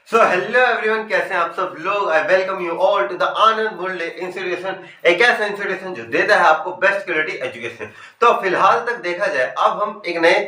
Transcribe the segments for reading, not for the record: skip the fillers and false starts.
So hello everyone, कैसे हैं आप सब लोग। I welcome you all to the Anand Murali institution, एक ऐसा इंस्टीट्यूशन जो देता है आपको बेस्ट क्वालिटी एजुकेशन। तो फिलहाल तक देखा जाए, अब हम एक नए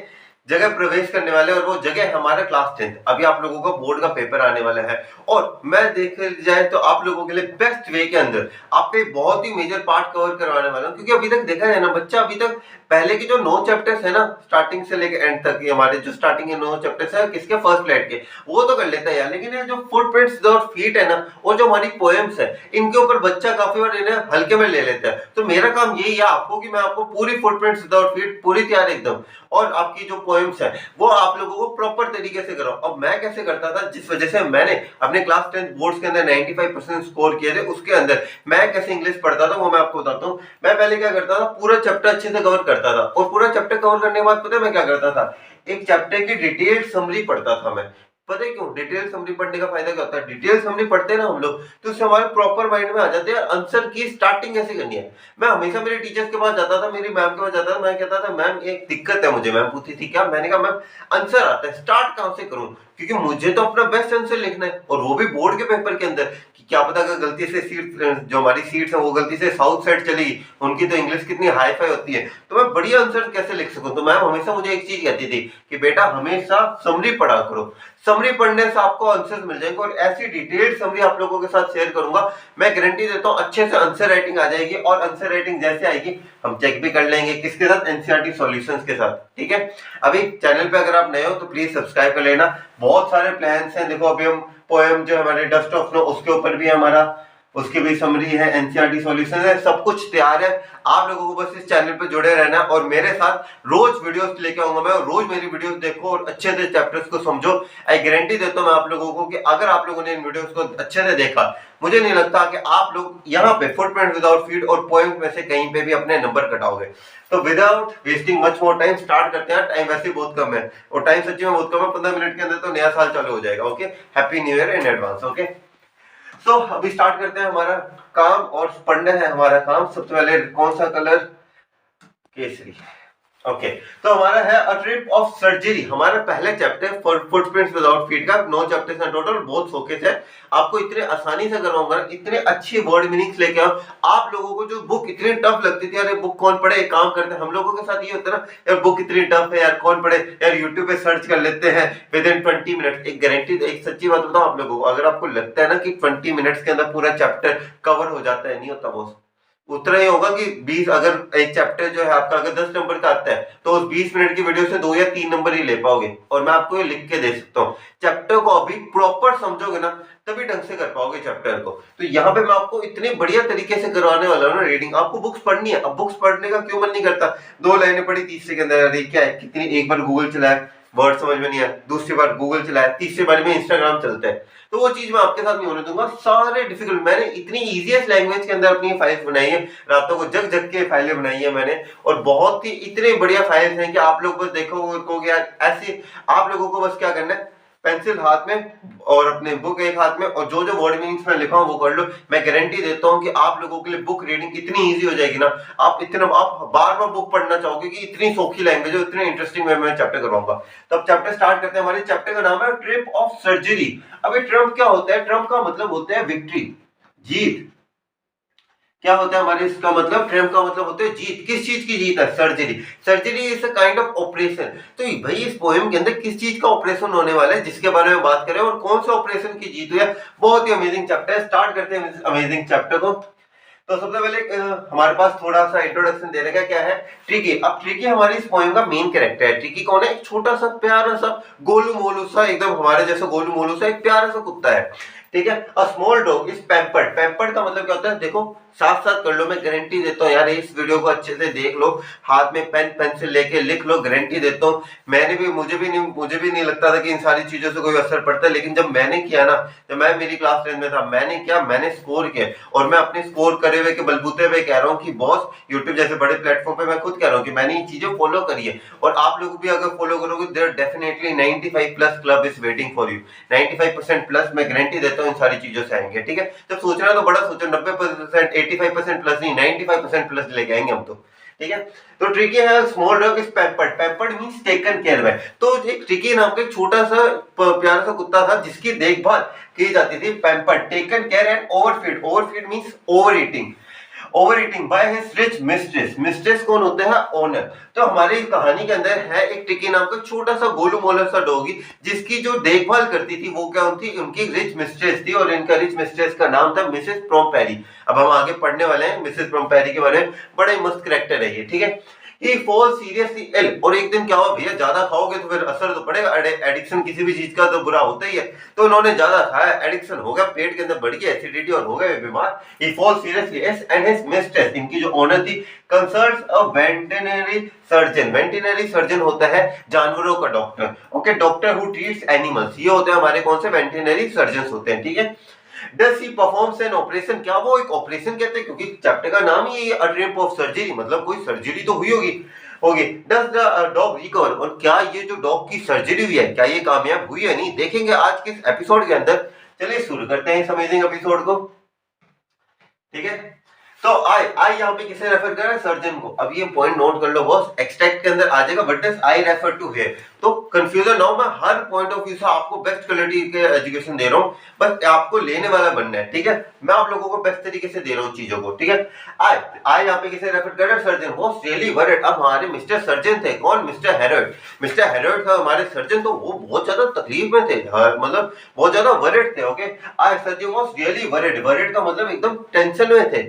जगह प्रवेश करने वाले हैं और वो जगह है हमारा क्लास 10। अभी आप लोगों का बोर्ड का पेपर आने वाला है और मैं देखे जाए तो आप लोगों के लिए बेस्ट वे के अंदर आपके बहुत ही मेजर पार्ट कवर करवाने वाला हूँ। क्योंकि अभी तक देखा जाए ना, बच्चा अभी तक पहले की जो 9 चैप्टर्स है ना, स्टार्टिंग से लेकर एंड तक की हमारे जो स्टार्टिंग के 9 चैप्टर्स है किसके, फर्स्ट फ्लैट के, वो तो कर लेता है यार। लेकिन ये जो फुटप्रिंट्स और फीट है ना, वो जो हमारी पोएम्स है, इनके ऊपर बच्चा काफी बार इन्हें हल्के में ले लेता है। तो मेरा काम यही है आपको कि मैं आपको पूरी फुटप्रिंट्स विदाउट फीट पूरी तैयार एकदम, और आपकी जो पोएम्स है वो आप लोगों को प्रॉपर तरीके से कराऊं। अब मैं कैसे करता था, जिस वजह से मैंने अपने क्लास 10 बोर्ड्स के अंदर 95% स्कोर किए थे, उसके अंदर मैं कैसे इंग्लिश पढ़ता था वो मैं आपको बताता हूँ। मैं पहले क्या करता था, पूरा चैप्टर अच्छे से कवर करता था, और पूरा चैप्टर कवर करने के बाद पता है मैं क्या करता था, एक चैप्टर की डिटेल समरी पढ़ता था मैं। पता है क्यों? डिटेल समरी पढ़ने का फायदा क्या होता है, डिटेल समरी पढ़ते हैं ना हम लोग, तो उससे हमारे प्रॉपर माइंड में आ जाते हैं आंसर की स्टार्टिंग कैसे करनी है। मैं हमेशा मेरे टीचर्स के पास जाता था, मेरी मैम के पास जाता था, मैं कहता था मैम एक दिक्कत है मुझे। मैम पूछती थी क्या, मैंने कहा मैम आंसर आता है, स्टार्ट कहां से करूं, क्योंकि मुझे तो अपना बेस्ट आंसर लिखना है, और वो भी बोर्ड के पेपर के अंदर। कि क्या पता अगर गलती से सीट, जो हमारी सीट्स है वो गलती से साउथ साइड चली, उनकी तो इंग्लिश कितनी हाई फाई होती है, तो मैं बढ़िया आंसर कैसे लिख सकूं। तो मैम हमेशा मुझे एक चीज कहती थी कि बेटा हमेशा समरी पढ़ा करो, समरी पढ़ने से आपको आंसर्स मिल जाएंगे। और ऐसी डिटेल्ड समरी आप लोगों के साथ शेयर करूंगा, मैं गारंटी देता हूं अच्छे से आंसर राइटिंग आ जाएगी। और आंसर राइटिंग जैसे आएगी हम चेक भी कर लेंगे किसके साथ, एनसीईआरटी सॉल्यूशंस के साथ। ठीक है, अभी चैनल पे अगर आप नए हो तो प्लीज सब्सक्राइब कर लेना। बहुत सारे प्लान्स हैं, देखो अभी हम पोएम जो हमारे डस्ट ऑफ स्नो उसके ऊपर भी हमारा, उसकी भी समरी है, एनसीईआरटी सॉल्यूशन है, सब कुछ तैयार है। आप लोगों को बस इस चैनल पे जुड़े रहना है और मेरे साथ रोज वीडियोस लेके आऊंगा मैं, और रोज मेरी वीडियोस देखो और अच्छे से चैप्टर्स को समझो। आई गारंटी देता हूं मैं आप लोगों को कि अगर आप लोगों ने इन वीडियोस को अच्छे से देखा, मुझे नहीं लगता कि आप लोग यहाँ पे फुटप्रिंट विदाउट फीड और पोएम्स में से कहीं पे भी अपने नंबर कटाओगे। तो without wasting much more time start करते हैं। टाइम वैसे बहुत कम है और टाइम सच्ची में बहुत कम है, 15 मिनट के अंदर तो नया साल चालू हो जाएगा। Okay, happy new year in advance. Okay, तो अभी स्टार्ट करते हैं हमारा काम, और पढ़ना है हमारा काम। सबसे पहले कौन सा कलर, केसरी। ओके, तो हमारा है अ ट्रिप ऑफ सर्जरी, हमारा पहला chapter for footprints without feet का। 9 चैप्टर्स हैं टोटल, बहुत फोकस है। आपको इतने आसानी से करवाऊंगा, इतने अच्छी वर्ड मीनिंग्स लेके आओ। आप लोगों को जो बुक इतनी टफ लगती थी, अरे बुक कौन पढ़े, एक काम करते हैं हम लोगों के साथ ये होता है ना, यार बुक इतनी टफ है यार कौन पढ़े, यार यूट्यूब पे सर्च कर लेते हैं विद इन 20 मिनट। एक गारंटी, एक सच्ची बात बताऊं आप लोगों को, अगर आपको लगता है ना कि 20 मिनट्स के अंदर पूरा चैप्टर कवर हो जाता है, नहीं होता बॉस। उतना ही होगा कि 20, अगर एक चैप्टर जो है आपका अगर 10 नंबर का आता है तो उस 20 मिनट की वीडियो से 2 या 3 नंबर ही ले पाओगे। और मैं आपको ये लिख के दे सकता हूँ, चैप्टर को अभी प्रॉपर समझोगे ना तभी ढंग से कर पाओगे चैप्टर को। तो यहाँ पे मैं आपको इतने बढ़िया तरीके से करवाने वाला हूँ ना रीडिंग। आपको बुक्स पढ़नी है, अब बुक्स पढ़ने का क्यों मन नहीं करता, 2 लाइनें पढ़ी तीसरे के अंदर अरे क्या है, कितनी, एक बार गूगल चलाया वर्ड समझ में नहीं आया, दूसरी बार गूगल चलाया, तीसरी बार में इंस्टाग्राम चलता है। तो वो चीज मैं आपके साथ नहीं होने दूंगा। सारे डिफिकल्ट, मैंने इतनी इजीएस्ट लैंग्वेज के अंदर अपनी फाइल्स बनाई है, रातों को जग जग के फाइलें बनाई है मैंने, और बहुत ही इतने बढ़िया फाइल्स हैं कि आप लोग बस देखो यार ऐसे। आप लोगों को बस क्या करना है, पेंसिल हाथ में और अपने बुक एक हाथ में, और जो जो वर्ड मीनिंग्स में लिखा हूं वो कर लो। मैं गारंटी देता हूं कि आप लोगों के लिए बुक रीडिंग इतनी इजी हो जाएगी ना, आप बार बार बुक पढ़ना चाहोगे कि इतनी सौखी लैंग्वेज है, इतने इंटरेस्टिंग वे में चैप्टर करवाऊंगा। तो अब चैप्टर स्टार्ट करते हैं। हमारे चैप्टर का नाम है ट्रिप ऑफ सर्जरी। अब ये ट्रम्प क्या होता है, ट्रम्प का मतलब होता है विक्ट्री, जीत। क्या होता है हमारे इसका मतलब, ट्रम्प का मतलब होता है जीत। किस चीज की जीत है, surgery. Surgery is a kind of operation. तो भाई इस पोएम के अंदर किस चीज का ऑपरेशन होने वाला है जिसके बारे में बात करें, और कौन से ऑपरेशन की जीत हुई है। बहुत ही अमेजिंग चैप्टर है, स्टार्ट करते हैं इस अमेजिंग चैप्टर को। तो सबसे पहले हमारे पास थोड़ा सा इंट्रोडक्शन देने का क्या है, ट्रिकी। अब ट्रिकी हमारी इस पोएम का मेन कैरेक्टर है। ट्रिकी कौन है, एक छोटा सा प्यारा सा गोलू मोलू सा, एकदम हमारे जैसा गोलू मोलू सा एक प्यारा सा कुत्ता है। ठीक है, a small dog is pampered. Pampered का मतलब क्या होता है, देखो साथ साथ कर लो, मैं गारंटी देता हूँ यार, इस वीडियो को अच्छे से देख लो, हाथ में पेन पेंसिल लेके लिख लो, गारंटी देता हूँ। मुझे भी नहीं लगता था कि इन सारी चीजों से कोई असर पड़ता है, लेकिन जब मैंने किया ना, जब मैं मेरी क्लास 10 में था, मैंने किया, मैंने स्कोर किया। और मैं अपने स्कोर करे हुए के बलबूते पे कह रहा हूँ कि बॉस, यूट्यूब जैसे बड़े प्लेटफॉर्म पे मैं खुद कह रहा हूँ कि मैंने ये चीजें फॉलो करी है, और आप लोग भी अगर फॉलो करोगे, there definitely 95 plus club is waiting for you. 95% plus मैं गारंटी देता हूँ इन सारी चीजों से आएंगे। ठीक है, जब सोचना है तो बड़ा सोचो, 90%, 85% प्लस नहीं, 95% प्लस लेके आएंगे हम तो। ठीक है। तो ट्रिकी है small dog is pampered, pampered means taken care by. तो एक ट्रिकी नाम का एक छोटा सा प्यारा सा कुत्ता था जिसकी देखभाल की जाती थी, pampered, taken care and overfeed, overfeed means over eating, over eating by his rich mistress. Mistress कौन होते हैं? ओनर। तो हमारी कहानी के अंदर है एक टिकी नाम का छोटा सा गोलू मोलू सा डॉगी जिसकी जो देखभाल करती थी वो क्या थी? उनकी रिच मिस्ट्रेस थी और इनका रिच मिस्ट्रेस का नाम था मिसेस प्रोम्पेरी। अब हम आगे पढ़ने वाले हैं मिसेस प्रोम्पेरी के बारे में, बड़ा ही मस्त कैरेक्टर है ये, ठीक है। He falls seriously ill, और एक दिन क्या हुआ भैया, ज्यादा खाओगे तो फिर असर तो पड़ेगा, एडिक्शन किसी भी चीज का तो बुरा होता ही है। तो उन्होंने ज्यादा खाया, एडिक्शन हो गया, पेट के अंदर बढ़ गया एसिडिटी और हो गए बीमार। He falls seriously ill and his mistress, इनकी जो ओनर थी, कंसल्ट्स अ वेटरनरी सर्जन। वेटरनरी सर्जन होता है जानवरों का doctor, okay, doctor who treats animals. ये होते हैं हमारे कौन से? वेटरनरी सर्जन होते हैं, ठीक है। Does he performs an operation, क्या वो एक ऑपरेशन कहते हैं? क्योंकि चैप्टर का नाम ही अ ट्रिप ऑफ सर्जरी, मतलब कोई सर्जरी तो हुई होगी। Does the dog recover, और क्या ये जो डॉग की सर्जरी हुई है क्या ये कामयाब हुई है? नहीं, देखेंगे आज के इस एपिसोड के अंदर। चलिए शुरू करते हैं इस अमेजिंग एपिसोड को, ठीक है। तो आई यहाँ पे किसे रेफर कर रहा है? सर्जन को। अब ये पॉइंट नोट कर लो बॉस, एक्सट्रैक्ट के अंदर आ जाएगा what does I refer to here. तो कंफ्यूजन ना हो, मैं हर पॉइंट ऑफ व्यू से आपको बेस्ट क्वालिटी के एजुकेशन दे रहा हूँ, बस आपको लेने वाला बनना है, ठीक है। मैं आप लोगों को बेस्ट तरीके से दे रहा हूँ चीजों को, ठीक है। आई यहाँ पे किसे रेफर कर रहा है? Surgeon was really worried. अब हमारे मिस्टर सर्जन थे, कौन? Mister Harold. मिस्टर हेरोल्ड था हमारे सर्जन, तो वो बहुत ज्यादा तकलीफ में थे, मतलब बहुत ज्यादा वरीड थे, okay. Eye surgeon was really worried, worried का मतलब एकदम टेंशन में थे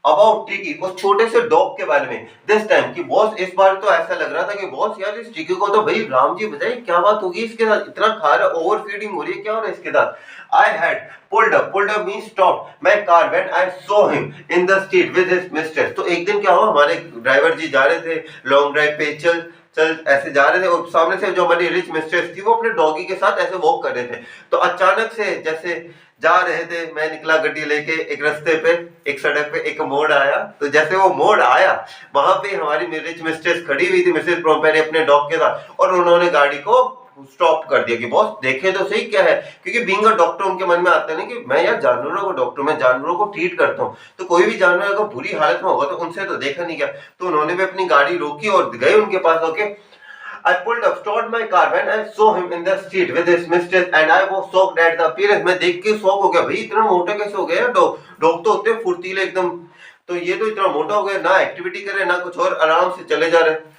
अबाउट टिकी, उस छोटे से डॉग के बारे में। दिस टाइम कि बॉस, इस बार तो ऐसा लग रहा था कि बॉस यार इस टिकी को तो भाई राम जी बताइए क्या बात होगी इसके साथ, इतना खा रहा, ओवर फीडिंग हो रही है, क्या हो रहा है इसके साथ। I had pulled up means stop my car when I saw him in the street with his mistress. तो एक दिन क्या हुआ, हमारे ड्राइवर जी जा रहे थे लॉन्ग ड्राइव पे, चल ऐसे जा रहे थे और सामने से जो हमारी रिच मिस्ट्रेस थी वो अपने डॉगी के साथ ऐसे वॉक कर रहे थे। तो अचानक से जैसे जा रहे थे, मैं निकला गड्डी लेके, एक रास्ते पे, एक सड़क पे एक मोड़ आया। तो जैसे वो मोड़ आया वहां पे हमारी रिच मिस्ट्रेस खड़ी हुई थी मिसेस प्रोम्पेरी अपने डॉग के साथ, और उन्होंने गाड़ी को स्टॉप कर दिया कि बॉस देखे तो सही क्या है। क्योंकि बीइंग अ डॉक्टर उनके मन में आता है ना कि मैं यार जानवरों को डॉक्टर, मैं जानवरों को ट्रीट करता हूँ, तो कोई भी जानवर अगर बुरी हालत में होगा तो उनसे तो देखा नहीं गया। तो उन्होंने भी अपनी गाड़ी रोकी और गए उनके पास, okay. I pulled up, stopped my car when I saw him in the street with his mistress and I was shocked at the appearance। मैं देख के शॉक हो गया, भाई इतना मोटा कैसे हो गया डॉग? डॉग तो होते हैं फुर्तीले एकदम, तो ये तो इतना मोटा हो गया, ना एक्टिविटी करे ना कुछ और, आराम से चले जा रहे हैं,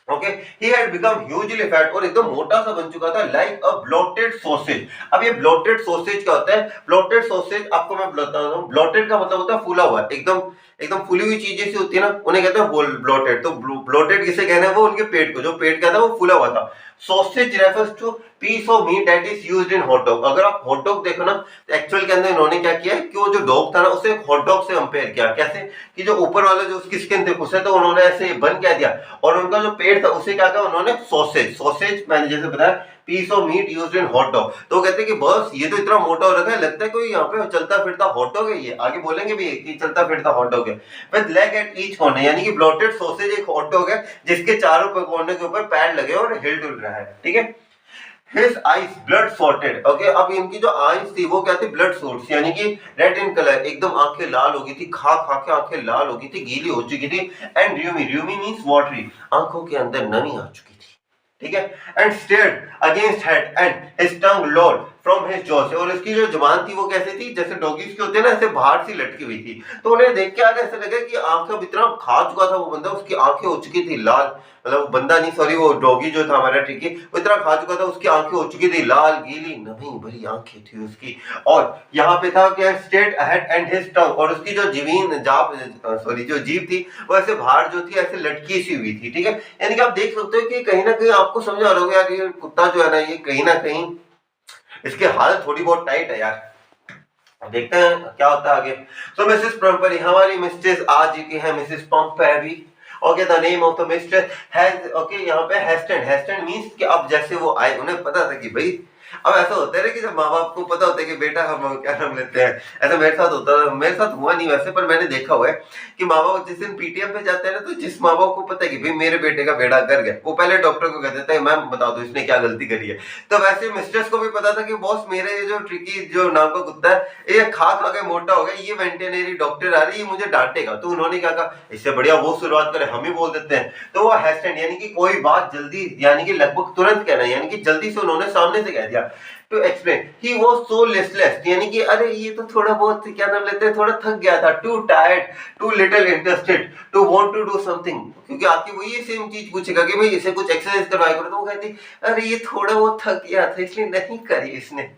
okay. He had become hugely fat, और एकदम मोटा सा बन चुका था, लाइक अ ब्लोटेड सॉसेज। अब ये ब्लोटेड सॉसेज क्या होता है? ब्लोटेड सॉसेज आपको मैं बताता हूँ, ब्लोटेड का मतलब होता है फूला हुआ, एकदम एकदम फूली हुई चीज जैसी होती है ना, उन्हें कहते हैं ब्लोटेड। तो ब्लोटेड किसे कहना है? वो उनके पेट को, जो पेट का था वो फूला हुआ था। Sausage refers to piece of meat that is used in hot dog. अगर आप हॉट डॉग देखो ना, तो एक्चुअल के अंदर इन्होंने क्या किया है कि वो जो डॉग था ना उसे हॉट डॉग से कंपेयर किया। कैसे? कि जो ऊपर वाला जो उसकी स्किन थी उसे तो उन्होंने ऐसे बंद कर दिया, और उनका जो पेट था उसे क्या किया उन्होंने? सॉसेज मैंने जैसे बताया piece of meat used in hot dog. तो कहते हैं कि बस ये तो इतना मोटा हो रखा है, लगता है कोई यहाँ पे चलता फिरता हॉट डॉग है। ये आगे बोलेंगे भी कि चलता फिरता हॉट डॉग है, with leg at each corner, यानी कि ब्लोटेड सॉसेज एक हॉट डॉग है जिसके चारों कोने के ऊपर पैर लगे और हिल डुल रहा है, ठीक है। His eyes blood spotted, okay. अब इनकी जो आईज थी वो क्या थी? ब्लड सोर्स, यानी कि रेड इन कलर, एकदम आंखें लाल हो गई थी, खा खा के आंखें लाल हो गई थी, गीली हो चुकी थी। एंड र्यूमी मींस वाटरी, आंखों के अंदर नमी आ चुकी थी, ठीक है। And stared against head and his tongue Lord from his jaw से, और इसकी जो जुबान थी वो कैसे थी? जैसे डॉगीज की होती है ना, ऐसे बाहर सी लटकी हुई थी। तो उन्हें देख के आज ऐसा लगा कि आंखें इतना खा चुका था वो बंदा, उसकी आंखें हो चुकी थी लाल, मतलब बंदा नहीं सॉरी वो डॉगी जो था हमारा ट्रिकी, वो इतना खा चुका था, उसकी आंखें हो चुकी थी लाल, गीली नमी भरी आंखें थी उसकी। और यहाँ पे था कि स्ट्रेट अहेड एंड हिज टंग, और उसकी जो जो जीभ थी वो ऐसे बाहर जो थी ऐसे लटकी सी हुई थी, ठीक है। यानी कि आप देख सकते हो कि कहीं ना कहीं आपको समझ आ रहा होगा यार ये कुत्ता जो है ना, ये कहीं ना कहीं इसकी हालत थोड़ी बहुत टाइट है यार। देखते हैं क्या होता है आगे। सो मिसेस प्रोम्पेरी, हमारी मिस्ट्रेस आ चुकी है, Mrs Pumphrey, okay. The name of the mistress has, okay, यहाँ पे हेस्टेंड, हेस्टेंड मींस कि अब जैसे वो आए उन्हें पता था कि भाई अब ऐसा होता है ना कि जब माँ बाप को पता होता है कि बेटा हम क्या नाम लेते हैं, ऐसा मेरे साथ होता है, मेरे साथ हुआ नहीं वैसे, पर मैंने देखा हुआ है कि माँ बाप जिस दिन पीटीएम पे जाते हैं ना, तो जिस माँ बाप को पता है कि भाई मेरे बेटे का बेड़ा कर गया, वो पहले डॉक्टर को कह देता है मैम बता दो इसने क्या गलती करी है। तो वैसे मिस्ट्रेस को भी पता था कि बॉस मेरे ये जो ट्रिकी जो नाम का कुत्ता है ये खा खा के मोटा हो गया, ये वेटरनरी डॉक्टर आ रही है, मुझे डांटेगा। तो उन्होंने क्या कहा, इससे बढ़िया वो शुरुआत करे, हम ही बोल देते हैं। तो वो हैस्टेंड यानी कि कोई बात जल्दी यानी कि लगभग तुरंत कहना, यानी कि जल्दी से उन्होंने सामने से कह दिया। To explain he was so listless, यानी कि अरे ये तो थोड़ा बहुत क्या नाम लेते हैं, थोड़ा थक गया था, too tired, too little interested to want to do something. क्योंकि आपकी वो ये सेम चीज पूछेगा कि भाई इसे कुछ एक्सरसाइज करवाया करो, तो वो कहती अरे ये थोड़ा बहुत थक गया था इसलिए नहीं करी इसने।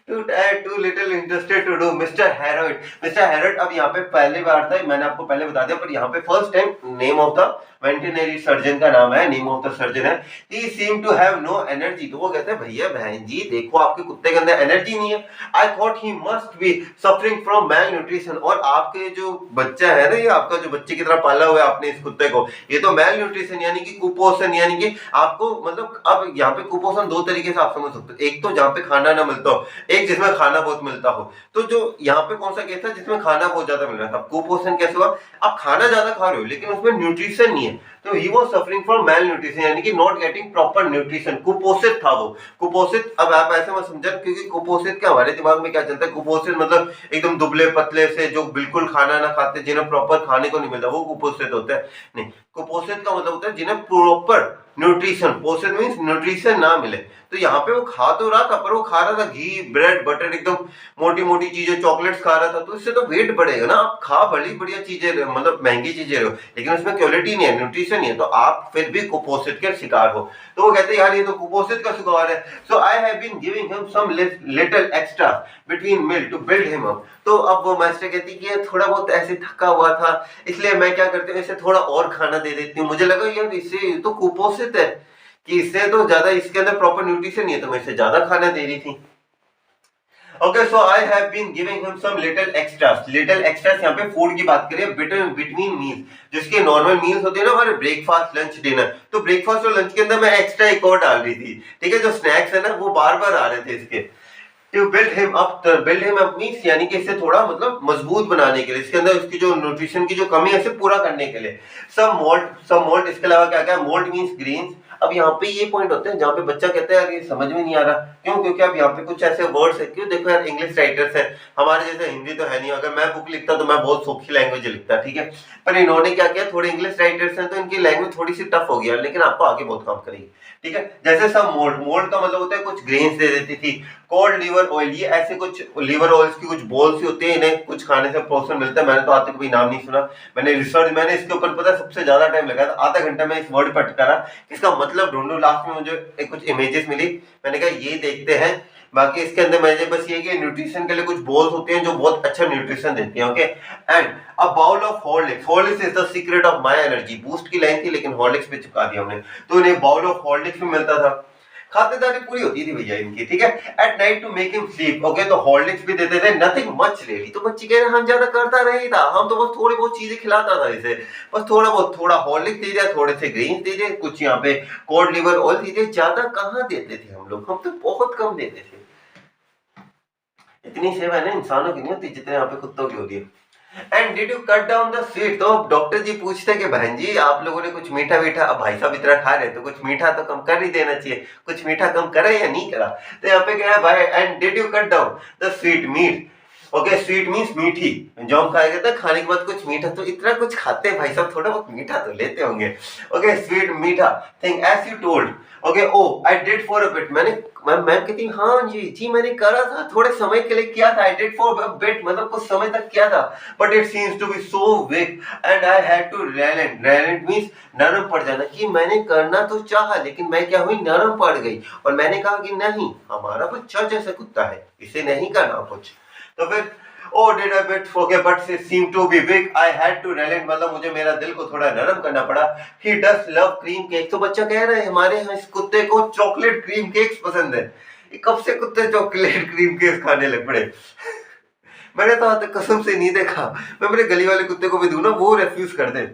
Too tired, too little interested to do mister Harold. Mister Harold अब यहाँ पे पहली बार था, मैंने आपको पहले बता दिया, पर यहाँ पे first time name of the veterinary surgeon का नाम है, नेम ऑफ द सर्जन है। He seem to have no energy. तो वो कहते हैं भैया बहन जी देखो आपके कुत्ते के अंदर एनर्जी नहीं है। I thought he must be suffering from malnutrition. और आपके जो बच्चा है ना, ये आपका जो बच्चे की तरह पाला हुआ है आपने इस कुत्ते को, ये तो मैल न्यूट्रिशन यानी कि कुपोषण, यानी कि आपको मतलब अब यहाँ पे कुपोषण दो तरीके से आप समझ सकते हो। एक तो जहाँ पे खाना ना मिलता हो, एक जिसमें खाना बहुत मिलता हो। तो जो यहाँ पे कौन सा केस था जिसमें खाना बहुत ज्यादा मिल रहा था, कुपोषण कैसे हुआ, आप खाना ज्यादा खा रहे हो लेकिन उसमें न्यूट्रिशन नहीं है। तो he was suffering from malnutrition यानी कि नॉट गेटिंग प्रॉपर न्यूट्रिशन, कुपोषित था वो। कुपोषित अब आप ऐसे मत समझना, क्योंकि कुपोषित क्या हमारे दिमाग में क्या चलता है, कुपोषित मतलब एकदम दुबले पतले से जो बिल्कुल खाना ना खाते, जिन्हें प्रॉपर खाने को नहीं मिलता, वो कुपोषित होता है। नहीं, कुपोषित का मतलब होता है जिन्हें प्रॉपर न्यूट्रिशन, पोषण मींस न्यूट्रिशन ना मिले। तो यहाँ पे वो खा तो रहा था, पर वो खा रहा था घी, ब्रेड, बटर, एकदम मोटी मोटी चीजें, चॉकलेट्स खा रहा था। तो इससे तो वेट बढ़ेगा ना। आप खा बड़ी बढ़िया चीजें मतलब महंगी चीजें रहो, लेकिन उसमें क्वालिटी नहीं है, न्यूट्रिशन नहीं है, तो आप फिर भी कुपोषित के शिकार हो। तो वो कहते हैं यार ये तो कुपोषित का शिकार है। So I have been giving him some little extra between meal to build him up. तो अब वो मास्टर कहती कि ये थोड़ा बहुत ऐसे थका हुआ था, इसलिए मैं क्या करती हूँ इसे थोड़ा और खाना दे देती हूँ। मुझे लगा यार इससे तो कुपोषित है कि इससे तो ज्यादा इसके अंदर प्रॉपर न्यूट्रिशन नहीं है, तो मैं इसे ज्यादा खाना दे रही थी। Okay so I have been giving him some little extras. Little extras यहाँ पे फूड की बात करें बिटवीन मील्स, जिसके नॉर्मल मील्स होते हैं ना हमारे ब्रेकफास्ट लंच डिनर, तो ब्रेकफास्ट और लंच के अंदर मैं एक्स्ट्रा एक और डाल रही थी। ठीक है, जो स्नैक्स है ना वो बार बार आ रहे थे इसके। To build him up means यानी कि इसे थोड़ा मतलब मजबूत बनाने के लिए, इसके अंदर उसकी जो न्यूट्रिशन की जो कमी है इसे पूरा करने के लिए। सम मोल्ट, इसके अलावा क्या क्या, मोल्ट मीन्स ग्रीन्स। अब यहाँ पे ये पॉइंट होते हैं जहाँ पे बच्चा कहता है यार ये समझ में नहीं आ रहा, क्यों, क्योंकि अब यहाँ पे कुछ ऐसे वर्ड्स है, क्यों देखो यार इंग्लिश राइटर्स है, हमारे जैसे हिंदी तो है नहीं। अगर मैं बुक लिखता तो मैं बहुत सौखी लैंग्वेज लिखता, ठीक है, पर इन्होंने क्या किया, थोड़े इंग्लिश राइटर्स हैं तो इनकी लैंग्वेज थोड़ी सी टफ हो गया, लेकिन आपको आगे बहुत काम करेगी। ठीक है, जैसे सब मोल्ड का मतलब होता है कुछ ग्रेन्स दे देती थी। कोल्ड लीवर ऑयल, ये ऐसे कुछ लीवर ऑयल्स की कुछ बॉल्स होते हैं, इन्हें कुछ खाने से पोषण मिलता है। मैंने तो आज तक कोई नाम नहीं सुना, मैंने इसके ऊपर पता सबसे ज्यादा टाइम लगा था, आधा घंटा मैं इस वर्ड पर अटका, इसका मतलब ढूंढूं। लास्ट में मुझे कुछ इमेजेस मिली, मैंने कहा ये देखते हैं। बाकी इसके अंदर मैंने बस ये कि न्यूट्रिशन के लिए कुछ बॉल्स होते हैं जो बहुत अच्छा न्यूट्रिशन देती हैं। Okay, and a bowl of Horlicks. Horlicks is the secret of my energy. Boost की लाइन थी लेकिन हॉर्लिक्स पे चिपका दिया हमने, तो इन्हें बाउल ऑफ हॉर्लिक्स भी मिलता था। खातिरदारी पूरी होती थी भैया इनकी। ठीक है, at night to make him sleep. Okay, तो हॉर्लिक्स भी देते थे, नथिंग मच रियली। तो बच्ची कह रहे हम ज्यादा करता नहीं था, हम तो बस थोड़ी बहुत चीजें खिलाता था इसे, बस थोड़ा बहुत, थोड़ा हॉर्लिक्स दे दिया, थोड़े से ग्रीन्स दे दिए, कुछ यहाँ पे कोल्ड लिवर ऑयल दीजिए, ज्यादा कहाँ देते थे हम लोग, हम तो बहुत कम देते थे। इतनी सेवा है ना इंसानों की नहीं होती जितने यहाँ पे कुत्तों की होती है। And did you cut down the sweet. तो डॉक्टर जी पूछते कि बहन जी आप लोगों ने कुछ मीठा मीठा, अब भाई साहब इतना खा रहे तो कुछ मीठा तो कम कर ही देना चाहिए, कुछ मीठा कम करा या नहीं करा। तो यहाँ पे क्या है भाई, and did you cut down the sweet meat. Okay, sweet means मीठी, जो हम खाएंगे तो खाने के बाद कुछ मीठा, तो इतना कुछ खाते हैं भाई साहब, थोड़ा बहुत मीठा तो लेते होंगे। ओके, स्वीट मीठा thing as you told. Okay, oh I did for a bit. Ma'am कहती हाँ जी मैंने करा था, थोड़े समय के लिए किया था। I did for a bit मतलब कुछ समय तक किया था, but it seems to be so weak and I had to relent means नरम पड़ जाना, कि मैंने करना तो चाहा लेकिन मैं क्या हुई, नरम पड़ गई। और मैंने कहा कि नहीं, हमारा बच्चा जैसा कुत्ता है, इसे नहीं करना कुछ। तो फिर oh did I bit forget but it seemed to be weak I had to relent, मतलब मुझे मेरा दिल को थोड़ा नरम करना पड़ा। He does love cream cake। तो बच्चा कह रहा है हमारे यहाँ इस कुत्ते को चॉकलेट क्रीम केक्स पसंद है। कब से कुत्ते चॉकलेट क्रीम केक्स खाने लग पड़े? मैंने तो आज तक कसम से नहीं देखा। मैं मेरे गली वाले कुत्ते को भी दूं ना, वो रेफ्यूज कर दे।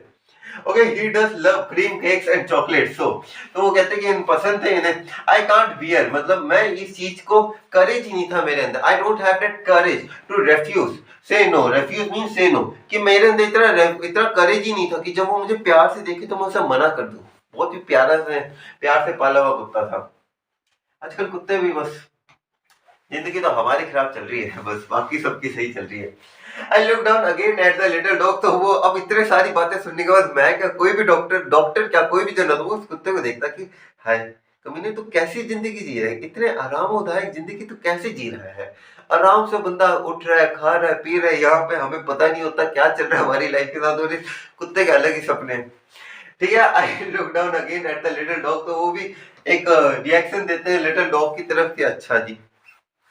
Okay, he does love cream cakes and chocolate, so तो वो कहते हैं कि इन पसंद थे इन्हें। आई कांट बियर, मतलब मैं इस चीज को करेज ही नहीं था मेरे अंदर। I don't have that courage to refuse say no, refuse mean say no, कि मेरे अंदर इतना करेज ही नहीं था कि जब वो मुझे प्यार से देखे तो मैं उसे मना कर दूं। बहुत ही प्यार से पाला हुआ कुत्ता था। आजकल कुत्ते भी बस, जिंदगी तो हमारी खराब चल रही है बस, बाकी सबकी सही चल रही है। I look down again at the little dog, तो वो अब इतने सारी बातें सुनने के बाद मैं क्या, कोई भी डॉक्टर क्या, कोई भी जन हो, उस कुत्ते को देखता कि हाय कमीने तू कैसी जिंदगी जी रहा है, इतने आरामदायक जिंदगी तू कैसे जी रहा है। आराम से बंदा उठ रहा है, खा रहा है, पी रहा है, यहाँ पे हमें पता नहीं होता क्या चल रहा है हमारी लाइफ के साथ। और इस कुत्ते के अलग ही सपने, ठीक है। I look down again at the little dog, तो वो भी एक रिएक्शन देते हैं लिटिल डॉग की तरफ कि अच्छा जी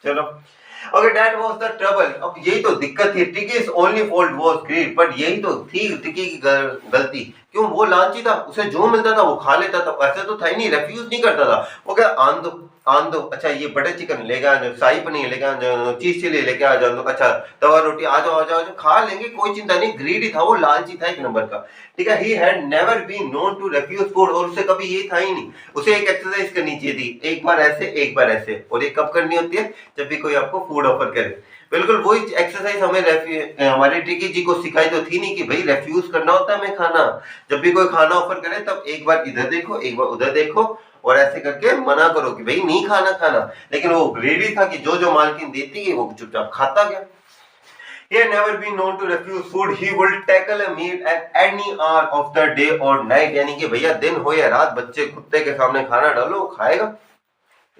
चलो। Okay, that was the trouble, अब यही तो दिक्कत थी। Tricki's only fault was greed, but यही तो थी टिकी की गलती। क्यों, वो लालची था, उसे जो मिलता था वो खा लेता था, ऐसा तो था ही नहीं, रेफ्यूज नहीं करता था। वो क्या, आन दो, अच्छा ये बटर चिकन लेगा, शाही पनीर लेगा, चीज चिली लेके आ जाओ, अच्छा तवा रोटी आ जाओ आ जाओ, खा लेंगे, कोई चिंता नहीं। ग्रीडी था वो, लालची था एक नंबर का, ठीक है। He had never been known to refuse food, और उसे कभी ये था ही नहीं। उसे एक एक्सरसाइज करनी चाहिए थी, एक बार ऐसे एक बार ऐसे, और ये कब करनी होती है, जब भी कोई आपको फूड ऑफर करे। बिल्कुल वही एक्सरसाइज हमें हमारे टिकी जी को सिखाई तो थी नहीं कि भाई रेफ्यूज करना होता है हमें खाना। जब भी कोई खाना ऑफर करे तब एक बार इधर देखो, एक बार उधर देखो, और ऐसे करके मना करो कि भाई नहीं खाना खाना। लेकिन वो ग्रेडी था कि जो जो मालकिन देती है वो चुपचाप खाता गया। He had never been known to refuse food. He will tackle a meal at any hour of the day or night, यानी कि भैया दिन हो या रात, बच्चे कुत्ते के सामने खाना डालो खाएगा।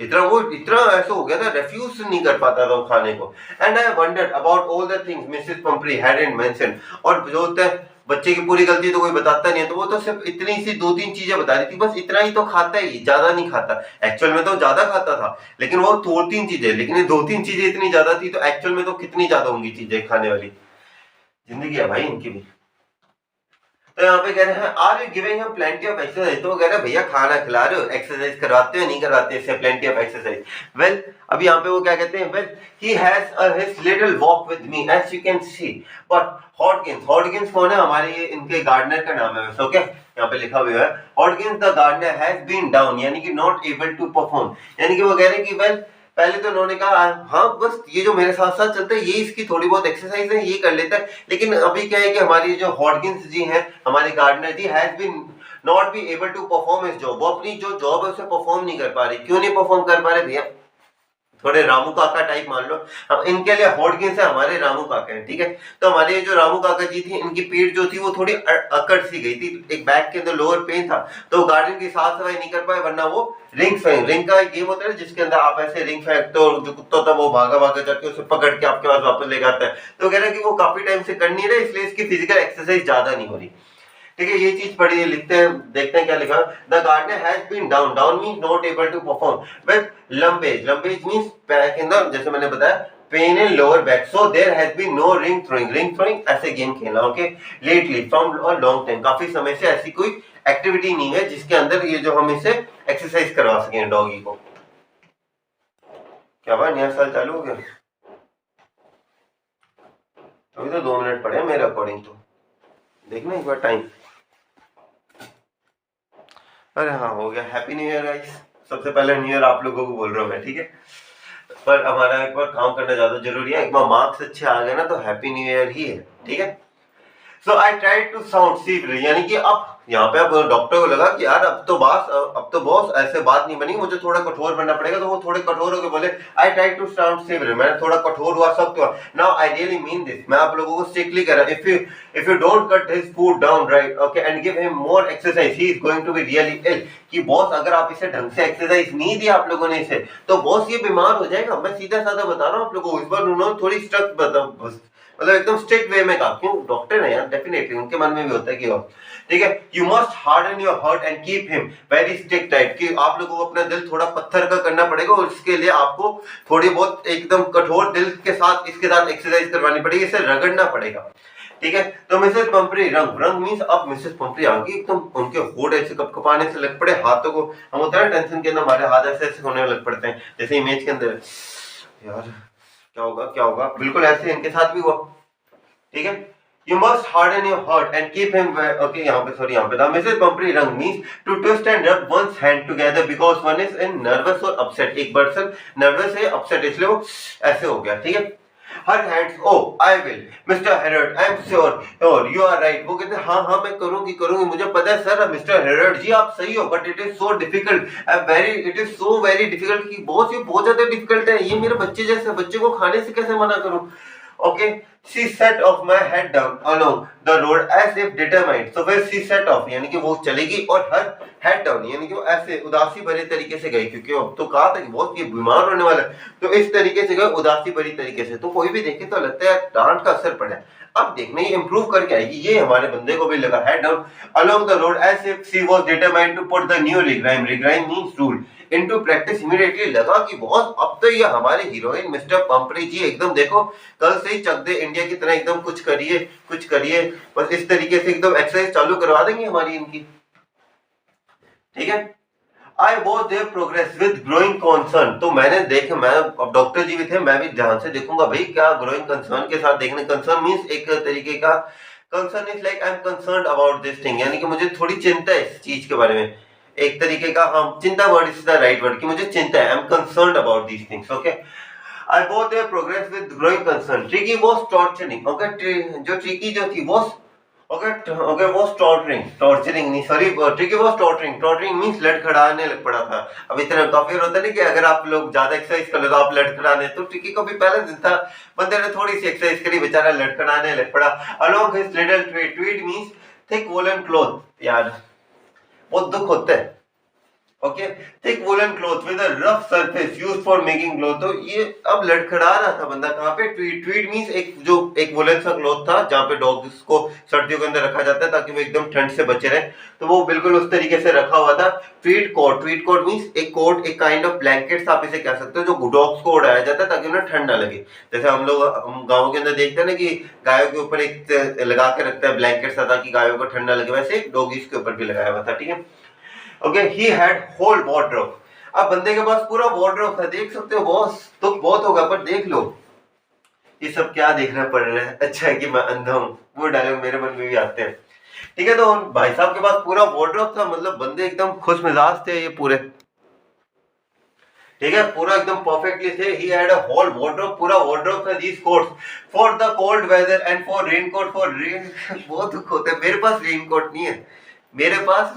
इतना ऐसा हो गया था, रेफ्यूज नहीं कर पाता था वो खाने को। And I wondered about all the things Mrs Pumphrey hadn't mentioned, और जो होता है बच्चे की पूरी गलती तो कोई बताता नहीं है, तो वो तो सिर्फ इतनी सी दो तीन चीजें बता रही थी, बस इतना ही तो खाता ही, ज्यादा नहीं खाता। एक्चुअल में तो ज्यादा खाता था, लेकिन वो दो तीन चीजें, लेकिन ये दो तीन चीजें इतनी ज्यादा थी, तो एक्चुअल में तो कितनी ज्यादा होंगी चीजें खाने वाली। जिंदगी है भाई इनकी भी। तो यहाँ पे कह रहे हैं are you giving him plenty of exercise, तो वो कह रहे हैं भैया खाना खिला रहे हो, एक्सरसाइज करवाते हो नहीं करवाते इससे प्लेंटी ऑफ एक्सरसाइज। वेल अब यहाँ पे वो क्या कहते हैं, well he has his little walk with me as you can see, but Hodgkins कौन है, हमारे ये इनके गार्डनर का नाम है वैसे, ओके यहाँ पे लिखा हुआ है Hodgkins the gardener has been down, यानी कि नॉट एबल टू परफॉर्म, यानी कि वो कह रहे हैं कि वेल पहले तो उन्होंने कहा हाँ बस ये जो मेरे साथ साथ चलता है ये इसकी थोड़ी बहुत एक्सरसाइज है, ये कर लेता है। लेकिन अभी क्या है कि हमारी जो हॉटकिंस जी हैं, हमारे gardener ji, has been not be able to perform his job, वो अपनी जो जॉब है उसे परफॉर्म नहीं कर पा रही। क्यों नहीं परफॉर्म कर पा रहे भैया, थोड़े रामू काका टाइप मान लो। अब इनके लिए हॉटकिंस है, हमारे रामू काका है, ठीक है। तो हमारे जो रामू काका जी थी, इनकी पीठ जो थी वो थोड़ी अकड़ सी गई थी, एक बैक के अंदर लोअर पेन था, तो गार्डन की साफ सफाई नहीं कर पाए, वरना वो रिंग का एक गेम होता है जिसके अंदर आप ऐसे रिंग फेंकते हो, जो कुत्ता होता है वो भागा भागा जाके उसे पकड़ के आपके पास वापस लेके आता है। तो कह रहे हैं कि वो काफी टाइम से कर नहीं रहे, इसलिए इसकी फिजिकल एक्सरसाइज ज्यादा नहीं हो रही, ठीक है। ये चीज पढ़िए, लिखते हैं, देखते हैं क्या लिखा। The gardener has been down means not able to perform with lumbago means back in the, जैसे मैंने बताया pain in lower back, so there has been no ring throwing ऐसे गेम खेलना, okay. Lately from a long time, काफी समय से ऐसी कोई एक्टिविटी नहीं है जिसके अंदर ये जो हम इसे एक्सरसाइज करवा सकें डॉगी को। क्या भाई नया साल चालू हो गया, अभी तो 2 मिनट पड़े मेरे अकॉर्डिंग, तो देखना एक बार टाइम। अरे हाँ हो गया। हैप्पी न्यू ईयर गाइस, सबसे पहले न्यू ईयर आप लोगों को बोल रहा हूँ मैं, ठीक है। पर हमारा एक बार काम करना ज्यादा जरूरी है, एक बार मार्क्स अच्छे आ गए ना तो हैप्पी न्यू ईयर ही है, ठीक है। So I try to sound civil, यानी कि अब यहाँ पे अब डॉक्टर को लगा कि यार अब तो बॉस ऐसे बात नहीं बनी, मुझे थोड़ा कठोर बनना पड़ेगा। तो वो थोड़े कठोर होकर बोले I try to sound civil, मैंने थोड़ा कठोर हुआ, सख्त हुआ। Now I really mean this, मैं आप लोगों को स्ट्रिक्टली कह रहा हूं, if you don't cut his food down right, okay, and give him more exercise, he is going to be really ill, कि बॉस अगर आप इसे ढंग से एक्सरसाइज नहीं दिया आप लोगों ने इसे, तो बॉस ये बीमार हो जाएगा। मैं सीधा साधा बता रहा हूँ आप लोगों को, इस बार उन्होंने थोड़ी स्ट्रिक्ट मतलब एकदम स्ट्रिक्ट वे में कहा, क्यों डॉक्टर है यार, डेफिनेटली उनके मन में भी होता है कि ठीक है। You must harden your heart and keep him very strict tight, कि आप लोगों को अपना दिल थोड़ा पत्थर का करना पड़ेगा, और इसके लिए आपको थोड़ी बहुत एकदम कठोर दिल के साथ इसके साथ एक्सरसाइज करवानी पड़ेगी, इसे रगड़ना पड़ेगा, ठीक है। तो मिसेस पंपरी रंग मींस, अब मिसेस पंपरी आ गई एकदम, उनके होठ ऐसे कपकपाने से लग पड़े, हाथों को, हम होता है टेंशन के अंदर हमारे हाथ ऐसे ऐसे होने लग पड़ते हैं, जैसे इमेज के अंदर, यार क्या होगा, बिल्कुल ऐसे इनके साथ भी हुआ, ठीक है। You must harden your heart and keep him okay यहाँ पे sorry यहाँ पे था Mrs. Pumphrey rung means to twist and rub one's hand together because one is in nervous or upset. एक पर्सन nervous है upset इसलिए वो ऐसे हो गया ठीक है. Her hands oh I will Mr. Herod I am sure or you are right. वो कहते हैं हाँ मैं करूँगी मुझे पता है सर Mr. Herod जी आप सही हो but it is so difficult it is so very difficult कि बहुत ज़्यादा difficult है ये मेरे बच्चे जैसे बच्चे को खाने से कैसे मना करूँ. Okay, she set off my head down along the road as if determined. So फिर she set off यानी कि वो चलेगी और her head down यानी कि वो ऐसे उदासी भरे तरीके से गई क्योंकि अब तो कहा था कि बहुत ये बीमार होने वाला है तो इस तरीके से गए उदासी भरी तरीके से. तो कोई भी देखे तो लगता है डांट का असर पड़ा है. अब देखने ये इम्प्रूव करके आएगी. ये हमारे बंदे को भी लगा head down along the road as if she was determined to put the new regime means rule into practice immediately. लगा कि बहुत अब तो ये हमारे हीरोइन मिस्टर पंपरी जी एकदम देखो कल से ही चक दे इंडिया की तरह एकदम कुछ करिए बस इस तरीके से एकदम एक्सरसाइज चालू करवा देंगे हमारी इनकी. ठीक है. I watched their progress with growing concern. तो मैंने देखे मैं अब डॉक्टर जी भी थे मैं भी ध्यान से देखूंगा भाई क्या growing concern के साथ देखने. concern means एक तरीके का concern is like I am concerned about this thing यानी कि मुझे थोड़ी चिंता है इस चीज के बारे में. एक तरीके का हम चिंता word is the right word कि मुझे चिंता है. I am concerned about these things. Okay. I watched their progress with growing concern. Tricky was torturing. Okay. जो Tricky जो थी वो was torturing नहीं sorry Tricky was torturing means लड़खड़ाने लग पड़ा था. अब इतना काफी होता नहीं कि अगर आप लोग ज्यादा एक्सरसाइज कर ले तो आप लड़खड़ाने. तो Tricky को भी पहला दिन था बंदे ने थोड़ी सी एक्सरसाइज करी बेचारा लड़खड़ाने लग पड़ा. Along his little tweed means thick woolen cloth. यार बहुत दुख होता है. Okay thick woollen cloth with a rough surface used for making cloth. तो ये अब लड़खड़ा रहा था बंदा कहाँ पे. ट्वीड मींस एक वुलन सा क्लॉथ था जहाँ पे डॉग्स को सर्दियों के अंदर रखा जाता है ताकि वो एकदम ठंड से बचे रहे. तो वो बिल्कुल उस तरीके से रखा हुआ था. ट्वीड कोट मींस एक कोट एक काइंड ऑफ ब्लैंकेट आप इसे कह सकते हो जो डॉग्स को उड़ाया जाता है ताकि उन्हें ठंड ना लगे. जैसे हम लोग गाँव के अंदर देखते हैं ना कि गायों के ऊपर एक लगा के रखता है ब्लैंकेट सा ताकि गायों को ठंड ना लगे वैसे डॉगीज के ऊपर भी लगाया हुआ था. ठीक है. Okay, he had whole wardrobe. अब बंदे के पास पूरा wardrobe था. देख सकते हो बॉस तो बहुत होगा पर देख लो ये सब क्या देखना पड़ रहा है. अच्छा है कि मैं अंधा हूँ. वो डायलॉग मेरे मन में भी आते हैं. ठीक है. तो भाई साहब के पास पूरा wardrobe था मतलब बंदे एकदम खुश मिजाज थे ये पूरे. ठीक है. पूरा एकदम परफेक्टली थे. He had a whole wardrobe. पूरा wardrobe था. These coats for the cold weather and for raincoat for rain. बहुत दुख होता है. मेरे पास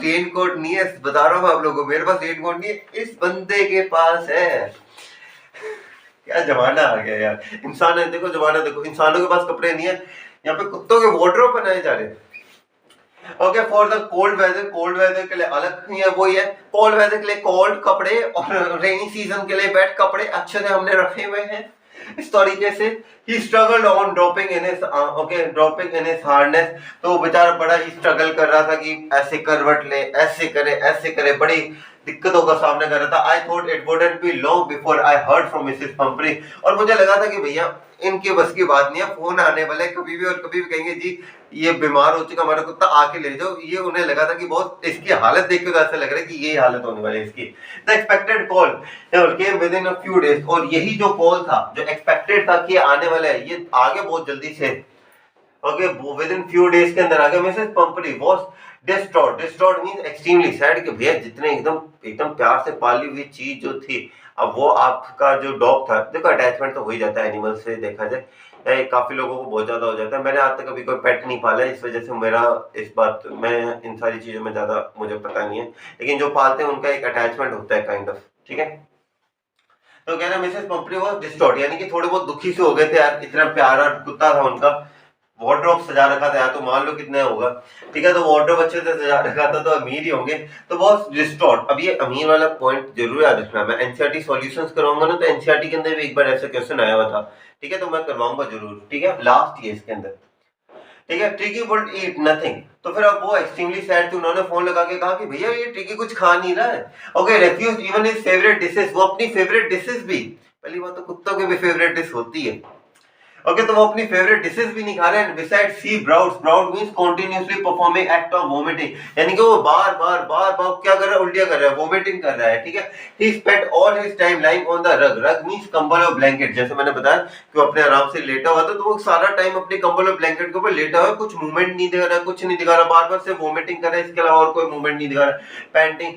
रेनकोट नहीं है. बता रहा हूँ आप लोगों को मेरे पास रेनकोट नहीं है. इस बंदे के पास है. क्या जमाना आ गया यार. इंसान है देखो जमाना देखो. इंसानों के पास कपड़े नहीं है. यहाँ पे कुत्तों के वॉर्डरोब बनाए जा रहे हैं. Okay for the cold weather के लिए अलग नहीं है. वो ही है कोल्ड वेदर के लिए कोल्ड कपड़े और रेनी सीजन के लिए वेट कपड़े अच्छे से हमने रखे हुए हैं. इस तरीके से he struggled on dropping in his harness. तो बेचारा बड़ा ही स्ट्रगल कर रहा था कि ऐसे करवट ले ऐसे करे बड़ी दिक्कतों का सामना कर रहा था. I thought it wouldn't be long before I heard from Mrs. Pumphrey. और मुझे लगा था कि भैया इनके बस की बात नहीं है. फोन आने वाले कभी भी और कभी भी कहेंगे जी ये बीमार हो चुका हमारा कुत्ता आके ले जाओ. ये उन्हें लगा था कि बहुत इसकी हालत देख के तो ऐसा लग रहा है कि ये हालत होने वाली है इसकी. The expected call came within a few days. और यही जो कॉल था जो एक्सपेक्टेड था कि आने वाला है ये आगे बहुत जल्दी से. ओके within few days के अंदर आगे. Mrs Pumphrey was distraught means extremely sad कि भैया जितने एकदम प्यार से पाली हुई चीज जो थी अब वो आपका जो डॉग था. देखो अटैचमेंट तो हो ही जाता है एनिमल से देखा जाए. काफी लोगों को बहुत ज्यादा हो जाता है. मैंने आज तक कभी कोई पेट नहीं पाला है इस वजह से मेरा इस बात मैं इन सारी चीजों में ज्यादा मुझे पता नहीं है. लेकिन जो पालते हैं उनका एक अटैचमेंट होता है काइंड ऑफ. ठीक है. तो कहना मिसेस पंपरी वाज डिस्टॉर्ट यानी कि थोड़े बहुत दुखी से हो गए थे यार. इतना प्यारा कुत्ता था उनका. वार्डरोब सजा रखा था यार तो मान लो कितना होगा. ठीक है. तो वार्डरोब अच्छे से सजा रखा था तो अमीर ही होंगे. तो बहुत डिस्टॉर्ट. अब ये अमीर वाला पॉइंट जरूर याद रखना. मैं एनसीईआरटी सॉल्यूशंस करवाऊंगा ना तो एनसीईआरटी के अंदर भी एक बार ऐसा क्वेश्चन आया हुआ था. ठीक है. तो मैं करवाऊंगा जरूर. ठीक है. लास्ट ईयर इसके अंदर. ठीक है. Tricky would eat nothing. तो फिर अब वो एक्सट्रीमली सैड थे. उन्होंने फोन लगा के कहा कि भैया ये ट्रिकी कुछ खा नहीं रहा है. Okay refuse even his favourite dishes. वो अपनी फेवरेट डिशेस भी पहली बात तो कुत्तों की भी फेवरेट डिश होती है. ओके, तो वो अपनी फेवरेट डिशेस भी नहीं खा रहे हैं। बिसाइड सी ब्राउड, ब्राउड means continuously performing act of vomiting, यानी कि वो बार बार क्या कर रहा है, उल्टियां कर रहा है, वोमिटिंग कर रहा है, ठीक है। He spend all his time lying on the rug, rug means कंबल और ब्लैंकेट, जैसे मैंने बताया कि वो अपने आराम से लेटा हुआ था, तो वो सारा टाइम अपने कंबल और ब्लैंकेट के ऊपर लेटा हुआ है, कुछ मूवमेंट नहीं दिखा रहा, कुछ नहीं दिखा रहा, बार बार से वोमिटिंग कर रहा है, इसके अलावा और कोई मूवमेंट नहीं दिखा रहा। Painting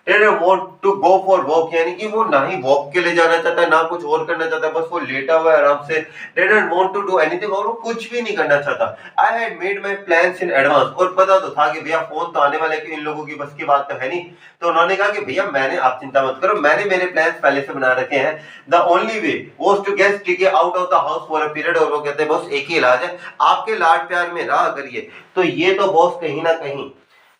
didn't want to go for walk, यानी कि वो ना ही वॉक के लिए जाना चाहता है, ना कुछ और करना चाहता है, बस वो लेटा हुआ है आराम से। didn't want to do anything, और वो कुछ भी नहीं करना चाहता। I had made my plans in advance, और पता तो था कि भैया फोन तो आने वाला है, कि इन लोगों की बस की बात तो है नहीं। तो उन्होंने कहा कि भैया मैंने, आप चिंता मत करो, मैंने मेरे प्लान्स पहले से बना रखे हैं। The only way was to get Tiki out of the house for a period, और वो कहते हैं बॉस एक ही इलाज है, आपके लाड प्यार में रहा करिए। तो ये तो बॉस कहीं ना कहीं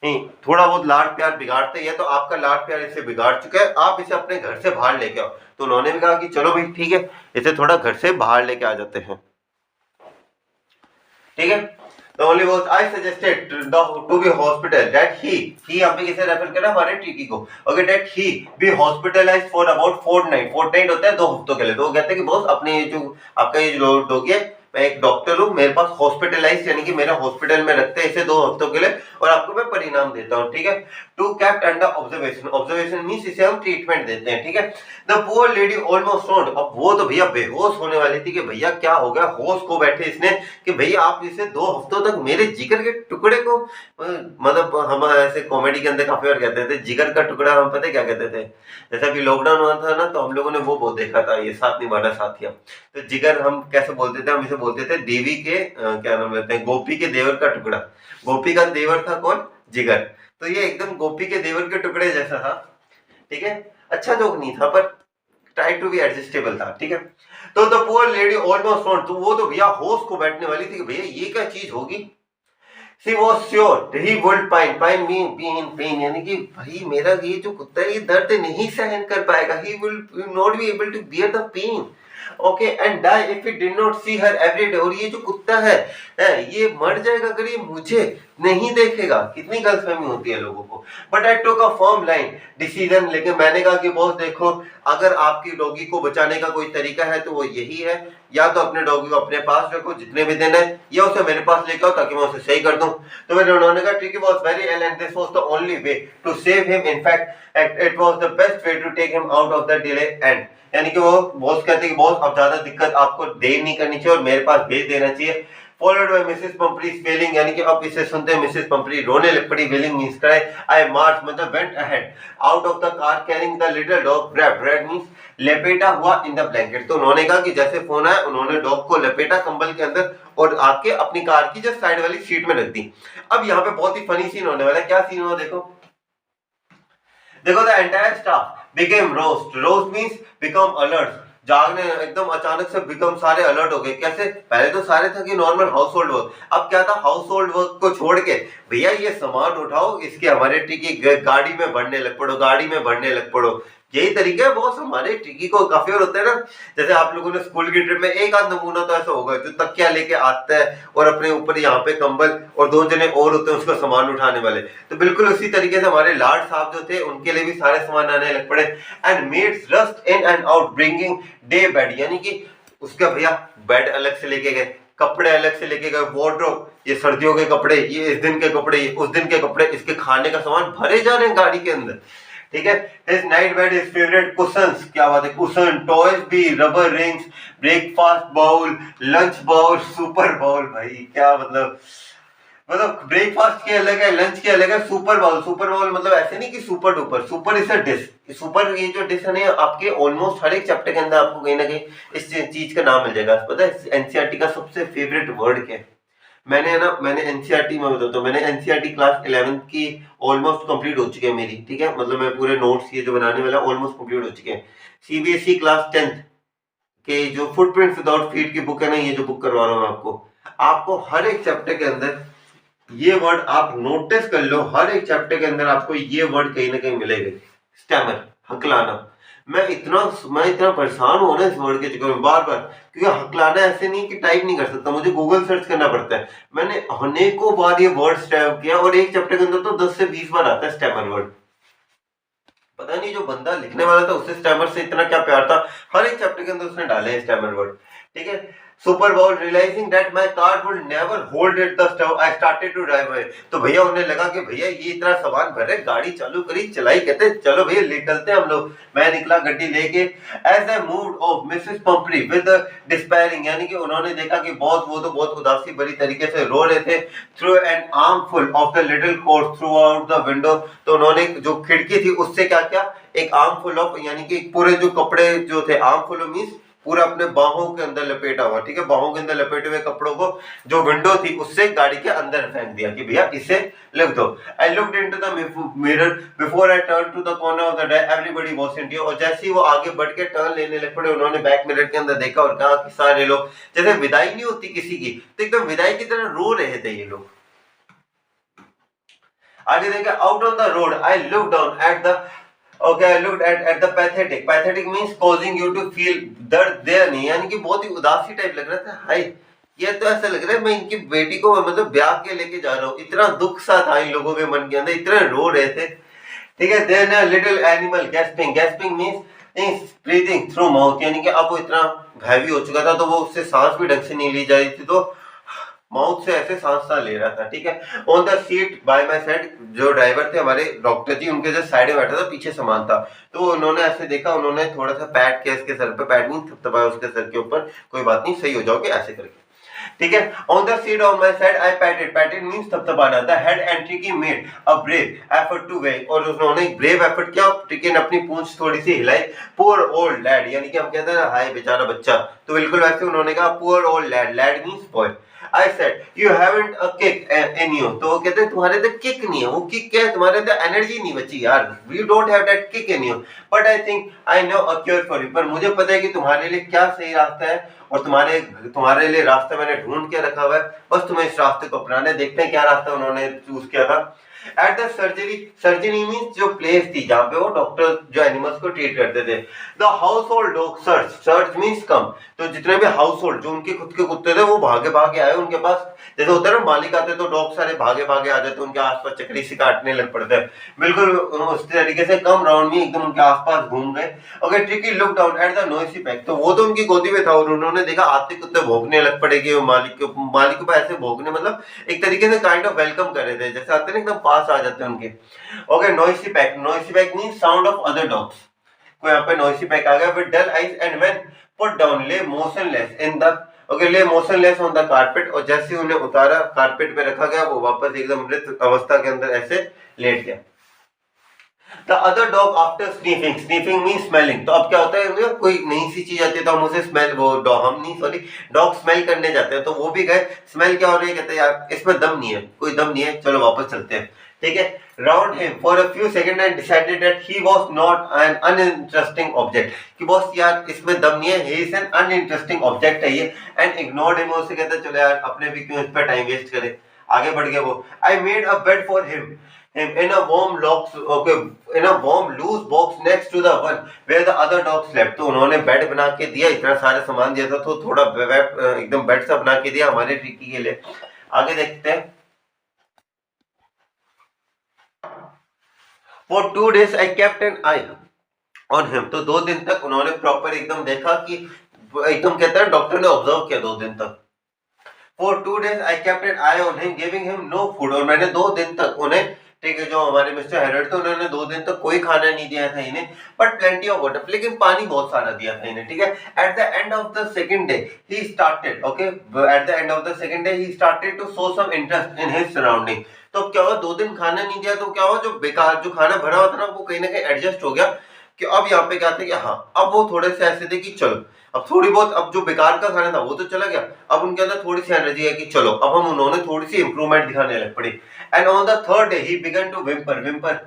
नहीं, थोड़ा बहुत लाड प्यार बिगाड़ते ही है, तो आपका लाड प्यार इसे बिगाड़ चुका है, आप इसे अपने घर से बाहर लेके आओ। तो उन्होंने भी कहा कि चलो भाई ठीक है, इसे थोड़ा घर से बाहर लेके आ जाते हैं, ठीक है। The only was I suggested to be hospital that he आप भी किसे रेफर कर रहा है, हमारे टीकी को। Okay, that he be hospitalized for about fortnight, fortnight होता है 2 हफ्तों के लिए। तो वो कहते हैं कि बॉस अपने जो आपका ये जो डॉगी है, मैं एक डॉक्टर हूँ, मेरे पास हॉस्पिटलाइज यानी कि मेरा हॉस्पिटल में रखते हैं इसे 2 हफ्तों के लिए, और आपको मैं परिणाम देता हूँ, ठीक है। To kept under observation, observation means इसे हम ट्रीटमेंट देते हैं, ठीक है। The poor lady almost found, अब वो तो भैया बेहोश होने वाली थी कि भैया क्या हो गया, होश को बैठे इसने कि भैया आप इसे 2 हफ्तों तक मेरे जिगर के टुकड़े को, मतलब हम ऐसे कॉमेडी के अंदर काफी बार कहते थे जिगर का टुकड़ा, हम पता क्या कहते थे, जैसा कि लॉकडाउन हुआ था ना, तो हम लोगों ने वो बहुत देखा था, ये साथ निभाना साथिया। तो जिगर हम कैसे बोलते थे, हम इसे बोलते थे देवी के क्या नाम लेते हैं, गोपी के देवर का टुकड़ा। गोपी का देवर था कौन, जिगर। तो ये एकदम गोपी के देवर के टुकड़े जैसा था, ठीक है। अच्छा जोक नहीं था पर ट्राई टू बी एडजस्टेबल था, ठीक है। तो the poor lady almost found, तो वो तो भैया होश को बैठने वाली थी कि भैया ये क्या चीज होगी। She was sure he would pine, pine mean be in pain, यानी कि भाई मेरा ये जो कुत्ता है ये दर्द नहीं सहन कर पाएगा, he will not be able to bear the pain, okay, and die if he did not see her every day, और ये जो कुत्ता है ये मर जाएगा अगर ये मुझे नहीं देखेगा। कितनी गलतफहमी होती है लोगों को। But I took a firm line decision, लेकिन मैंने कहा कि बॉस देखो, अगर आपकी डॉगी को बचाने का कोई तरीका है तो वो यही है, या तो अपने डॉगी को अपने पास रखो जितने भी दिन है, या उसे मेरे पास लेकर आओ ताकि मैं उसे सही कर दूं। तो मैंने उन्होंने कहा Tricki was very ill and this was the only way to save him, in fact it was the best way to take him out of the delay and, यानी कि वो बॉस कहते हैं कि बॉस अब ज्यादा दिक्कत आपको देर नहीं करनी चाहिए और मेरे पास भेज देना चाहिए। Followed by Mrs. Pumphrey wailing, यानी कि अब इसे सुनते हैं मिसेस पंपरी रोने लग पड़ी। wailing means cry. I marched, मतलब went ahead out of the car carrying the little dog wrapped, wrapped means लपेटा हुआ in the blanket। तो उन्होंने कहा कि जैसे फोन आया उन्होंने डॉग को लपेटा कंबल के अंदर और आके अपनी कार की जस्ट साइड वाली सीट में रख दी। अब यहाँ पे बहुत ही फनी सीन होने वाला है। क्या सीन हुआ देखो, देखो the entire staff became roast, roast means become alert, जागने एकदम अचानक से बिकम सारे अलर्ट हो गए। कैसे, पहले तो सारे था कि नॉर्मल हाउस होल्ड वर्क, अब क्या था हाउस होल्ड वर्क को छोड़ के भैया ये सामान उठाओ, इसके हमारे टिकी गाड़ी में भरने लग पड़ो, गाड़ी में भरने लग पड़ो। यही तरीका है बॉस हमारे टिकी को काफी और होता है ना, जैसे आप लोगों ने स्कूल की ट्रिप में एक आध नमूना तो ऐसा होगा जो तकिया लेके आता है और अपने ऊपर यहाँ पे कंबल और 2 जने और होते हैं उसका सामान उठाने वाले। तो बिल्कुल उसी तरीके से हमारे लाड साहब जो थे उनके लिए भी सारे सामान आने लग पड़े। And maids rushed in and out bringing day bed, यानी कि उसका भैया बेड अलग से लेके गए, कपड़े अलग से लेके गए, वार्डरोब, ये सर्दियों के कपड़े, ये इस दिन के कपड़े, ये उस दिन के कपड़े, इसके खाने का सामान भरे जा रहे हैं गाड़ी के अंदर, ठीक है। His night bed, his favorite cushions, क्या बात है, कुशन, टॉयज भी, rubber rings, breakfast bowl, lunch bowl, supper bowl, भाई क्या मतलब ब्रेकफास्ट के अलग है, लंच के अलग है, सुपर बाउल, सुपर बाउल मतलब ऐसे नहीं कि super duper, super is a dish, super ये जो डिश है ना आपके ऑलमोस्ट हर एक चैप्टर के अंदर आपको कहीं ना कहीं इस चीज का नाम मिल जाएगा। पता है एनसीईआरटी का सबसे फेवरेट वर्ड क्या है? मैंने एनसीईआरटी में बताता हूँ, मैंने एनसीईआरटी क्लास 11th की ऑलमोस्ट कंप्लीट हो चुकी है मेरी, ठीक है, मतलब मैं पूरे नोट्स ये जो बनाने वाला ऑलमोस्ट कंप्लीट हो चुके हैं। सीबीएसई क्लास 10th के जो फुटप्रिंट्स विदाउट फीट की बुक है ना, ये जो बुक करवा रहा हूँ आपको हर एक चैप्टर के अंदर ये वर्ड आप नोटिस कर लो, हर एक चैप्टर के अंदर आपको ये वर्ड कहीं ना कहीं मिलेगा, स्टैमर, हकलाना। मैं इतना परेशान हूं ना इस वर्ड के चक्कर में बार बार, क्योंकि हकलाना ऐसे नहीं कि टाइप नहीं कर सकता, मुझे गूगल सर्च करना पड़ता है। मैंने अनेकों बार ये वर्ड टाइप किया और एक चैप्टर के अंदर तो 10 से 20 बार आता है स्टैमर वर्ड। पता नहीं जो बंदा लिखने वाला था उससे स्टैमर से इतना क्या प्यार था, हर एक चैप्टर के अंदर उसने डाले हैं स्टैमर वर्ड, ठीक है। Supper bowl realising that my car would never hold it the stuff I started to drive away. तो भैया उन्हें लगा कि भैया ये इतना सामान भरे, गाड़ी चालू करी, चलाई, कहते चलो भैया निकलते हैं हम लोग। मैं निकला गड्डी लेके। As I moved off Mrs Pumphrey with despairing, यानी कि उन्होंने देखा कि बहुत वो तो बहुत उदासी भरी तरीके से रो रहे थे। Threw an armful of the little coat threw out the window, तो उन्होंने जो खिड़की थी उससे क्या किया, एक आर्मफुल ऑफ यानी कि पूरे जो कपड़े जो थे, आर्मफुल मींस पूरा अपने बाहों के अंदर लपेटा हुआ, ठीक है, बाहों के अंदर लपेटे हुए कपड़ों को जो विंडो थी उससे गाड़ी के अंदर फेंक दिया कि भैया इसे लिख दो। I looked into the mirror before I turn to the corner of the desk, everybody was in tears. और जैसे ही वो आगे बढ़ के टर्न लेने लग पड़े, उन्होंने बैक मिरर के अंदर देखा और कहा कि सारे लोग, जैसे विदाई नहीं होती किसी की, तो एकदम विदाई की तरह रो रहे थे ये लोग। आगे देखा, out on the road I look down at the Okay, I looked at the pathetic. Pathetic means causing you to feel दर्द there नहीं, यानी कि बहुत ही उदासी टाइप लग रहा था। हाय, ये तो ऐसा लग रहा है मैं इनकी बेटी को मतलब ब्याह के लेके जा रहा हूँ। इतना दुख सा था इन लोगों के मन के अंदर, इतने रो रहे थे, ठीक है। Then a little animal gasping. Gasping means breathing through mouth, यानी कि अब वो इतना हैवी हो चुका था तो वो उससे सांस भी ढंग से नहीं ली जा रही थी, तो माउथ से ऐसे सांस सा ले रहा था, ठीक है। On the seat by my side, जो ड्राइवर थे हमारे डॉक्टर जी, उनके जो साइड में बैठा था, पीछे सामान था, तो उन्होंने ऐसे देखा, उन्होंने थोड़ा सा पैट किया इसके सर पे, पैट नहीं थपथपाया उसके सर के ऊपर, कोई बात नहीं, सही हो जाओगे, ऐसे करके, ठीक है। On the seat on my side I patted means थपथपाना। द हेड एंट्री की made a brave effort to wag, और उन्होंने एक ब्रेव एफर्ट किया, ठीक है, अपनी पूंछ थोड़ी सी हिलाई। पुअर ओल्ड लैड, यानी कि हम कहते हैं ना हाय बेचारा बच्चा, तो बिल्कुल वैसे उन्होंने कहा poor old lad, lad means boy. I said you haven't a kick in you, तो वो कहते हैं तुम्हारे अंदर किक नहीं है, वो किक क्या है, तुम्हारे अंदर एनर्जी नहीं बची यार, you don't have that kick in you, but I think I know a cure for you, पर मुझे पता है कि तुम्हारे लिए क्या सही रास्ता है, और तुम्हारे लिए रास्ता मैंने ढूंढ के रखा हुआ है, बस तुम्हें इस रास्ते को अपनाना है। देखते हैं क्या रास्ता उन्होंने चूज किया था। एट द सर्जरी मींस जो प्लेस थी जहाँ पे वो डॉक्टर जो एनिमल्स को ट्रीट करते थे। The house hold dog search means कम, तो जितने भी हाउस होल्ड जो उनके खुद के कुत्ते थे वो भागे भागे आए उनके पास। जैसे होता है ना मालिक आते तो डॉग सारे भागे भागे आ जाते, उनके आसपास चक्री से काटने लग पड़ते हैं, बिल्कुल उस तरीके से कम राउंड में एकदम उनके आसपास घूम गए। Okay, Tricki look down at the noisy pack, तो वो तो उनकी गोदी में था और उन्होंने देखा आते कुत्ते भौंकने लग पड़ेगी, मालिक के पास ऐसे भौंकने, मतलब एक तरीके से काइंड ऑफ वेलकम कर रहे थे, जैसे आते हैं एकदम पास आ जाते हैं उनके। Okay, noisy pack means sound of other dogs, को यहाँ पे नोइसी पैक आ गया। With dull eyes and when put down lay motionless in the, okay, lay motionless on the carpet, और जैसे उन्हें उतारा कारपेट पे रखा गया वो वापस एकदम मृत अवस्था के अंदर ऐसे लेट गया। The other dog after sniffing means smelling, तो अब क्या होता है, कोई नई सी चीज आती है तो हम उसे स्मेल, वो डॉग स्मेल करने जाते हैं, तो वो भी गए, स्मेल क्या हो रही है, कहते हैं यार इसमें दम नहीं है, कोई दम नहीं है, चलो वापस चलते हैं, ठीक है। Round him for a few second and decided that he was not an uninteresting object, कि बॉस यार इसमें दम नहीं है, he is an uninteresting object है ये, एंड इग्नोर्ड हिम, उससे कहते चलो यार अपने भी क्यों इस पे टाइम वेस्ट करें, आगे बढ़ गया वो। I made a bed for him in a warm loose box next to the one where the other dog slept, तो उन्होंने बेड बना के दिया, इतना सारा सामान दिया था तो थोड़ा एकदम बेड सा बना के दिया हमारे ट्रिकी के लिए। आगे देखते हैं। For 2 days I kept an eye on him, तो 2 दिन तक उन्होंने प्रॉपर एकदम देखा कि एकदम कहते हैं डॉक्टर ने ऑब्जर्व किया 2 दिन तक। For 2 days I kept an eye on him giving him no food, और मैंने 2 दिन तक उन्हें, ठीक है, जो हमारे मिस्टर हेरल्ड थे उन्होंने 2 दिन तक कोई खाना नहीं दिया था इन्हें, बट प्लेंटी ऑफ वाटर, लेकिन पानी बहुत सारा दिया था इन्हें, ठीक है। At the end of the second day he started, okay, at the end of the second day he started to show some interest in his surrounding, तो क्या हुआ, 2 दिन खाना नहीं दिया तो क्या हुआ, जो बेकार जो खाना भरा हुआ था ना वो कहीं ना कहीं एडजस्ट हो गया, कि अब यहाँ पे क्या था कि हाँ अब वो थोड़े से ऐसे थे कि चलो अब थोड़ी बहुत, अब जो बेकार का खाना था वो तो चला गया, अब उनके अंदर थोड़ी सी एनर्जी है कि चलो अब हम, उन्होंने थोड़ी सी इंप्रूवमेंट दिखाने लग पड़ी। And on the third day he began to whimper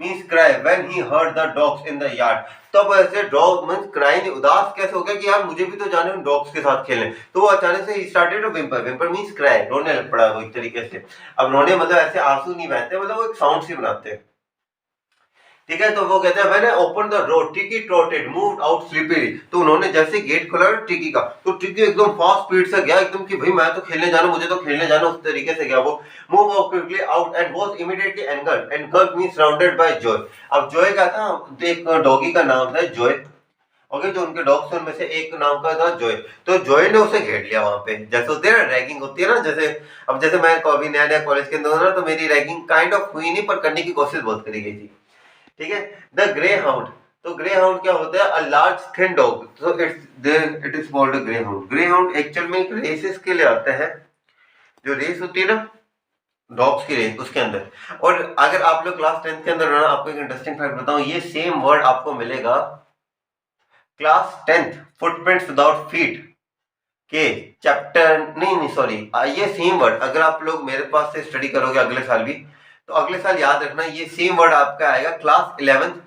means cry when he heard the dogs in the yard, तब ऐसे डॉग मींस क्राई, उदास कैसे हो गया कि यार मुझे भी तो जाने उन डॉग्स के साथ खेलने, तो वो अचानक से ही started to whimper means cry, रोने लग पड़ा वो एक तरीके से। अब रोने मतलब ऐसे आंसू नहीं बहते, मतलब वो एक साउंड सी बनाते हैं, ठीक है। तो वो कहते हैं when I open the door टिकी ट्रॉटेड मूव्ड आउट स्लीपीली, तो उन्होंने जैसे गेट खोला टिकी का तो टिकी एकदम फास्ट स्पीड से गया, एकदम कि भाई मैं तो खेलने जाना, मुझे तो खेलने जाना, उस तरीके से गया वो। Move out quickly out and was immediately angered means surrounded by Joy. अब जॉय क्या था, एक डॉगी का नाम था जॉय, ओके, जो उनके डॉग्स थे उनमें से एक नाम का था जॉय। तो जॉय ने उसे घेर लिया वहां पे, जैसे होती है ना रैगिंग होती है ना, जैसे अब जैसे मैं अभी नया नया कॉलेज के अंदर हूं ना, तो मेरी रैगिंग काइंड ऑफ हुई नहीं, पर करने की कोशिश बहुत करी गई थी। ठीक है। द ग्रे हाउंड, तो ग्रे हाउंड क्या होता है? A large thin dog, so it is called a grey hound. Grey hound actual में एक रेसेस के लिए आता है, जो रेस होती है ना डॉग्स की रेस, उसके अंदर। और अगर आप लोग क्लास 10th के अंदर हो ना, आपको एक इंटरेस्टिंग फैक्ट बताऊं, ये सेम वर्ड आपको मिलेगा class 10th footprints without feet के चैप्टर, नहीं नहीं सॉरी, ये सेम वर्ड अगर आप लोग मेरे पास से स्टडी करोगे अगले साल भी, तो अगले साल याद रखना ये सेम वर्ड आपका आएगा क्लास 11th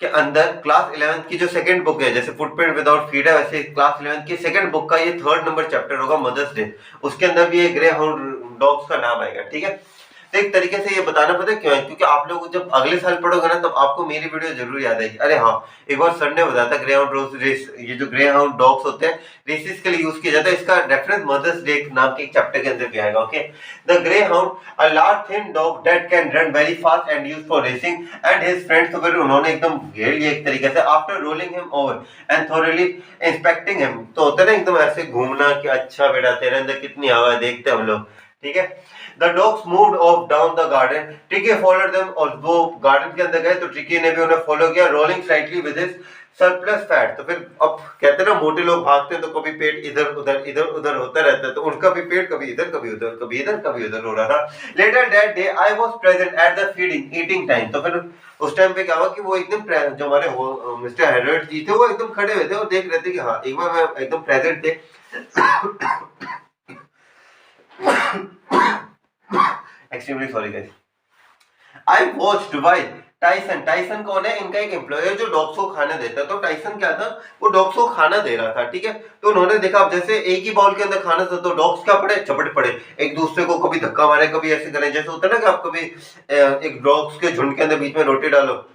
के अंदर। क्लास 11th की जो सेकंड बुक है, जैसे फुटप्रिंट विदाउट फीट है, वैसे क्लास 11th की सेकंड बुक का ये 3rd नंबर चैप्टर होगा, मदर्स डे। उसके अंदर भी ये ग्रे हाउंड डॉग्स का नाम आएगा। ठीक है। तो एक तरीके से ये बताना पता है क्यों है, क्योंकि आप लोग जब अगले साल पढ़ोगे ना, तब आपको मेरी वीडियो जरूर याद आएगी। अरे हाँ, एक बार सर ने बताया था ग्रे हाउंड रोज रेस, ये जो ग्रे हाउंड डॉग्स होते हैं रेसिस के लिए यूज किया जाता है, इसका रेफरेंस मदर्स डे नाम के एक चैप्टर के अंदर भी आएगा। Okay, the grey hound, a large thin dog that can run very fast and used for racing and his friends, तो फिर उन्होंने एकदम घेर लिया एक तरीके से। After rolling him over and thoroughly inspecting him, तो होता है ना एकदम ऐसे घूमना कि अच्छा बेटा तेरे अंदर कितनी हवा है, देखते हम लोग। ठीक है। The dogs moved of down the garden, tricky followed them, और वो गार्डन के अंदर गए तो ट्रिकी ने भी उन्हें फॉलो किया, rolling slightly with his surplus fat. तो फिर अब कहते हैं ना मोटे लोग भागते हैं तो कभी पेट इधर उधर होता रहता है, तो उनका भी पेट कभी इधर कभी उधर कभी इधर कभी उधर हो रहा था। Later that day I was present at the feeding eating time, तो फिर उस टाइम पे क्या हुआ कि वो एकदम जो हमारे मिस्टर हेडवर्ड जी थे वो एकदम खड़े हुए थे और देख रहे थे कि हाँ एक बार मैं एकदम प्रेजेंट थे। Extremely sorry guys. I watched while Tyson, Tyson कौन है? इनका एक एम्प्लॉय है जो डॉग्स को खाना देता है। तो टाइसन क्या था, वो डॉग्स को खाना दे रहा था। ठीक है। तो उन्होंने देखा अब जैसे एक ही बाउल के अंदर खाना था, तो डॉग्स क्या पड़े, चपट पड़े, एक दूसरे को कभी धक्का मारे कभी ऐसे करें। जैसे होता है ना कि आप कभी एक डॉग्स के झुंड के अंदर बीच में रोटी डालो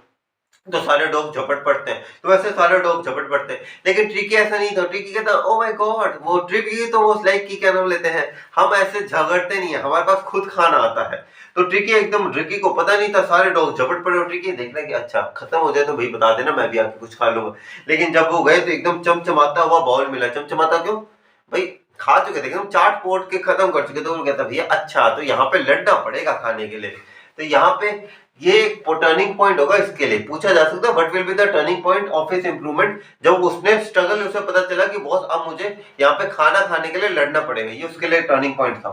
तो सारे डॉग झपट पड़ते हैं, तो वैसे सारे डॉग झपट पड़ते हैं। लेकिन ट्रिकी ऐसा नहीं था। ट्रिकी कहता ओ माय गॉड, वो ट्रिकी तो वो लाइक की क्या नाम लेते हैं, हम ऐसे झगड़ते नहीं है, हमारे पास खुद खाना आता है। तो ट्रिकी एकदम, ट्रिकी को पता नहीं था सारे डॉग झपट पड़े, और ट्रिकी देख रहा कि अच्छा खत्म हो जाए तो भाई बता देना, मैं भी आके कुछ खा लूंगा। लेकिन जब वो गए तो एकदम चमचमाता हुआ बाउल मिला। चमचमाता क्यों भाई, खा चुके थे एकदम, चाट पोट के खत्म कर चुके थे। तो वो कहता भैया अच्छा तो यहाँ पे लड़ना पड़ेगा खाने के लिए। तो यहाँ पे ये एक टर्निंग पॉइंट होगा, इसके लिए पूछा जा सकता है what will be the turning point of his improvement. जब उसने स्ट्रगल, उसे पता चला कि बॉस अब मुझे यहाँ पे खाना खाने के लिए लड़ना पड़ेगा, ये उसके लिए टर्निंग पॉइंट था।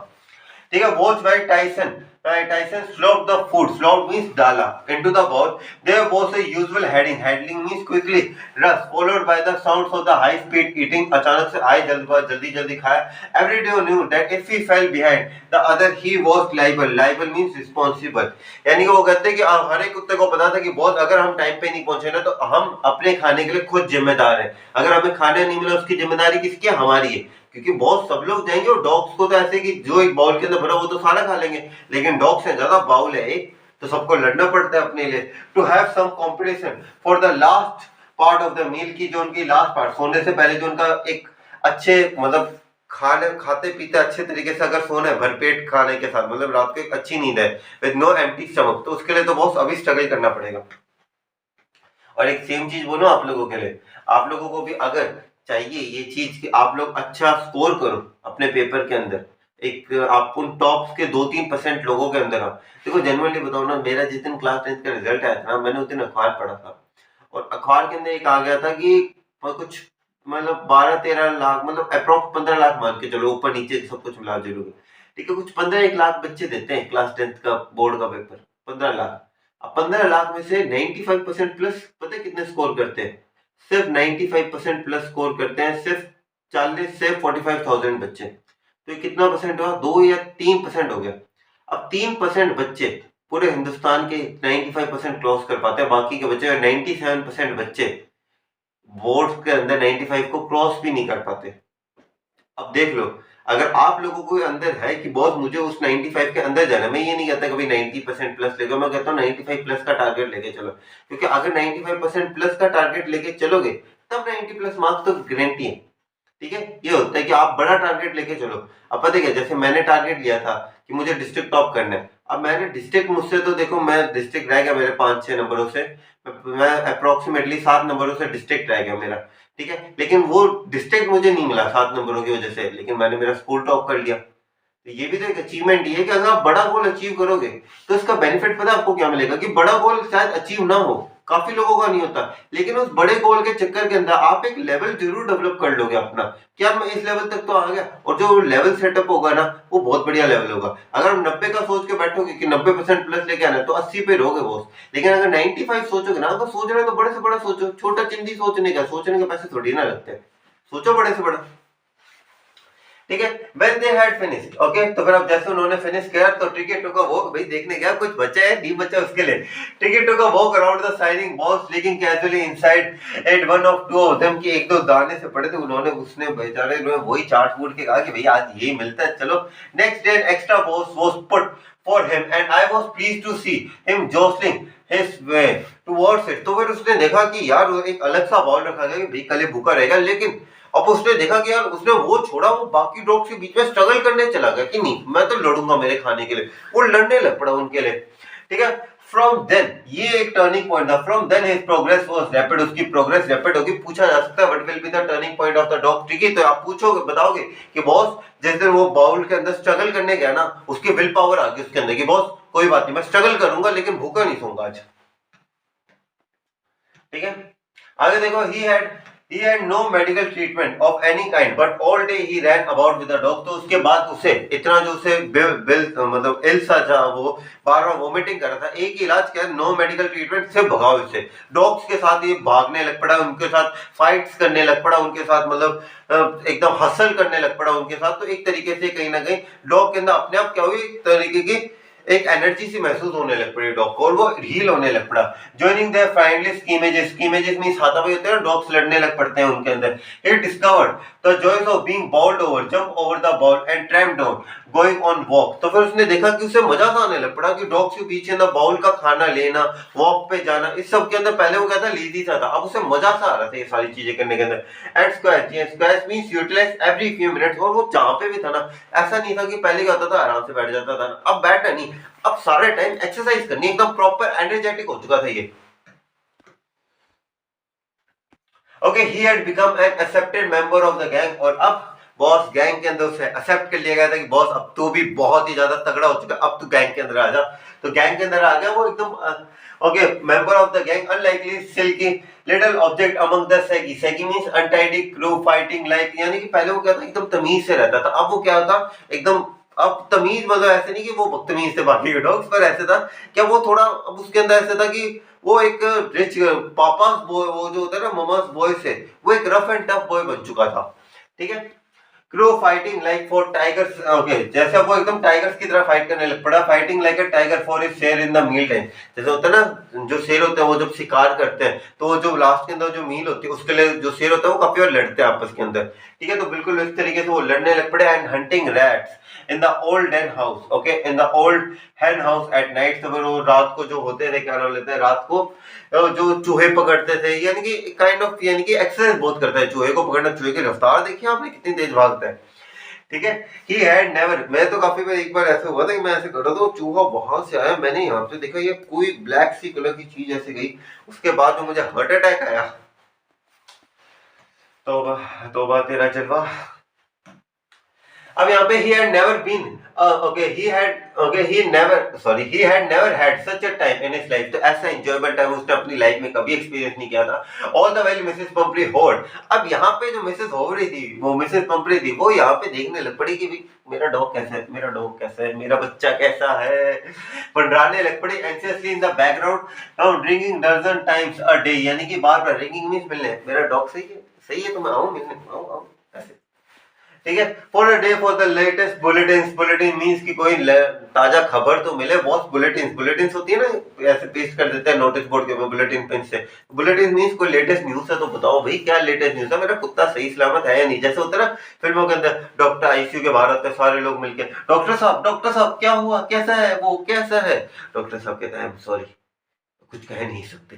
ठीक है। Watch by Tyson, Tyson slopped the food, slopped means डाला, into the bowl. There was a usual heading, heading means quickly rush, followed by the sounds of the high speed eating. अचानक से आए जल्दी जल्दी खाया। Every day knew that if he fell behind the other he was liable. Liable means responsible. यानी कि वो कहते हैं कि हर एक कुत्ते को पता था कि बहुत अगर हम टाइम पे नहीं पहुंचे ना तो हम अपने खाने के लिए खुद जिम्मेदार हैं। अगर हमें खाने नहीं मिला उसकी जिम्मेदारी किसकी है? हमारी है। क्योंकि बहुत सब लोग जाएंगे और डॉग्स को तो ऐसे कि जो एक बाउल के अंदर भरा वो तो सारा खा लेंगे, लेकिन डॉग्स से ज्यादा बाउल है एक, तो सबको लड़ना पड़ता है अपने लिए। To have some competition for the last part of the meal, की जो उनकी लास्ट पार्ट, सोने से पहले जो उनका एक अच्छे मतलब खाते पीते अच्छे तरीके से अगर सोना है भरपेट खाने के साथ, मतलब रात को एक अच्छी नींद है विद नो एम्प्टी स्टमक, तो उसके लिए तो बहुत अभी स्ट्रगल करना पड़ेगा। और एक सेम चीज बोलो आप लोगों के लिए, आप लोगों को भी अगर चाहिए ये चीज कि आप लोग अच्छा स्कोर करो अपने पेपर के अंदर, एक आप उन टॉप के 2-3% लोगों के अंदर हो। देखो जनरली बताओ ना, मेरा जिस दिन क्लास 10th का रिजल्ट आया था ना, मैंने उस दिन अखबार पढ़ा था, और अखबार के अंदर एक आ गया था कि कुछ मतलब 12-13 लाख, मतलब अप्रोक्स 15 लाख मान के चलो, ऊपर नीचे सब कुछ मिला जुलोगे। ठीक है। कुछ 15-1 लाख बच्चे देते हैं क्लास 10th का बोर्ड का पेपर, 15 लाख। अब 15 लाख में से 95% प्लस पता है कितने स्कोर करते हैं? सिर्फ 95% प्लस स्कोर करते हैं सिर्फ 40 से 45,000 बच्चे। तो ये कितना परसेंट हुआ? 2 या 3% हो गया। अब 3% बच्चे पूरे हिंदुस्तान के 95% क्रॉस कर पाते हैं, बाकी के बच्चे 97% बच्चे बोर्ड के अंदर 95 को क्रॉस भी नहीं कर पाते। अब देख लो, अगर आप लोगों को अंदर है कि बहुत मुझे उस 95 के अंदर जाना है, मैं ये नहीं कहता कभी 90% प्लस लेगा, मैं कहता हूँ 95 प्लस का टारगेट लेके चलो, क्योंकि अगर 95% प्लस का टारगेट लेके चलोगे तब 90 प्लस मार्क्स तो गारंटी है। ठीक है। ये होता है कि आप बड़ा टारगेट लेके चलो। अब पता है जैसे मैंने टारगेट लिया था कि मुझे डिस्ट्रिक्ट टॉप करना है, अब मैंने डिस्ट्रिक्ट, मुझसे तो देखो मैं डिस्ट्रिक्ट रह गया मेरे 5-6 नंबरों से, मैं अप्रोक्सीमेटली 7 नंबरों से डिस्ट्रिक्ट रह गया मेरा, ठीक है, लेकिन वो डिस्ट्रिक्ट मुझे नहीं मिला 7 नंबरों की वजह से, लेकिन मैंने मेरा स्कूल टॉप कर लिया। तो ये भी तो एक अचीवमेंट ही है कि अगर आप बड़ा गोल अचीव करोगे तो इसका बेनिफिट पता है आपको क्या मिलेगा, कि बड़ा गोल शायद अचीव ना हो, काफी लोगों का नहीं होता, लेकिन उस बड़े गोल के चक्कर के अंदर आप एक लेवल जरूर डेवलप कर लोगे अपना, कि अब मैं इस लेवल तक तो आ गया, और जो लेवल सेटअप होगा ना वो बहुत बढ़िया लेवल होगा। अगर हम 90 का सोच के बैठोगे कि 90% प्लस लेके आना है तो 80 पे रहोगे बॉस, लेकिन अगर 95 सोचोगे ना, तो सोच रहे हो तो बड़े से बड़ा सोचो, छोटा चिंदी सोचने का, सोचने के पैसे थोड़ी ना लगते, सोचो बड़े से बड़ा, ठीक है। when they had finished, okay, तो फिर अब जैसे उन्होंने फिनिश किया तो टिकट टू का वॉक, भाई देखने गया कुछ बचा है नहीं बचा उसके लिए, टिकट took walk around the shining box लेकिन casually inside at one of two of them, कि एक दो दाने से पड़े थे, उन्होंने उसने बेचारे ने वही चाट फूट के कहा कि भाई आज यही मिलता है चलो। Next day extra box was put for him and I was pleased to see him jostling his way towards it, तो फिर उसने देखा कि यार एक अलग सा बाउल रखा गया कि भाई कल ये भूखा रहेगा, लेकिन अब उसने देखा कि यार उसने वो छोड़ा, वो बाकी डॉग्स के बीच में स्ट्रगल करने चला गया कि नहीं मैं तो लड़ूंगा मेरे खाने के लिए, वो लड़ने लग पड़ा उनके लिए, ठीक है। फ्रॉम देन, ये एक टर्निंग पॉइंट था, from then his progress was rapid, उसकी प्रोग्रेस रैपिड होगी। पूछा जा सकता है what will be the turning point of the dog, ठीक है, तो आप पूछोगे बताओगे कि बॉस जिस दिन वो बाउल के अंदर स्ट्रगल करने गया ना, उसकी विल पावर आ गई उसके अंदर कि बॉस कोई बात नहीं मैं स्ट्रगल करूंगा लेकिन भूखा नहीं सोऊंगा आज, ठीक है। आगे देखो, he had no medical treatment of any kind but all day he ran about with the dog, तो उसके बाद उसे इतना जो उसे बिल मतलब इल सा था, वो बार बार वोमिटिंग कर रहा था, एक ही इलाज क्या, नो मेडिकल ट्रीटमेंट से भगाओ इसे, डॉग्स के साथ ये भागने लग पड़ा, उनके साथ फाइट्स करने लग पड़ा, उनके साथ मतलब एकदम हसल करने लग पड़ा उनके साथ, तो एक तरीके से कहीं ना कहीं डॉग के अंदर अपने आप क्या हुई, एक तरीके की एक एनर्जी सी महसूस होने लग पड़ी डॉग को, और वो हील होने लग पड़ा। जॉइनिंग देयर फ्रेंडली स्कीमेजेस मींस हाथापाई होते हैं ना, डॉग्स लड़ने लग पड़ते हैं उनके अंदर। He discovered the joys of being bowled over, jump over the ball and tramp down going on walk, तो फिर उसने देखा कि उसे मजा सा आने लग पड़ा कि डॉग्स के पीछे ना बाउल का खाना लेना, वॉक पे जाना, इस सब के अंदर पहले वो क्या था, लीजी सा था, अब उसे मजा सा आ रहा था ये सारी चीजें करने के अंदर। And squash means utilise every few minutes, और वो जहां पे भी था ना, ऐसा नहीं था कि पहले क्या होता था आराम से बैठ जाता था, अब बैठना नहीं, अब सारे टाइम एक्सरसाइज करनी, एकदम प्रॉपर एनर्जेटिक हो चुका था ये। Okay, he had become an accepted member of the gang, और अब बॉस गैंग के अंदर उसे एक्सेप्ट कर लिया गया था कि बॉस अब तो भी बहुत ही ज्यादा तगड़ा हो चुका है, अब तो गैंग के अंदर आ जा, तो गैंग के अंदर आ गया वो एकदम। Okay, member of the gang unlikely silky little object among the shaggy, shaggy means untidy crew fighting like, यानी कि पहले वो क्या था एकदम तमीज से रहता था, अब वो क्या था एकदम, अब तमीज मतलब ऐसे नहीं कि वो बदतमीज थे बाकी के डॉग्स, पर ऐसे था क्या वो थोड़ा, अब उसके अंदर ऐसे था कि वो एक रिच पापा बॉय, वो जो होता है ना ममास बॉय से, वो एक रफ एंड टफ बॉय बन चुका था, ठीक है। Crow fighting like for tigers, okay, जैसे वो एकदम टाइगर्स की तरह फाइट करने लग पड़ा, fighting like a tiger for his share in the meal time, जैसे होता है ना जो शेर होते हैं वो जब शिकार करते हैं तो वो जो लास्ट के अंदर जो मील होती है उसके लिए जो शेर होता है वो काफी बार लड़ते हैं आपस के अंदर, ठीक है, तो बिल्कुल इस तरीके से वो लड़ने लग पड़े। And hunting rats in the old hen house, okay, in the old hen house at night, तो फिर वो रात को जो होते थे, क्या नाम लेते हैं, रात को जो चूहे पकड़ते थे, यानी कि काइंड ऑफ, यानी कि एक्सरसाइज बहुत करता है चूहे को पकड़ना, चूहे की रफ्तार देखिए आपने कितनी तेज भागता है, ठीक है। ही हैड नेवर, मैं तो काफी बार, एक बार ऐसा हुआ था कि मैं ऐसे कर रहा था, वो चूहा वहां से आया, मैंने यहाँ पे देखा ये कोई ब्लैक सी कलर की चीज ऐसे गई, उसके बाद में मुझे हार्ट अटैक आया, तौबा तौबा तेरा जलवा। अब यहाँ पे he had never been he had never had such a time in his life, तो ऐसा enjoyable time उसने अपनी लाइफ में कभी एक्सपीरियंस नहीं किया था। All the while Mrs Pumphrey hoard, अब यहाँ पे जो मिसेस हो रही थी, वो मिसेस पंपरी थी, वो यहाँ पे देखने लग पड़ी कि भाई मेरा डॉग कैसा है, मेरा डॉग कैसा है, मेरा बच्चा कैसा है, पंडराने लग पड़ी anxiously in the background, drinking dozen times a day, यानी कि बार बार ड्रिंकिंग मींस मिलने, मेरा डॉग सही है तो मैं आऊं मिलने, आऊं ऐसे, ठीक है। For a day for the latest bulletin, bulletin means कि कोई ताजा खबर तो मिले बॉस, बुलेटिन बुलेटिन होती है ना, ऐसे पेस्ट कर देते हैं नोटिस बोर्ड के ऊपर बुलेटिन पेन से, बुलेटिन मींस कोई लेटेस्ट न्यूज है तो बताओ भाई क्या लेटेस्ट न्यूज है, मेरा कुत्ता सही सलामत है या नहीं, जैसे होता है ना फिल्मों के अंदर डॉक्टर आईसीयू के बाहर होते हैं सारे लोग मिलके, डॉक्टर साहब क्या हुआ, कैसा है वो, कैसा है, डॉक्टर साहब कहते हैं सॉरी कुछ कह नहीं सकते,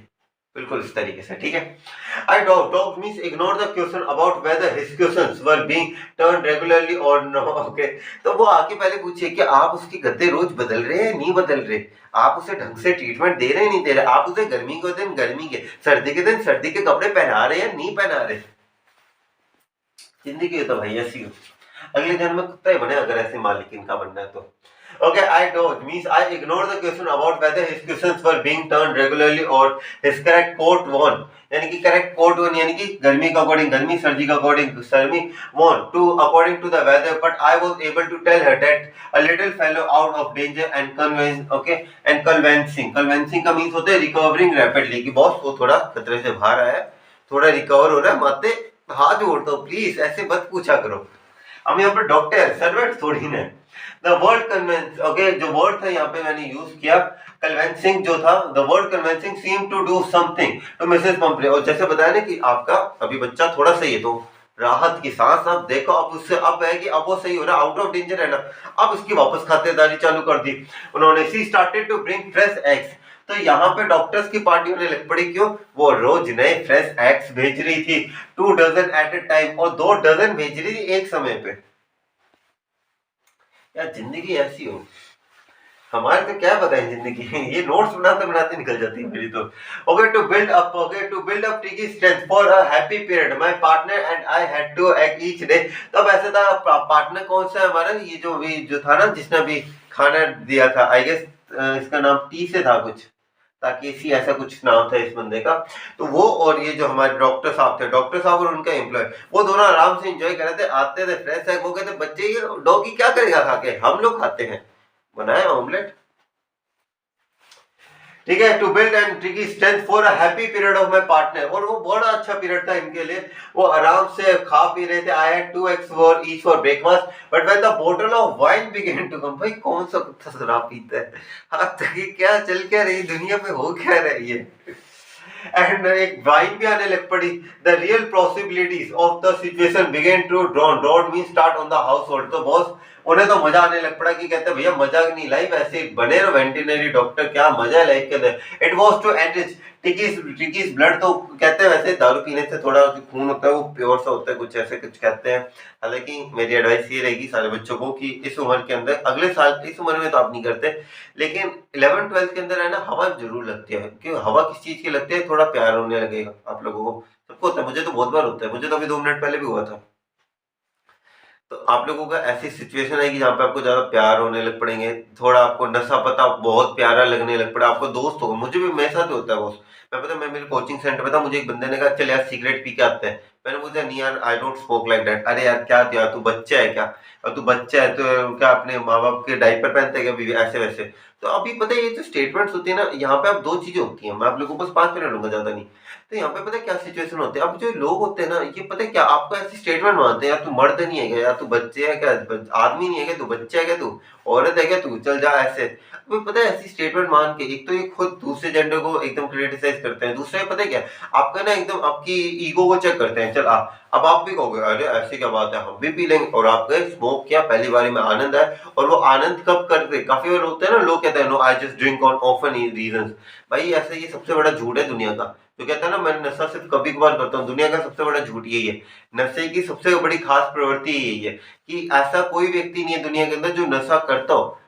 बिल्कुल इस तरीके से, ठीक है। I dog means ignore the question about whether his questions were being turn regularly और नो। ओके, तो वो आके पहले पूछिए कि आप उसके गद्दे रोज बदल रहे हैं नहीं बदल रहे, आप उसे ढंग से ट्रीटमेंट दे रहे हैं नहीं दे रहे, आप उसे गर्मी के दिन गर्मी के, सर्दी के दिन सर्दी के कपड़े पहना रहे हैं नहीं पहना रहे। जिंदगी तो भाई ऐसी हो, अगले जन्म में कुत्ता ही बने अगर ऐसे मालिक इनका बनना है तो। Okay, I don't means I ignore the question about whether his questions were being turned regularly or his correct coat worn, यानी कि correct coat worn यानी कि गर्मी का अकॉर्डिंग गर्मी, सर्दी का अकॉर्डिंग सर्दी, worn to according to the weather, but I was able to tell her that a little fellow out of danger and convincing का means होता है recovering rapidly, कि बॉस वो थोड़ा खतरे से बाहर आया है, थोड़ा रिकवर हो रहा है, माते हाथ जोड़ता हूँ प्लीज ऐसे मत पूछा करो। हम यहाँ पर डॉक्टर सर्वेंट थोड़ी ना। द वर्ड कन्वेंस, ओके, जो वर्ड था यहाँ पे मैंने यूज किया कन्वेंसिंग जो था, the word convincing seem to do something to Mrs Pumphrey. और जैसे बताया ना कि आपका अभी बच्चा थोड़ा सही है तो राहत की सांस, अब देखो अब उससे अब है कि अब वो सही हो रहा है, आउट ऑफ डेंजर है ना, अब उसकी वापस खातिरदारी चालू कर दी उन्होंने। She started to bring fresh eggs, तो यहाँ पे डॉक्टर्स की पार्टी होने लग पड़ी, क्यों? वो रोज नए फ्रेश एग्स भेज रही थी, 2 डजन एट ए टाइम, और 2 डजन भेज रही थी एक समय पे। यार जिंदगी ऐसी हो, हमारे तो क्या पता है जिंदगी, ये नोट्स बनाते बनाते निकल जाती है मेरी तो। Okay, to build up Tricky strength for a happy period my partner and I had to egg each day. तब ऐसा था, पार्टनर कौन सा है हमारा, ये जो था ना जिसने अभी खाना दिया था, आई गेस इसका नाम टी से था कुछ, ताकि इसी ऐसा कुछ नाम था इस बंदे का। तो वो और ये जो हमारे डॉक्टर साहब थे, डॉक्टर साहब और उनका एम्प्लॉय, वो दोनों आराम से एंजॉय कर रहे थे, आते थे फ्रेश है, वो कहते बच्चे ये डॉगी क्या करेगा खा के, हम लोग खाते हैं, बनाए ऑमलेट, ठीक है। To build and Tricky strength for a happy period of my partner, और वो बड़ा अच्छा पीरियड था इनके लिए, वो आराम से खा पी रहे थे। I had 2 eggs for each for breakfast but when the bottle of wine began to come, भाई कौन सा कुत्ता शराब पीता है, हाँ तो ये क्या चल क्या रही दुनिया में, हो क्या रही है। एंड एक वाइन भी आने लग पड़ी। The real possibilities of the situation began to dawn mean start on the household, तो बॉस उन्हें तो मजा आने लग पड़ा कि कहते भैया मजाक नहीं, लाइफ ऐसे बने रहो वेंटिनरी डॉक्टर, क्या मजा है लाइफ के अंदर। It was to enrich Tricky's blood, तो कहते हैं वैसे दारू पीने से थोड़ा खून होता है वो प्योर सा होता है, कुछ ऐसे कुछ कहते हैं। हालांकि मेरी एडवाइस ये रहेगी सारे बच्चों को कि इस उम्र के अंदर, अगले साल इस उम्र में तो आप नहीं करते, लेकिन 11th-12th के अंदर है ना हवा जरूर लगती है, क्यों हवा किस चीज की लगती है, थोड़ा प्यार होने लगेगा आप लोगों को, सबको होता है, मुझे तो बहुत बार होता है, मुझे तो अभी 2 मिनट पहले भी हुआ था। तो आप लोगों का ऐसी सिचुएशन आएगी जहाँ पे आपको ज्यादा प्यार होने लग पड़ेंगे, थोड़ा आपको नशा पता बहुत प्यारा लगने लग पड़ा, आपको दोस्त होगा, मुझे भी मेरे साथ होता है बॉस। मैं मेरे कोचिंग सेंटर में था, मुझे एक बंदे ने कहा चल यार सिगरेट पी के आते हैं, मैंने बोला नहीं यार I don't smoke like that. अरे यार क्या यार तू बच्चा है क्या, और तू बच्चा है तो क्या अपने माँ बाप के डायपर पहनते है क्या ऐसे वैसे। तो अभी पता है ये जो स्टेटमेंट्स होती है ना, यहाँ पे अब 2 चीजें होती हैं, मैं आप लोगों को बस 5 मिनट लूंगा ज्यादा नहीं। तो यहाँ पे पता है क्या सिचुएशन होती है, अब जो लोग होते हैं ना ये पता है क्या आपको ऐसी स्टेटमेंट मानते हैं, यार तू मर्द नहीं है क्या, यार तू बच्चे है क्या, आदमी नहीं है क्या, तू बच्चा है क्या, तू औरत है क्या, तू चल जा ऐसे। तो पता है ऐसी स्टेटमेंट मान के एक तो ये खुद दूसरे जेंडर को एकदम क्रिटिसाइज करते हैं, दूसरा पता है क्या आपका ना एकदम आपकी ईगो को चेक करते हैं, चल अब आप भी कहोगे अरे ऐसी क्या बात है हम भी पी लेंगे, और आप गए स्मोक किया पहली बारी में आनंद है, और वो आनंद कब करते, काफी बार होता है ना लोग कहते हैं no I just drink on often reasons. भाई ऐसे ये सबसे बड़ा झूठ है दुनिया का, जो कहता है ना मैं नशा सिर्फ कभी कभार करता हूँ, दुनिया का सबसे बड़ा झूठ यही है। नशे की सबसे बड़ी खास प्रवृत्ति यही है कि ऐसा कोई व्यक्ति नहीं है दुनिया के अंदर जो नशा करता हो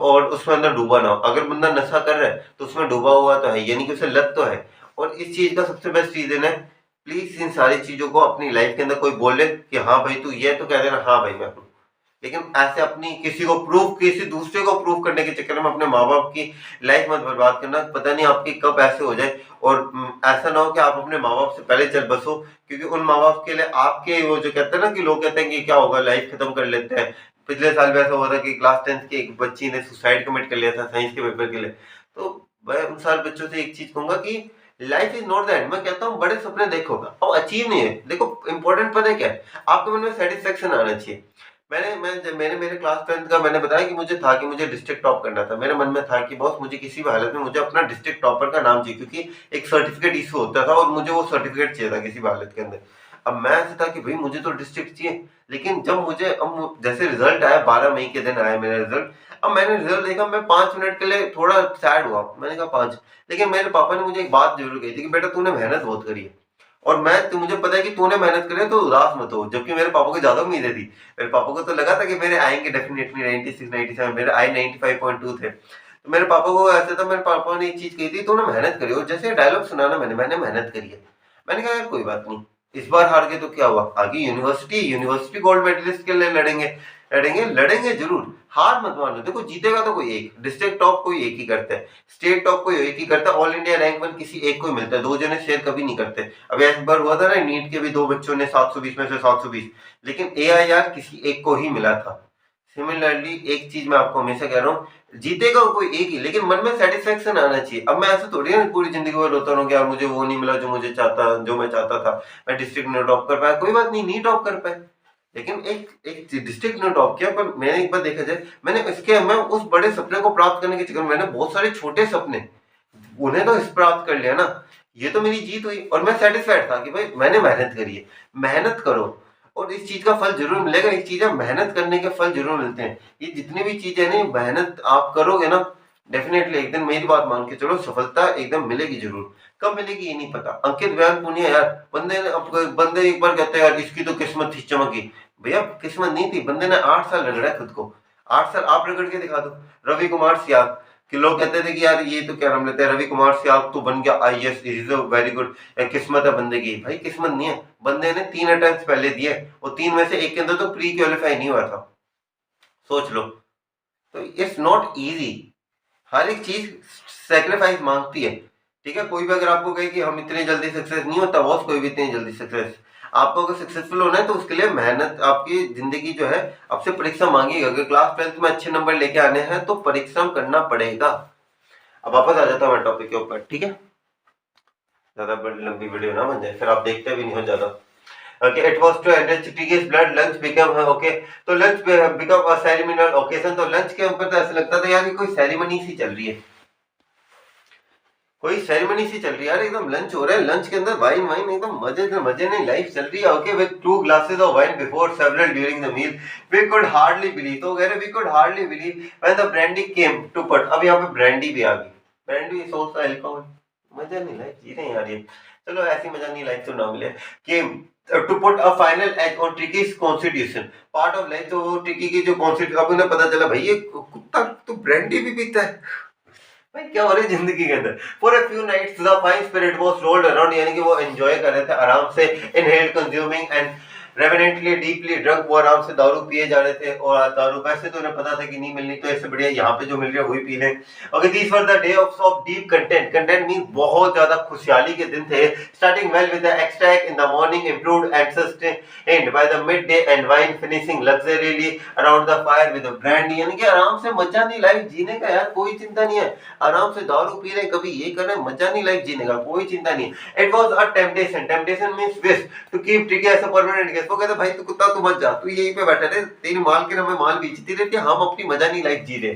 और उसमें अंदर डूबा ना हो। अगर बंदा नशा कर रहा है तो उसमें डूबा हुआ तो है, यानी कि उसे लत तो है। और इस चीज का सबसे बेस्ट रीजन है, प्लीज इन सारी चीजों को अपनी लाइफ के अंदर कोई बोले कि हाँ भाई तू ये, तो कह देना हाँ भाई मैं हूँ, लेकिन ऐसे अपनी किसी दूसरे को प्रूव करने के चक्कर में अपने माँ बाप की लाइफ मत बर्बाद करना, पता नहीं आपकी कब ऐसे हो जाए। और ऐसा ना हो कि आप अपने माँ बाप से पहले चल बसो, क्योंकि उन माँ बाप के लिए आपके वो जो कहते हैं ना कि लोग कहते हैं कि क्या होगा लाइफ खत्म कर लेते हैं। पिछले साल भी ऐसा हुआ था कि क्लास 10th की एक बच्ची ने सुसाइड कमिट कर लिया था साइंस के पेपर के लिए। तो मैं उन सारे बच्चों से एक चीज कहूंगा कि life is not the end. मैं कहता हूँ बड़े सपने देखो और अचीव नहीं है, देखो इंपॉर्टेंट पता है क्या है, आपके मन में सेटिस्फेक्शन आना चाहिए। मैंने मेरे क्लास 10th का मैंने बताया कि मुझे था कि मुझे डिस्ट्रिक्ट टॉप करना था, मेरे मन में था कि बॉस मुझे किसी भी हालत में मुझे अपना डिस्ट्रिक्ट टॉपर का नाम चाहिए, क्योंकि एक सर्टिफिकेट इशू होता था और मुझे वो सर्टिफिकेट चाहिए था किसी भी हालत के अंदर। अब मैं ऐसा था कि भाई मुझे तो डिस्ट्रिक्ट चाहिए, लेकिन जब मुझे अब जैसे रिजल्ट आया 12 मई के दिन आया मेरा रिजल्ट। अब मैंने रिजल्ट देखा, मैं 5 मिनट के लिए थोड़ा सैड हुआ, मैंने कहा 5, लेकिन मेरे पापा ने मुझे एक बात जरूर कही थी कि बेटा तूने मेहनत बहुत करी है, और मैं तो मुझे पता है कि तूने मेहनत करी है तो उदास मत हो। जबकि मेरे पापा को ज्यादा उम्मीदें थी, मेरे पापा को तो लगा था कि मेरे आएंगे डेफिनेटली 96 97, मेरे आए 95.2 थे। तो मेरे पापा को ऐसा था, मेरे पापा ने एक चीज कही थी, तूने मेहनत करी, और जैसे डायलॉग सुना ना मैंने मेहनत करी है। मैंने कहा यार कोई बात नहीं, इस बार हार गए तो क्या हुआ, आगे यूनिवर्सिटी गोल्ड मेडलिस्ट के लिए लड़ेंगे, लड़ेंगे जरूर, हार मत मान लो। देखो जीतेगा तो कोई एक, डिस्ट्रिक्ट टॉप कोई एक ही करता है, स्टेट टॉप कोई एक ही करता है, ऑल इंडिया रैंक 1 किसी एक को ही मिलता है, दो जने शेयर कभी नहीं करते। अब एक बार हुआ था ना नीट के भी, दो बच्चों ने 720 में से 720, लेकिन AIR किसी एक को ही मिला था। सिमिलरली एक चीज मैं आपको हमेशा कह रहा हूँ, जीतेगा कोई एक ही, लेकिन मन में सेटिस्फेक्शन आना चाहिए। अब मैं ऐसा थोड़ी ना पूरी जिंदगी भर रोता रहूं कि यार मुझे वो नहीं मिला जो मैं चाहता था, मैं डिस्ट्रिक्ट में टॉप कर पाया, कोई बात नहीं टॉप कर पाए, लेकिन एक एक डिस्ट्रिक्ट ने टॉप किया। पर मैंने एक बार देखा जाए, मैं उस बड़े सपने को प्राप्त करने के चक्कर में मैंने बहुत सारे छोटे सपने, उन्हें तो प्राप्त कर लिया ना, ये तो मेरी जीत हुई, और मैं सेटिस्फाइड था कि भाई मैंने मेहनत करी है। मेहनत करो और इस चीज का फल जरूर मिलेगा, एक चीज है मेहनत करने के फल जरूर मिलते हैं। ये जितनी भी चीजें नहीं, मेहनत आप करोगे ना, डेफिनेटली एक दिन मेरी बात मान के चलो, सफलता एकदम मिलेगी जरूर। कब मिलेगी ये नहीं पता। अंकित बयान पुनिया यार, बंदे एक बार कहते हैं यार इसकी तो किस्मत थी चमकी, भैया किस्मत नहीं थी, बंदे ने 8 साल रगड़ा है खुद को, 8 साल आप रगड़ के दिखा दो। रवि कुमार सियाग, कि लोग कहते थे कि यार ये तो क्या नाम लेते हैं, रवि कुमार सियाग तो बन गया IAS, is a very good, किस्मत है बंदे की। भाई किस्मत नहीं है, बंदे ने 3 अटेम्प्ट पहले दिए, और 3 में से एक के अंदर तो प्री क्वालिफाई नहीं हुआ था, सोच लो। तो इट्स नॉट इजी, हर एक चीज सेक्रीफाइस मांगती है, ठीक है। कोई भी अगर आपको कहे कि हम इतनी जल्दी सक्सेस नहीं होता बॉस, कोई भी इतनी जल्दी सक्सेस, आपको अगर सक्सेसफुल होना है तो उसके लिए मेहनत, आपकी जिंदगी जो है आपसे परिश्रम मांगेगी। अगर क्लास 12th में अच्छे नंबर लेके आने हैं तो परिश्रम करना पड़ेगा। अब वापस आ जाता हूँ मैं टॉपिक के ऊपर, ठीक है, ज्यादा बड़ी लंबी वीडियो ना बन जाए, फिर आप देखते भी नहीं हो ज्यादा। Okay, it was to enrich TK's blood. Lunch became okay, तो lunch become a ceremonial occasion। तो lunch के ऊपर तो ऐसा लगता था यार कोई सेरेमनी सी चल रही है, कोई सेरेमनी सी चल रही है यार, एकदम लंच हो रहा है, लंच के अंदर वाइन वाइन एकदम मजे नहीं, लाइफ चल रही है। Okay, with 2 glasses of wine before several during the meal, we could hardly believe, तो कह रहे we could hardly believe when the brandy came to put। अब यहाँ पे ब्रांडी भी आ गई, ब्रांडी सोच का अल्कोहल, मजा नहीं लाइफ जी रहे हैं यार ये, चलो ऐसी मजा नहीं लाइफ तो ना मिले। came to put a final edge on Tricky's constitution, part of life। तो वो ट्रिकी की जो कॉन्स्टिट्यूशन, अब उन्हें पता चला भाई ये कुत्ता तो ब्रांडी भी पीता है, भाई क्या हो रहा है जिंदगी के अंदर। For a few nights the fine spirit was rolled around, यानी कि वो एंजॉय कर रहे थे आराम से, inhaled consuming and reverently deeply drunk, वो आराम से दारू पिए जा रहे थे, और दारू वैसे तो उन्हें पता था कि नहीं मिलनी, तो इससे बढ़िया यहाँ पे जो मिल रही है वही पी लें। Okay, these were the day of deep content, content means बहुत ज्यादा खुशहाली के दिन थे। Starting well with the extract in the morning, improved and sustained by the mid day and wine, finishing luxuriously around the fire with brandy, यानी कि आराम से मजा नहीं लाइफ जीने का यार, कोई चिंता नहीं है, आराम से दारू पी रहे, कभी ये कर रहे, मजा नहीं लाइफ जीने का, कोई चिंता नहीं है। It was a temptation, temptation means wish to keep Tricky as a permanent guest. वो कहते भाई तू कुत्ता तू मत जा, तू यहीं पे बैठा रहे, तेरी माल के हमें माल बेचती रहती है, हम अपनी मजा नहीं लाइफ जी रहे,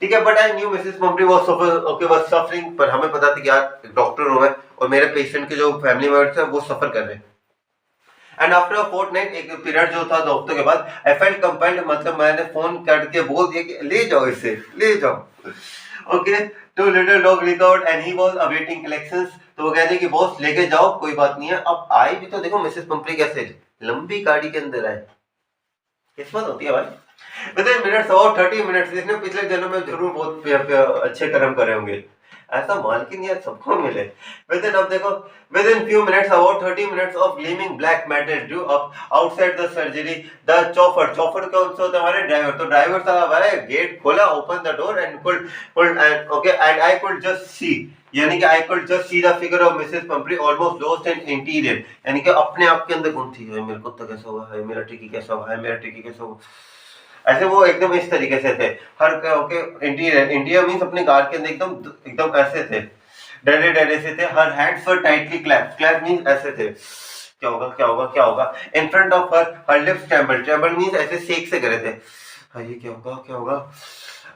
ठीक है। But I knew Mrs Pumphrey was suffering, पर हमें पता था कि यार डॉक्टर हूं मैं, और मेरे पेशेंट के जो फैमिली मेंबर्स हैं वो सफर कर रहे हैं। एंड आफ्टर अ फोर्टनाइट, एक पीरियड जो था 2 हफ्तों के बाद, आई फेल्ट कंपेल्ड, मतलब मैंने फोन करके बोल दिया कि ले जाओ इसे, ले जाओ। Okay, to little dog recovered and he was awaiting collections, तो वो कहते हैं कि बॉस लेके जाओ कोई बात नहीं है। अब आई भी तो देखो मिसेस पंपरी कैसे लंबी गाड़ी के अंदर आए, किस्मत होती है भाई। With in minutes, about 30 minutes, इसने पिछले जन्म में जरूर बहुत अच्छे कर्म करे होंगे, ऐसा मालकिन यार सबको मिले। विद इन, अब देखो, within few minutes, about 30 minutes of gleaming black matter drew up outside the surgery, the chauffeur, chauffeur कौन सा होता है हमारे ड्राइवर, तो ड्राइवर साहब आए, गेट खोला, open the door and could and okay and I could just see, यानी कि I could just see the figure of Mrs Pumphrey almost lost in interior, यानी कि अपने आप के अंदर घूमती है, मेरे कुत्ता कैसा हुआ है, मेरा टिकी कैसा हुआ है, मेरा टिकी कैसा हुआ, ऐसे वो एकदम इस तरीके से थे। हर ओके, इंडिया मींस अपने कार के अंदर एकदम एकदम ऐसे थे, डरे डरे से थे। Her hands were tightly clasped, clap means ऐसे थे, क्या होगा क्या होगा क्या होगा। In front of her lips trembled, trembled means ऐसे शेक से करे थे, हाँ ये क्या होगा क्या होगा।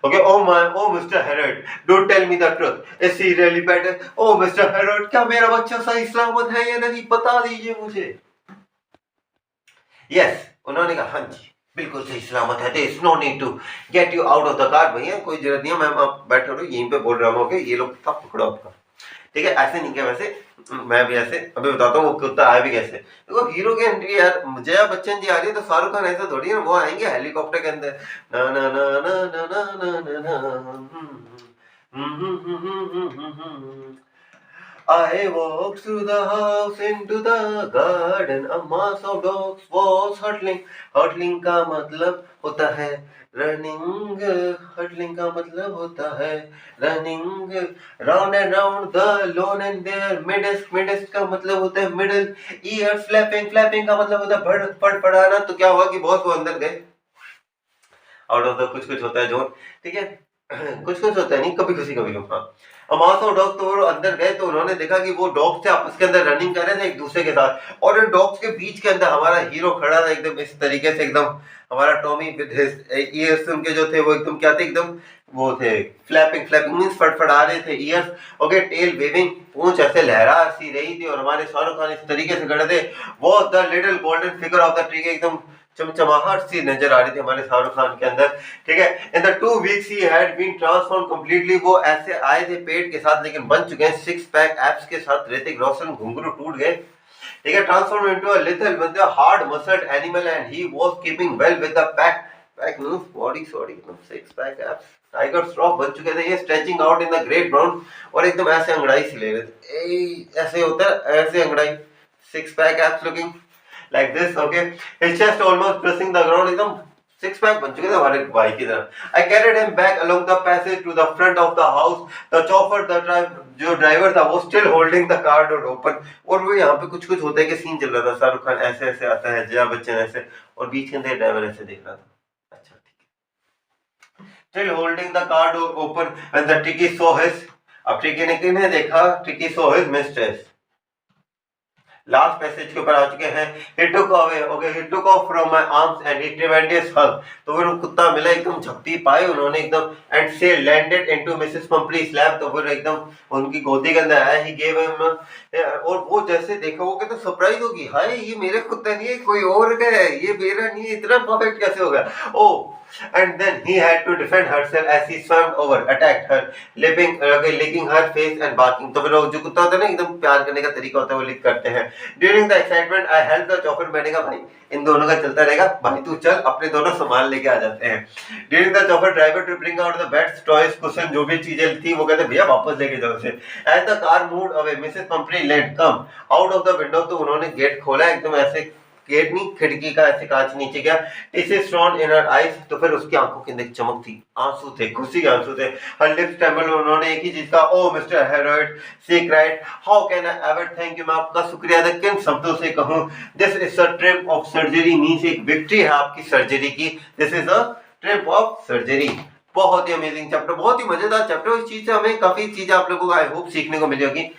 Okay, oh mister Herod, don't tell me the truth, is he really better, oh mister Herod, क्या मेरा बच्चा सही सलामत है या नहीं, बता दीजिए मुझे। यस, उन्होंने कहा हाँ जी बिल्कुल सही सलामत है, there is no need to get you out of the car. भैया कोई जरूरत नहीं है, मैम आप बैठे रहो यहीं पे, बोल रहा हूँ ये लोग सब पकड़ो आपका। ठीक है, ऐसे नहीं किया वैसे, मैं भी ऐसे अभी बताता हूँ वो कुत्ता आया भी कैसे। देखो हीरो की एंट्री यार, जया बच्चन जी आ रही है तो शाहरुख खान ऐसा थोड़ी है, वो आएंगे हेलीकॉप्टर के अंदर ना ना ना ना ना ना ना ना ना। I walked through the house into the garden. A mass of dogs was huddling. Huddling का मतलब होता है running. Huddling का मतलब होता है running. Round and round the lawn and their midst. Midst का मतलब होता है middle. Ears flapping. Flapping का मतलब होता है फड़फड़ाना। तो क्या हुआ कि बहुत वो अंदर गए आउट ऑफ द कुछ होता है जोन। ठीक है, कुछ होता है नहीं, कभी खुशी कभी गम। हाँ, अमाउंट ऑफ डॉग, तो वो अंदर गए तो उन्होंने देखा कि वो डॉग से आपस के अंदर रनिंग कर रहे थे एक दूसरे के साथ, और इन डॉग्स के बीच के अंदर हमारा हीरो खड़ा था एकदम इस तरीके से, एकदम हमारा टॉमी विद हिज ईयर्स उनके जो थे वो एकदम क्या थे, एकदम वो थे फ्लैपिंग मींस फड़फड़ा रहे थे ईयर्स। ओके, टेल वेविंग, पूंछ ऐसे लहरा सी रही थी, और हमारे शाहरुख खान इस तरीके से खड़े थे, वो the little golden figure of the tree, एकदम चमचमाहट सी नजर आ रही थी हमारे शाहरुख खान के अंदर। ठीक है, in the 2 weeks he had been transform completely. वो ऐसे आए थे पेट के साथ लेकिन बन चुके हैं 6 पैक एब्स के साथ। ऋतिक रोशन घुंघरू टूट गए। ठीक है, transform into a little with a hard muscled animal and he was keeping well with the pack means body sorry, 6 pack abs tiger Shroff बन चुके थे ये, stretching out in the great brown, और एकदम ऐसे अंगड़ाई से ले रहे थे, ऐसे होता है ऐसे अंगड़ाई, 6 pack abs looking like this, okay, his chest almost pressing the ground, एकदम 6 पैक बन चुके थे हमारे भाई की तरह। I carried him back along the passage to the front of the house. The chauffeur, जो ड्राइवर था वो still holding the car door open, और वो यहाँ पे कुछ होता है कि सीन चल रहा था, शाहरुख खान ऐसे ऐसे आता है, जया बच्चन ऐसे, और बीच के अंदर ड्राइवर ऐसे देख रहा था। अच्छा ठीक है, still holding the car door open when the Tricky saw his, अब ट्रिकी ने किन्हें देखा, tricky saw his mistress। Last passage के ऊपर आ चुके हैं। He took away, okay, he took off from my arms and he tremendous hug। तो फिर कुत्ता मिला, एकदम झपटी पाए उन्होंने एकदम, and she landed into Mrs. Pumphrey's lap। तो फिर एकदम उनकी गोदी के अंदर आया। He gave him, और वो जैसे देखा वो कहते सरप्राइज होगी, हाय ये मेरे कुत्ता नहीं है, कोई और का है, ये मेरा नहीं है, इतना परफेक्ट कैसे होगा। ओ and then he had to defend herself as he swam over, attacked her, licking her face and barking। तो फिर जो कुत्ता होता है ना, एकदम प्यार करने का तरीका होता है, वो लिक करते हैं। During the excitement, I held the chauffeur, मैंने कहा भाई इन दोनों का चलता रहेगा, भाई तू चल, अपने दोनों सामान लेके आ जाते हैं। During the chauffeur driver to bring out the beds, toys, cushion, जो भी चीजें थी वो कहते भैया वापस लेके जाओ उसे। As the car moved away, Mrs. Pumphrey leaned, come out of the window। तो उन्होंने गेट खोला, एकदम ऐसे गेट नहीं खिड़की का ऐसे कांच नीचे गया। Tears shone in her eyes, तो फिर उसकी आंखों के अंदर चमक थी, आंसू थे, खुशी के आंसू थे। Her lips trembled, उन्होंने एक ही चीज कहा, oh Mr. Herold, she cried, how can I ever thank you, मैं आपका शुक्रिया अदा किन शब्दों से कहूँ। This is a trip of surgery means एक विक्ट्री है आपकी सर्जरी की। This is a trip of surgery। बहुत ही अमेजिंग चैप्टर, बहुत ही मजेदार चैप्टर। इस चीज से हमें काफी चीजें आप लोगों को आई होप सीखने को मिली होगी।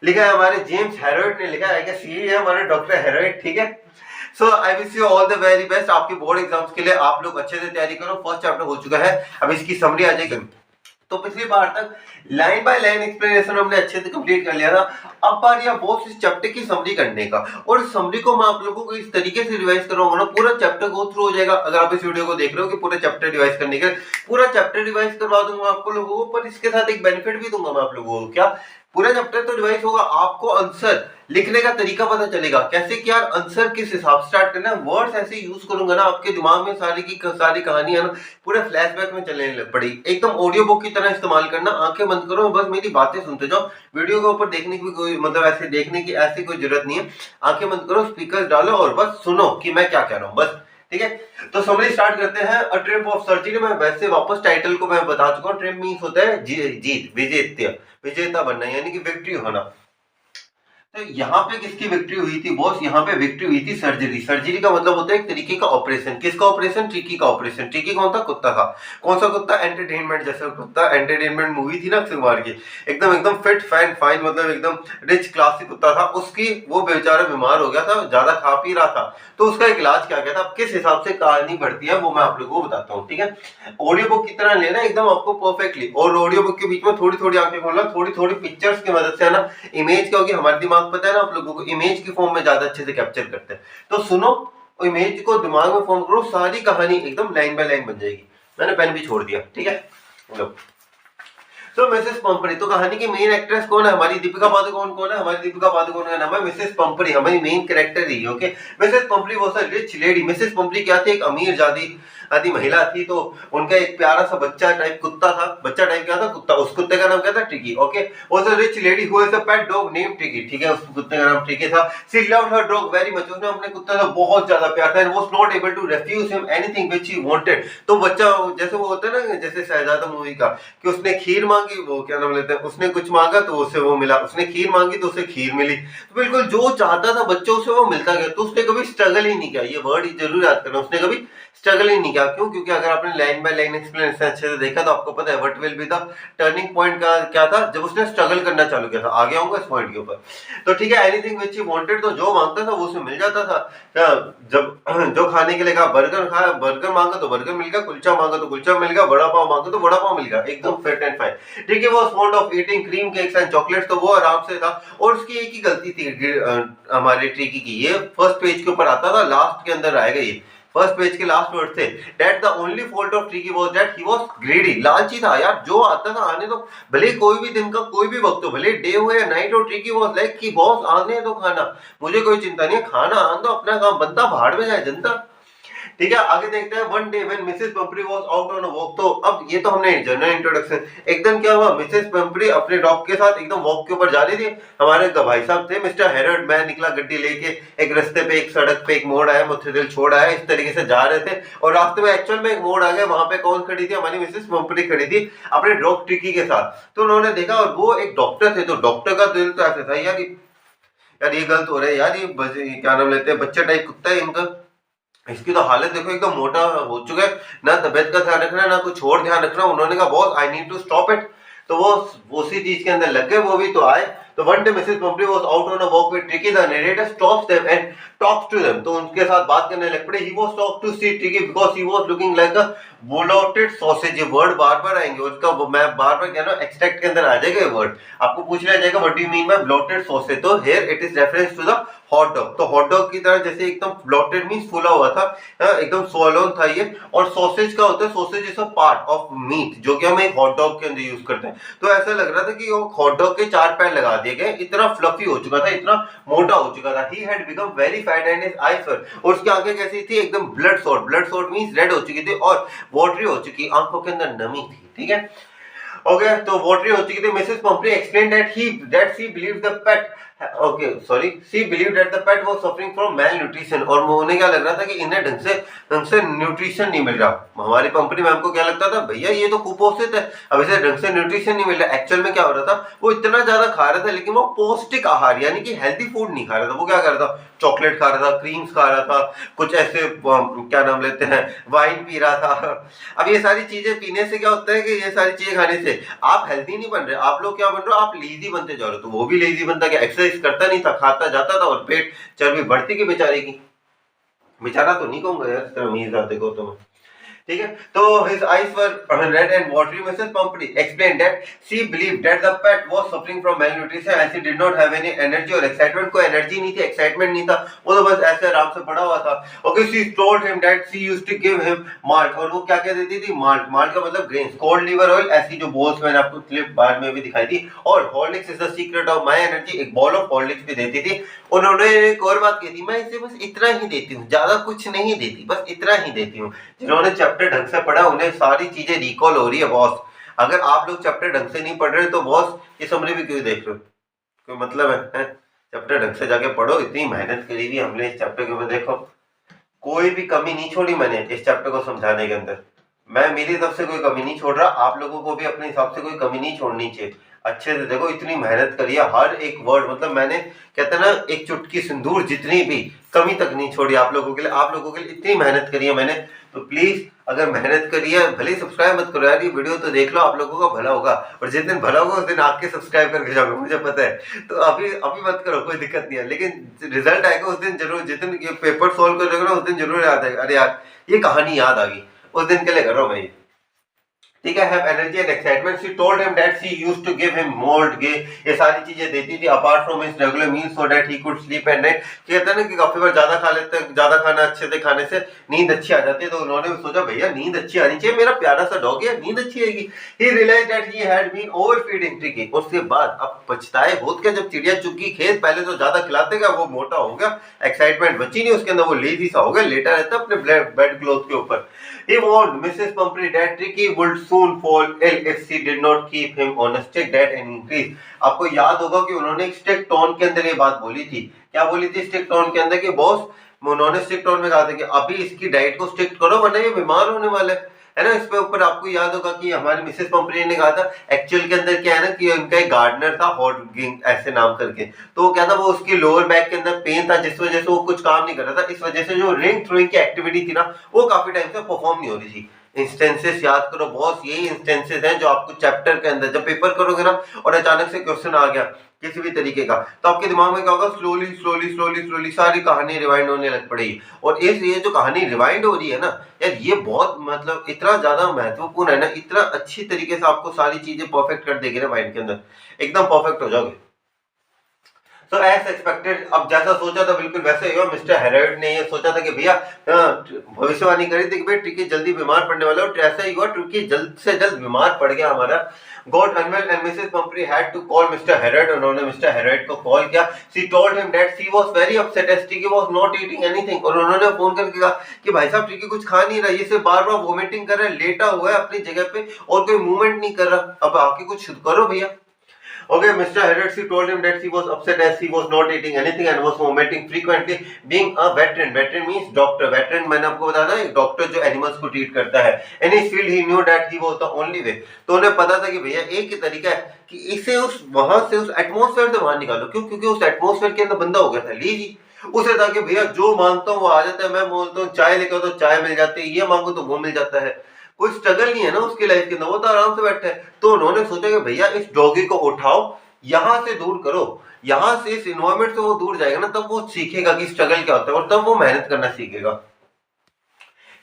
लिखा है हमारे जेम्स हेरोल्ड ने लिखा है कि सी है हमारे डॉक्टर हेरोल्ड। ठीक है, so I wish you all the very best. आपके बोर्ड एग्जाम्स के लिए आप लोग अच्छे से तैयारी करो। फर्स्ट चैप्टर हो चुका है, अब इसकी समरी आ जाएगी। तो पिछली बार तक लाइन बाय लाइन एक्सप्लेनेशन हमने अच्छे से कंप्लीट कर लिया था। अब बार यह बहुत इस चैप्टर की समरी करने का, और इस समरी को मैं आप लोगों को इस तरीके से रिवाइज करवाऊंगा ना, पूरा चैप्टर गो थ्रू हो जाएगा। अगर आप इस वीडियो को देख रहे हो कि पूरा चैप्टर रिवाइज करने के, पूरा चैप्टर रिवाइज करवा दूंगा आपको लोगों को, पर इसके साथ एक बेनिफिट भी दूंगा मैं आप लोगों को। क्या पूरा चैप्टर तो रिवाइज होगा, आपको आंसर लिखने का तरीका पता चलेगा, कैसे कि यार आंसर किस हिसाब से स्टार्ट करना है। वर्ड्स ऐसे यूज करूंगा ना, आपके दिमाग में सारी की सारी कहानियां ना पूरे फ्लैशबैक में चलने लग पड़ी। एकदम ऑडियो बुक की तरह इस्तेमाल करना, आंखें बंद करो, बस मेरी बातें सुनते जाओ। वीडियो के ऊपर देखने की कोई मतलब ऐसे देखने की ऐसी कोई जरूरत नहीं है। आंखें बंद करो, स्पीकर डालो और बस सुनो कि मैं क्या कह रहा हूँ, बस। ठीक है, तो समरी स्टार्ट करते हैं। A trip of surgery. मैं वैसे वापस टाइटल को मैं बता चुका हूँ। ट्रिप मींस होता है जीत, विजेता बनना, यानी कि विक्ट्री होना। तो यहाँ पे किसकी विक्ट्री हुई थी बॉस? यहाँ पे विक्ट्री हुई थी सर्जरी। सर्जरी का मतलब होता है एक तरीके का ऑपरेशन। किसका ऑपरेशन? ट्रिकी का ऑपरेशन। ट्रिकी कौन था? कुत्ता था। कौन सा कुत्ता? एंटरटेनमेंट जैसा कुत्ता। एंटरटेनमेंट मूवी थी ना अक्षय कुमार की, एकदम एकदम फिट फैन फाइन, मतलब एकदम रिच क्लासिक कुत्ता था। उसकी वो बेचारा बीमार हो गया था, ज्यादा खा पी रहा था, तो उसका एक इलाज क्या गया था। अब किस हिसाब से कहानी बढ़ती है वो मैं आप लोगों को बताता हूँ। ठीक है, ऑडियो बुक की तरह लेना एकदम आपको परफेक्टली, और ऑडियो बुक के बीच में थोड़ी थोड़ी आंखें खोलना, थोड़ी थोड़ी पिक्चर्स की मदद से, है ना। इमेज क्या होगी, हमारे दिमाग पता है ना आप लोगों को, इमेज की फॉर्म में ज्यादा अच्छे से कैप्चर करते हैं। तो सुनो और इमेज को दिमाग में फॉर्म करो, सारी कहानी एकदम लाइन बाय लाइन बन जाएगी। मैंने पेन भी छोड़ दिया, ठीक है। लो तो मिसेस पंपरी, तो कहानी की मेन एक्ट्रेस कौन है? हमारी दीपिका पादुकोण। कौन है? हमारी दीपिका पादुकोण का नाम है मिसेस पंपरी, हमारी मेन कैरेक्टर ही। Okay, Mrs Pumphrey was a rich lady. Mrs Pumphrey क्या थी? एक अमीर जादी आदि महिला थी। तो उनका एक प्यारा सा बच्चा टाइप कुत्ता था। बच्चा टाइप क्या था? कुत्ता। उस कुत्ते का नाम क्या था? Tricky. Okay, was a rich lady who has a pet dog name Tricky. ठीक है, उस कुत्ते का नाम ट्रिकी था। She loved her dog very much. उसने अपने कुत्ते से बहुत ज्यादा प्यार था, and was not able to refuse him anything which he wanted. तो बच्चा जैसे वो होता है ना, जैसे शहजादा मूवी का, कि उसने खीर मांगी, वो क्या नाम लेते हैं, उसने कुछ मांगा तो उसे वो मिला, उसने खीर मांगी तो उसे खीर मिली। तो बिल्कुल जो चाहता था बच्चों, उसे वो मिलता गया। तो उसने कभी स्ट्रगल ही नहीं किया। ये वर्ड ही जरूर याद करना, उसने कभी स्ट्रगल ही नहीं किया। क्यों? क्योंकि अगर आपने लाइन बाय लाइन एक्सप्लेनेशन अच्छे से देखा तो आपको पता है what will be the turning point का क्या था, जब उसने स्ट्रगल करना चालू किया था। आगे आऊंगा इस पॉइंट के ऊपर। तो ठीक है, एनीथिंग व्हिच ही वांटेड, तो जो मांगता था वो उसे मिल जाता था। जब जो खाने के लिए कहा, बर्गर मांगा तो बर्गर मिल गया, कुलचा मांगा तो कुलचा मिल गया, वड़ा पाव मांगा तो वड़ा पाव मिल गया, एकदम फिट एंड फाइन। ठीक है, वो fond of eating cream cakes and chocolates, तो वो आराम से था। और उसकी एक ही गलती थी हमारे ट्रिकी की, ये फर्स्ट पेज के ऊपर आता था, लास्ट के अंदर आएगा ये। फर्स्ट पेज के लास्ट वर्ड थे, that the only fault of tricky was that he was greedy. लालची था यार, जो आता था आने दो, भले कोई भी दिन का कोई भी वक्त हो, भले डे हो या नाइट हो। ट्रिकी वाज लाइक कि बॉस आने दो खाना, मुझे कोई चिंता नहीं है, खाना आने दो, अपना काम बनता, भाड़ में जाए जनता। ठीक है, आगे देखते हैं। One day when Mrs Pumphrey was out on a walk, तो अब ये तो हमने जनरल इंट्रोडक्शन। एक दिन क्या हुआ, मिसेस पंपरी अपने डॉग के साथ एकदम वॉक के ऊपर जा रही थी। हमारे भाई साहब थे मिस्टर हेरल्ड, मैं निकला गड्डी लेके, एक रास्ते पे, एक सड़क पे एक मोड़ आया, मुझे दिल छोड़ आया, इस तरीके से जा रहे थे। और रास्ते में एक्चुअल में एक मोड़ आ गया, वहां पे कौन खड़ी थी? हमारी मिसेस पंपरी खड़ी थी अपने डॉग ट्रिकी के साथ। तो उन्होंने देखा, और वो एक डॉक्टर थे, तो डॉक्टर का दिल तो ऐसा था यार, यार ये गलत हो रहा है यार, ये क्या नाम लेते हैं, बच्चा टाइप कुत्ता है इनका, इसकी तो हालत देखो, एकदम मोटा हो चुका है, ना तबियत का ध्यान रखना ना कुछ और ध्यान रखना। उन्होंने कहा boss I need to stop it. तो वो उसी चीज के अंदर लग गए, वो भी तो आए। तो one day Mrs Pumphrey was out on a walk with Tricky, the narrator stops them and talks to them. तो उनके साथ बात करने लग पड़े। He was talk to see Tricky because he was looking like a bloated sausage. ये word बार-बार आएंगे, उसका मैं बार-बार कह रहा हूं, एक्सट्रैक्ट के अंदर आ जाएगा ये वर्ड, आपको पूछ लिया जाएगा what do you mean by bloated sausage. तो here it is reference to the hot dog. तो हॉट डॉग की तरह जैसे एकदम ब्लोटेड मींस फूला हुआ था, एकदम स्वॉलोन था ये। और सॉसेज का होता है, sausage is a part of meat, जो कि हम एक हॉट डॉग के अंदर यूज करते हैं। तो ऐसा लग रहा था कि वो हॉट डॉग के 4 पैर लगा दिए गए, इतना फ्लफी हो चुका था, इतना मोटा हो चुका था। He had become very fat and his eyes were, और उसकी आंखें कैसी थी? एकदम bloodshot. Bloodshot means red हो चुकी थी और वाटरी हो चुकी, आंखों के अंदर नमी थी। ठीक है, ओके, तो वाटरी हो चुकी थी। Mrs Pumphrey explain that she believed the pet, okay sorry, she believed that the pet was suffering from malnutrition. और उन्हें क्या लग रहा था कि इन्हें ढंग से न्यूट्रिशन नहीं मिल रहा। हमारी पंपरी मैम को क्या लगता था, भैया ये तो कुपोषित है, अब इसे ढंग से न्यूट्रिशन नहीं मिल रहा। एक्चुअल में क्या हो रहा था, वो इतना ज्यादा खा रहा था लेकिन वो पौष्टिक आहार यानी कि हेल्दी फूड नहीं खा रहा था। वो क्या कर रहा था, चॉकलेट खा रहा था, क्रीम्स खा रहा था, कुछ ऐसे क्या नाम लेते हैं, वाइन पी रहा था। अब ये सारी चीजें पीने से क्या होता है कि ये सारी चीजें खाने से आप हेल्दी नहीं बन रहे, आप लोग क्या बन रहे हो, आप लेजी बनते जा रहे हो। तो वो भी लेजी बनता क्या, एक्सरसाइज करता नहीं था, खाता जाता था और पेट चर्बी बढ़ती की बेचारे की। बेचारा तो नहीं कहूंगा यार, तेरा मीज आते को तो मैं, ठीक है। तो his eyes were red and watery. Mrs. Pumphrey explained that she believed that the pet was suffering from malnutrition and she did not have any energy or excitement. कोई एनर्जी नहीं थी, एक्साइटमेंट नहीं था, वो तो बस ऐसे आराम से पड़ा हुआ था। Okay, she told him that she used to give him malt, और वो क्या क्या देती थी, माल्ट। माल्ट का मतलब ग्रेन्स, कोल्ड लिवर ऑयल, ऐसी जो बोल्स मैंने आपको क्लिप बार में भी दिखाई थी। और Horlicks is the secret of my energy, एक बॉल ऑफ हॉर्लिक्स भी देती थी। उन्होंने एक और बात की थी, मैं इसे बस इतना ही देती हूँ, ज्यादा कुछ नहीं देती, बस इतना ही देती हूँ। जिन्होंने चैप्टर ढंग से पढ़ा उन्हें सारी चीजें रिकॉल हो रही है बॉस। अगर आप लोग चैप्टर ढंग से नहीं पढ़ रहे तो बॉस ये समरी भी क्यों देख रहे हो, कोई मतलब है? चैप्टर ढंग से जाके पढ़ो, इतनी मेहनत करी थी हमने इस चैप्टर के ऊपर, देखो कोई भी कमी नहीं छोड़ी मैंने इस चैप्टर को समझाने के अंदर। मैं मेरी तरफ से कोई कमी नहीं छोड़ रहा, आप लोगों को भी अपने हिसाब से कोई कमी नहीं छोड़नी चाहिए। अच्छे से देखो, इतनी मेहनत करी है, हर एक वर्ड, मतलब मैंने कहते हैं ना, एक चुटकी सिंदूर जितनी भी कमी तक नहीं छोड़ी आप लोगों के लिए। आप लोगों के लिए इतनी मेहनत करी है मैंने, तो प्लीज अगर मेहनत करी है, भले सब्सक्राइब मत करो यार, ये वीडियो तो देख लो, आप लोगों का भला होगा। और जिस दिन भला होगा उस दिन आके सब्सक्राइब करके जाओगे, मुझे पता है। तो अभी अभी मत करो, कोई दिक्कत नहीं है, लेकिन रिजल्ट आएगा उस दिन जरूर, जिस दिन ये पेपर सोल्व करोगे ना उस दिन जरूर याद आएगा, अरे यार ये कहानी याद आ गई, उस दिन के लिए कर रहा हूँ मैं ये। ठीक है, have energy and excitement. She told him that she used to give him mould gay, ये सारी चीजें देती थी apart from his regular meal so that he could sleep at night. कहते हैं ना कि काफी बार ज्यादा खा लेते हैं, ज्यादा खाना अच्छे से खाने से नींद अच्छी आ जाती है, तो उन्होंने भी सोचा भैया नींद अच्छी आनी चाहिए, मेरा प्यारा सा डॉग है, नींद अच्छी आएगी। He realised that he had been overfeeding Tricky. उसके बाद अब पछताए बहुत क्या, जब चिड़िया चुग खेत, पहले तो ज्यादा खिलाते गया, वो मोटा हो गया, एक्साइटमेंट बची नहीं उसके अंदर, वो लेजी सा हो गया, लेटा रहता अपने बेड क्लोथ के ऊपर। He warned Mrs. Pumphrey that Tricky would soon fall ill if she did not keep him on a strict diet and increase. आपको याद होगा कि उन्होंने एक स्ट्रिक्ट टोन के अंदर ये बात बोली थी। क्या बोली थी स्ट्रिक्ट टोन के अंदर? कि बॉस, उन्होंने स्ट्रिक्ट टोन में कहा था कि अभी इसकी डाइट को स्ट्रिक्ट करो वरना ये बीमार होने वाले है ना। इस पे ऊपर आपको याद होगा कि हमारी मिसेस पंपरी ने कहा था, एक्चुअल के अंदर क्या है ना कि उनका एक गार्डनर था हॉटगिंग ऐसे नाम करके, तो क्या था वो उसकी लोअर बैक के अंदर पेन था जिस वजह से वो कुछ काम नहीं कर रहा था। इस वजह से जो रिंग थ्रोइंग की एक्टिविटी थी ना वो काफी टाइम से परफॉर्म नहीं हो रही थी। इंस्टेंसेस याद करो बॉस, यही इंस्टेंसेस हैं जो आपको चैप्टर के अंदर जब पेपर करोगे ना और अचानक से क्वेश्चन आ गया किसी भी तरीके का, तो आपके दिमाग में क्या होगा, स्लोली स्लोली स्लोली स्लोली सारी कहानी रिवाइंड होने लग पड़ेगी। और इस ये जो कहानी रिवाइंड हो रही है ना यार, ये बहुत मतलब इतना ज्यादा महत्वपूर्ण है ना, इतना अच्छी तरीके से आपको सारी चीजें परफेक्ट कर देगी ना माइंड के अंदर, एकदम परफेक्ट हो जाओगे। So as expected, अब जैसा सोचा था बिल्कुल वैसे ही हुआ। मिस्टर हेरोल्ड ने ये सोचा था कि भैया भविष्यवाणी करी थी कि भाई ट्रिकी जल्दी बीमार पड़ने वाला है, और ऐसा ही हुआ, ट्रिकी जल्द से जल्द बीमार पड़ गया हमारा। Got unwell and Mrs Pumphrey had to call Mr Harold. उन्होंने मिस्टर हेरोल्ड को कॉल किया। She told him that she was very upset as Tricky was not eating anything. और उन्होंने फोन करके कहा कि भाई साहब ट्रिकी कुछ खा नहीं रहा, ये सिर्फ बार बार वोमिटिंग कर रहा है, लेटा हुआ है अपनी जगह पे और कोई मूवमेंट नहीं कर रहा, अब आके कुछ करो भैया। Okay, Mr. Harrod told him that she was upset as he was not eating anything and was vomiting frequently. Being a veteran means doctor. Veteran मैंने आपको बताया ना, एक डॉक्टर जो एनिमल्स को ट्रीट करता है। In his field he knew that he was the only way. तो उन्हें पता था कि भैया एक ही तरीका है कि इसे उस वहां से उस एटमॉस्फेयर से बाहर निकालो। क्यों? क्योंकि उस एटमॉस्फेयर के अंदर बंदा हो गया था लीजी। उसे था कि भैया जो मांगता हूँ वो आ जाता है, मैं बोलता हूँ चाय लेकर तो चाय मिल जाती है, ये मांगो तो वो मिल जाता है, कोई स्ट्रगल नहीं है ना उसकी लाइफ के अंदर, वो तो आराम से बैठा है। तो उन्होंने सोचा कि भैया इस डॉगी को उठाओ, यहां से दूर करो, यहां से इस इन्वायरमेंट से वो दूर जाएगा ना, तब वो सीखेगा कि स्ट्रगल क्या होता है और तब वो मेहनत करना सीखेगा।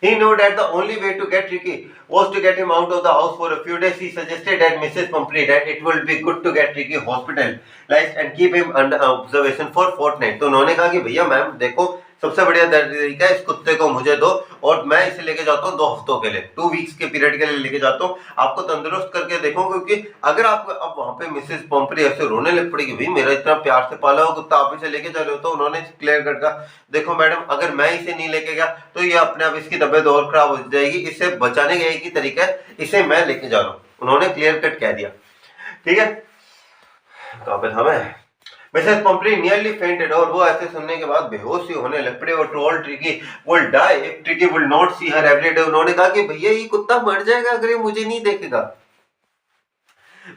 He knew that the only way to get Ricky was to get him out of the house for a few days. He suggested that Mrs. Pumphrey that it would be good to get Ricky hospitalized and keep him under observation for fortnight. तो उन्होंने कहा कि भैया ma'am देखो, सबसे बढ़िया तरीका है, इस कुत्ते को मुझे दो और मैं इसे लेके जाता हूँ 2 हफ्तों के लिए, 2 वीक्स के पीरियड के लिए लेके जाता हूँ, आपको तंदुरुस्त करके देखो। क्योंकि अगर आपको अब वहां पे मिसेस पंपरी ऐसे रोने लग पड़ेगी, भाई मेरा इतना प्यार से पाला हुआ कुत्ता आप इसे लेके जा रहे हो, तो उन्होंने क्लियर कर कहा देखो मैडम, अगर मैं इसे नहीं लेके गया तो ये अपने आप इसकी तबीयत और खराब हो जाएगी, इसे बचाने का एक ही तरीका है, इसे मैं लेके जा रहा हूँ। उन्होंने क्लियर कट कह दिया। ठीक है, कहां पे था मैं? मिसेस पंपरी नियरली फेंटेड, और वो ऐसे सुनने के बाद बेहोश ही होने लग पड़े। और told Tricky will die if Tricky will not see her every day. उन्होंने कहा कि भैया ये कुत्ता मर जाएगा अगर ये मुझे नहीं देखेगा।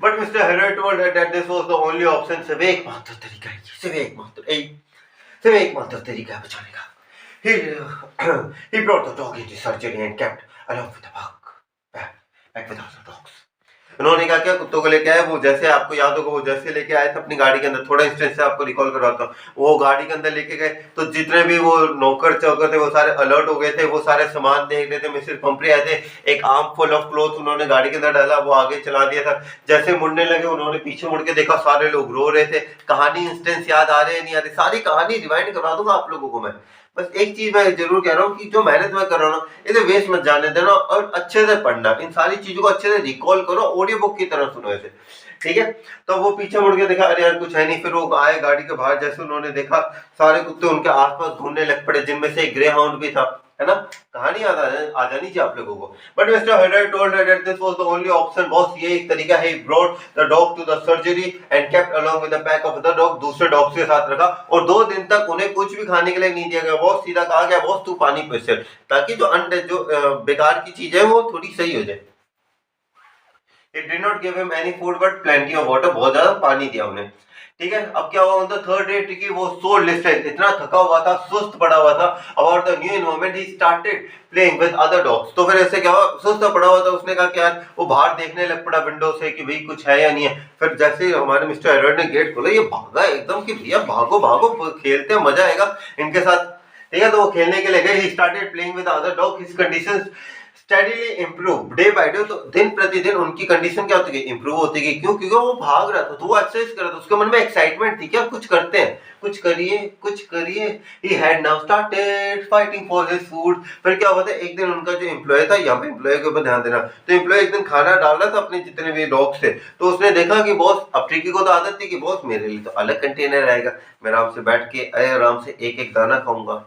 But mister Harold told her that this was the only option. सिर्फ एकमात्र तरीका है, सिर्फ एकमात्र तरीका है बचाने का। He brought the dog into surgery and kept along with the bug back with other dogs. उन्होंने कहा क्या, कुत्तों को लेके आए, वो जैसे आपको याद होगा वो जैसे लेके आए थे अपनी गाड़ी के अंदर, थोड़ा इंस्टेंस से आपको रिकॉल करवाता हूँ। वो गाड़ी के अंदर लेके गए तो जितने भी वो नौकर चौकर थे वो सारे अलर्ट हो गए थे, वो सारे सामान देख रहे थे। मिसेस पंपरी आए थे, एक आर्म फुल ऑफ क्लोथ उन्होंने गाड़ी के अंदर डाला, वो आगे चला दिया था। जैसे मुड़ने लगे उन्होंने पीछे मुड़ के देखा, सारे लोग रो रहे थे। कहानी इंस्टेंस याद आ रहे हैं नहीं आ रहे, सारी कहानी रिवाइंड करवा दूंगा आप लोगों को मैं। बस एक चीज मैं जरूर कह रहा हूँ कि जो मेहनत मैं कर रहा हूँ इसे वेस्ट मत जाने देना, और अच्छे से पढ़ना, इन सारी चीजों को अच्छे से रिकॉल करो, ऑडियो बुक की तरह सुनो इसे। ठीक है, तो वो पीछे मुड़ के देखा, अरे यार कुछ है नहीं। फिर वो आए गाड़ी के बाहर, जैसे उन्होंने देखा सारे कुत्ते उनके आसपास घूमने लग पड़े, जिनमें से एक ग्रे हाउंड भी था, है ना। कहानी आ जानी चाहिए आप लोगों को। But mister Harold told her that this was the only option. Boss ये एक तरीका है। He brought the dog to the surgery and kept along with the pack of the dog. दूसरे डॉग्स के साथ रखा और 2 दिन तक उन्हें कुछ भी खाने के लिए नहीं दिया गया। बॉस सीधा कहा गया, बॉस तू पानी पी, ताकि जो बेकार की चीज है वो थोड़ी सही हो जाए। It did not give him any food but plenty of water. बहुत ज्यादा पानी दिया उन्हें। ठीक है, अब क्या हुआ on the third day, tricky वो सो लिस्टलेस, इतना थका हुआ था, सुस्त पड़ा हुआ था about the new environment. He started playing with other dogs. तो फिर ऐसे क्या हुआ, सुस्त पड़ा हुआ था, उसने कहा कि यार वो बाहर देखने लग पड़ा विंडो से कि भाई कुछ है या नहीं है। फिर जैसे ही हमारे मिस्टर हेरोल्ड ने गेट खोला, ये भागा एकदम कि भैया भागो भागो, खेलते हैं, मजा आएगा इनके साथ। ठीक है, तो वो खेलने के लिए गए। He started playing with other dog. His conditions steadily improve day by day, तो दिन प्रतिदिन उनकी कंडीशन क्या होती गई, इम्प्रूव होती गई। क्यों? क्योंकि वो भाग रहा था, तो वो एक्सरसाइज कर रहा था, उसके मन में एक्साइटमेंट थी, क्या कुछ करते हैं, कुछ करिए कुछ करिए। ही had now started fighting for his food. फिर क्या हुआ था, एक दिन उनका जो एम्प्लॉय था, यहाँ पे एम्प्लॉय के ऊपर ध्यान देना, तो एम्प्लॉय एक दिन खाना डाल रहा था अपने जितने भी डॉग्स थे, तो उसने देखा कि बॉस, अब ट्रिकी को तो आदत थी कि बॉस मेरे लिए तो अलग कंटेनर आएगा, मैं आराम से बैठ के आराम से एक एक दाना खाऊंगा,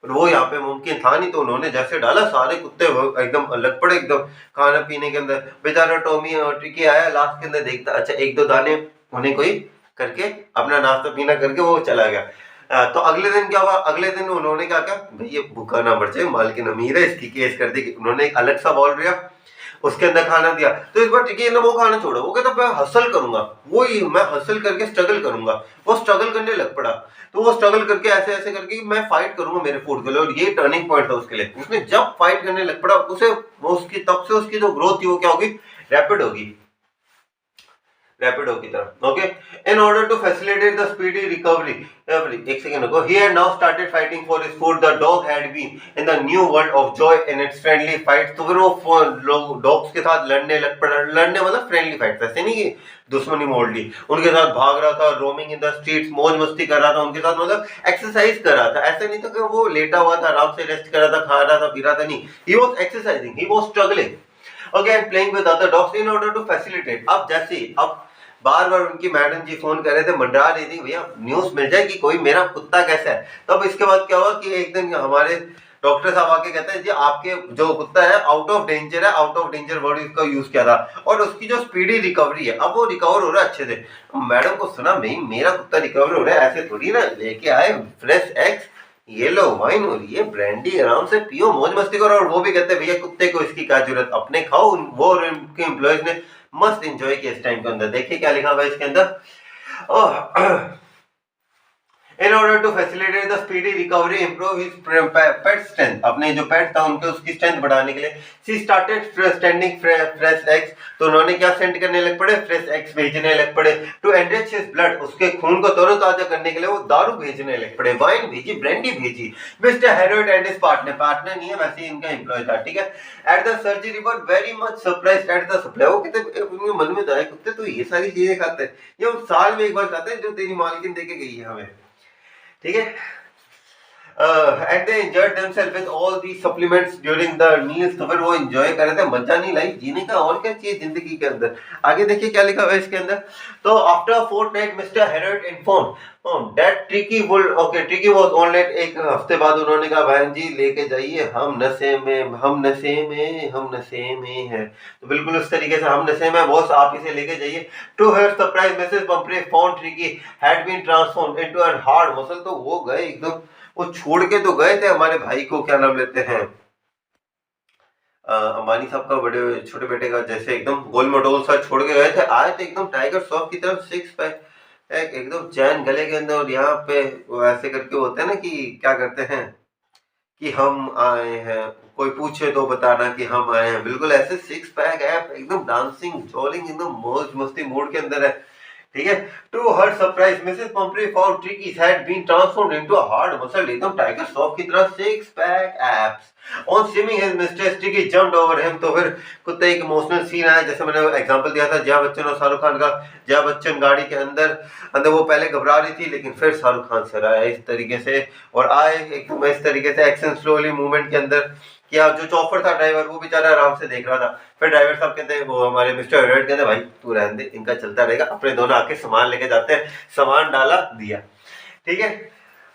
पर वो यहाँ पे मुमकिन था नहीं। तो उन्होंने जैसे डाला, सारे कुत्ते एकदम लग पड़े एकदम खाना पीने के अंदर। बेचारा टॉमी और ट्रिकी आया लास्ट के अंदर, देखता अच्छा एक दो दाने उन्हें कोई करके अपना नाश्ता पीना करके वो चला गया। तो अगले दिन क्या हुआ, अगले दिन उन्होंने क्या किया, भाई ये भूखा ना मर जाए, मालकिन अमीर है, इसकी केस कर दी। उन्होंने एक अलग सा बॉल लिया, उसके अंदर खाना दिया। तो इस बार टिकी ने वो खाना छोड़ा, वो कहता मैं हसल करूंगा, वही मैं हसल करके स्ट्रगल करूंगा। वो स्ट्रगल करने लग पड़ा, तो वो स्ट्रगल करके ऐसे ऐसे करके मैं फाइट करूंगा मेरे फूड के लिए, और ये टर्निंग पॉइंट था उसके लिए। उसने जब फाइट करने लग पड़ा, उसे वो उसकी तब से उसकी जो ग्रोथ थी वो क्या होगी, रैपिड होगी, रैपिडो की तरह। Okay, in order to facilitate the speedy recovery, एक सेकंड रुको, he had now started fighting for his food, the dog had been in the new world of joy in its friendly fight. तो फिर वो dogs के साथ लड़ने लग पड़ा, लड़ने मतलब फ्रेंडली फाइट, ऐसे नहीं कि दुश्मनी मोड़ ली, उनके साथ भाग रहा था, रोमिंग इन द स्ट्रीट्स, मौज मस्ती कर रहा था उनके साथ, मतलब एक्सरसाइज कर रहा था। ऐसे नहीं था कि वो लेटा हुआ था आराम से रेस्ट कर रहा था, खा रहा था, पी रहा था, नहीं, he was exercising, he was struggling, okay, and playing with other dogs in order to facilitate. अब जैसे अब बार बार उनकी मैडम जी फोन कर रहे थे, मंडरा रही थी भैया न्यूज मिल जाए कि कोई मेरा कुत्ता कैसा है। तब इसके बाद क्या हुआ कि एक दिन हमारे डॉक्टर साहब आके कहते हैं जी आपके जो कुत्ता है आउट ऑफ डेंजर है, आउट ऑफ डेंजर वर्ड इसका यूज किया था, और उसकी जो स्पीडी रिकवरी है, अब वो रिकवर हो रहा है अच्छे से। मैडम को सुना भाई मेरा कुत्ता रिकवर हो रहा है, ऐसे थोड़ी ना, लेके आए फ्रेश एग्स, ये लो वाइन और ये ब्रांडी, आराम से पियो, मौज मस्ती करो। और वो भी कहते हैं भैया कुत्ते को इसकी क्या जरूरत, अपने खाओ। वो और उनके एम्प्लॉयज ने मस्त एंजॉय किया इस टाइम के अंदर। देखिए क्या लिखा हुआ है इसके अंदर, in order to facilitate the speedy recovery, improve his pet strength, अपने जो पेट था उनके उसकी स्ट्रेंथ बढ़ाने के लिए, she started sending fresh eggs, तो उन्होंने क्या सेंड करने लग पड़े, फ्रेश एग्स भेजने लग पड़े, to enrich his blood, उसके खून को तरोताजा करने के लिए वो दारू भेजने लग पड़े, वाइन भेजी, ब्रांडी भेजी। Mister Harold and his partner नहीं है, वैसे ही इनका एम्प्लॉय था, ठीक है, at the surgery were very much surprised at the supply. वो कहते उनके मन में था कुत्ते तो ये सारी चीजें खाते हैं, ये हम साल में एक बार खाते हैं जो तेरी मालकिन देके गई है हमें, ठीक है। And they enjoyed themselves with all the supplements during the meals, तो फिर वो एंजॉय कर रहे थे, मजा नहीं लाई जीने का, और क्या चाहिए जिंदगी के अंदर। आगे देखिए क्या लिखा हुआ है इसके अंदर, तो after a fortnight mister Harold inform that Tricky would, okay Tricky was on late, एक हफ्ते बाद उन्होंने कहा बहन जी लेके जाइए, हम नशे में, हम नशे में, हम नशे में है। तो बिल्कुल उस तरीके से हम नशे में, बॉस आप इसे लेके जाइए। To her surprise Mrs Pumphrey found Tricky had been transformed into a hard muscle. तो वो गए एकदम, वो छोड़ के तो गए थे हमारे भाई को, क्या नाम लेते हैं, अंबानी साहब का बड़े छोटे बेटे का, जैसे एकदम गोल मटोल सा छोड़ के गए थे, आए थे एकदम टाइगर श्रॉफ की तरफ, सिक्स पैक एकदम चैन गले के अंदर, और यहाँ पे वो ऐसे करके होते हैं ना कि क्या करते हैं कि हम आए हैं, कोई पूछे तो बताना कि हम आए हैं, बिल्कुल ऐसे सिक्स पैक ऐप एकदम डांसिंग जॉलिंग एकदम मौज मस्ती मूड के अंदर है, ठीक है। To her surprise Mrs Pumphrey found Tricky had been transformed into a hard muscle, एकदम टाइगर श्रॉफ की तरह six pack abs. On seeing his mistress Tricky jumped over him, तो फिर कुत्ते एक इमोशनल सीन आया, जैसे मैंने एग्जांपल दिया था जया बच्चन और शाहरुख खान का। जया बच्चन गाड़ी के अंदर अंदर वो पहले घबरा रही थी, लेकिन फिर शाहरुख खान सर आया इस तरीके से, और आए एकदम इस तरीके से एक्शन स्लोली मूवमेंट के अंदर किया। जो चौफर था ड्राइवर, वो बेचारा आराम से देख रहा था। फिर ड्राइवर साहब कहते हैं, वो हमारे मिस्टर हेरोल्ड कहते हैं भाई तू रहने दे, इनका चलता रहेगा, अपने दोनों आके सामान लेके जाते हैं। सामान डाला दिया, ठीक है।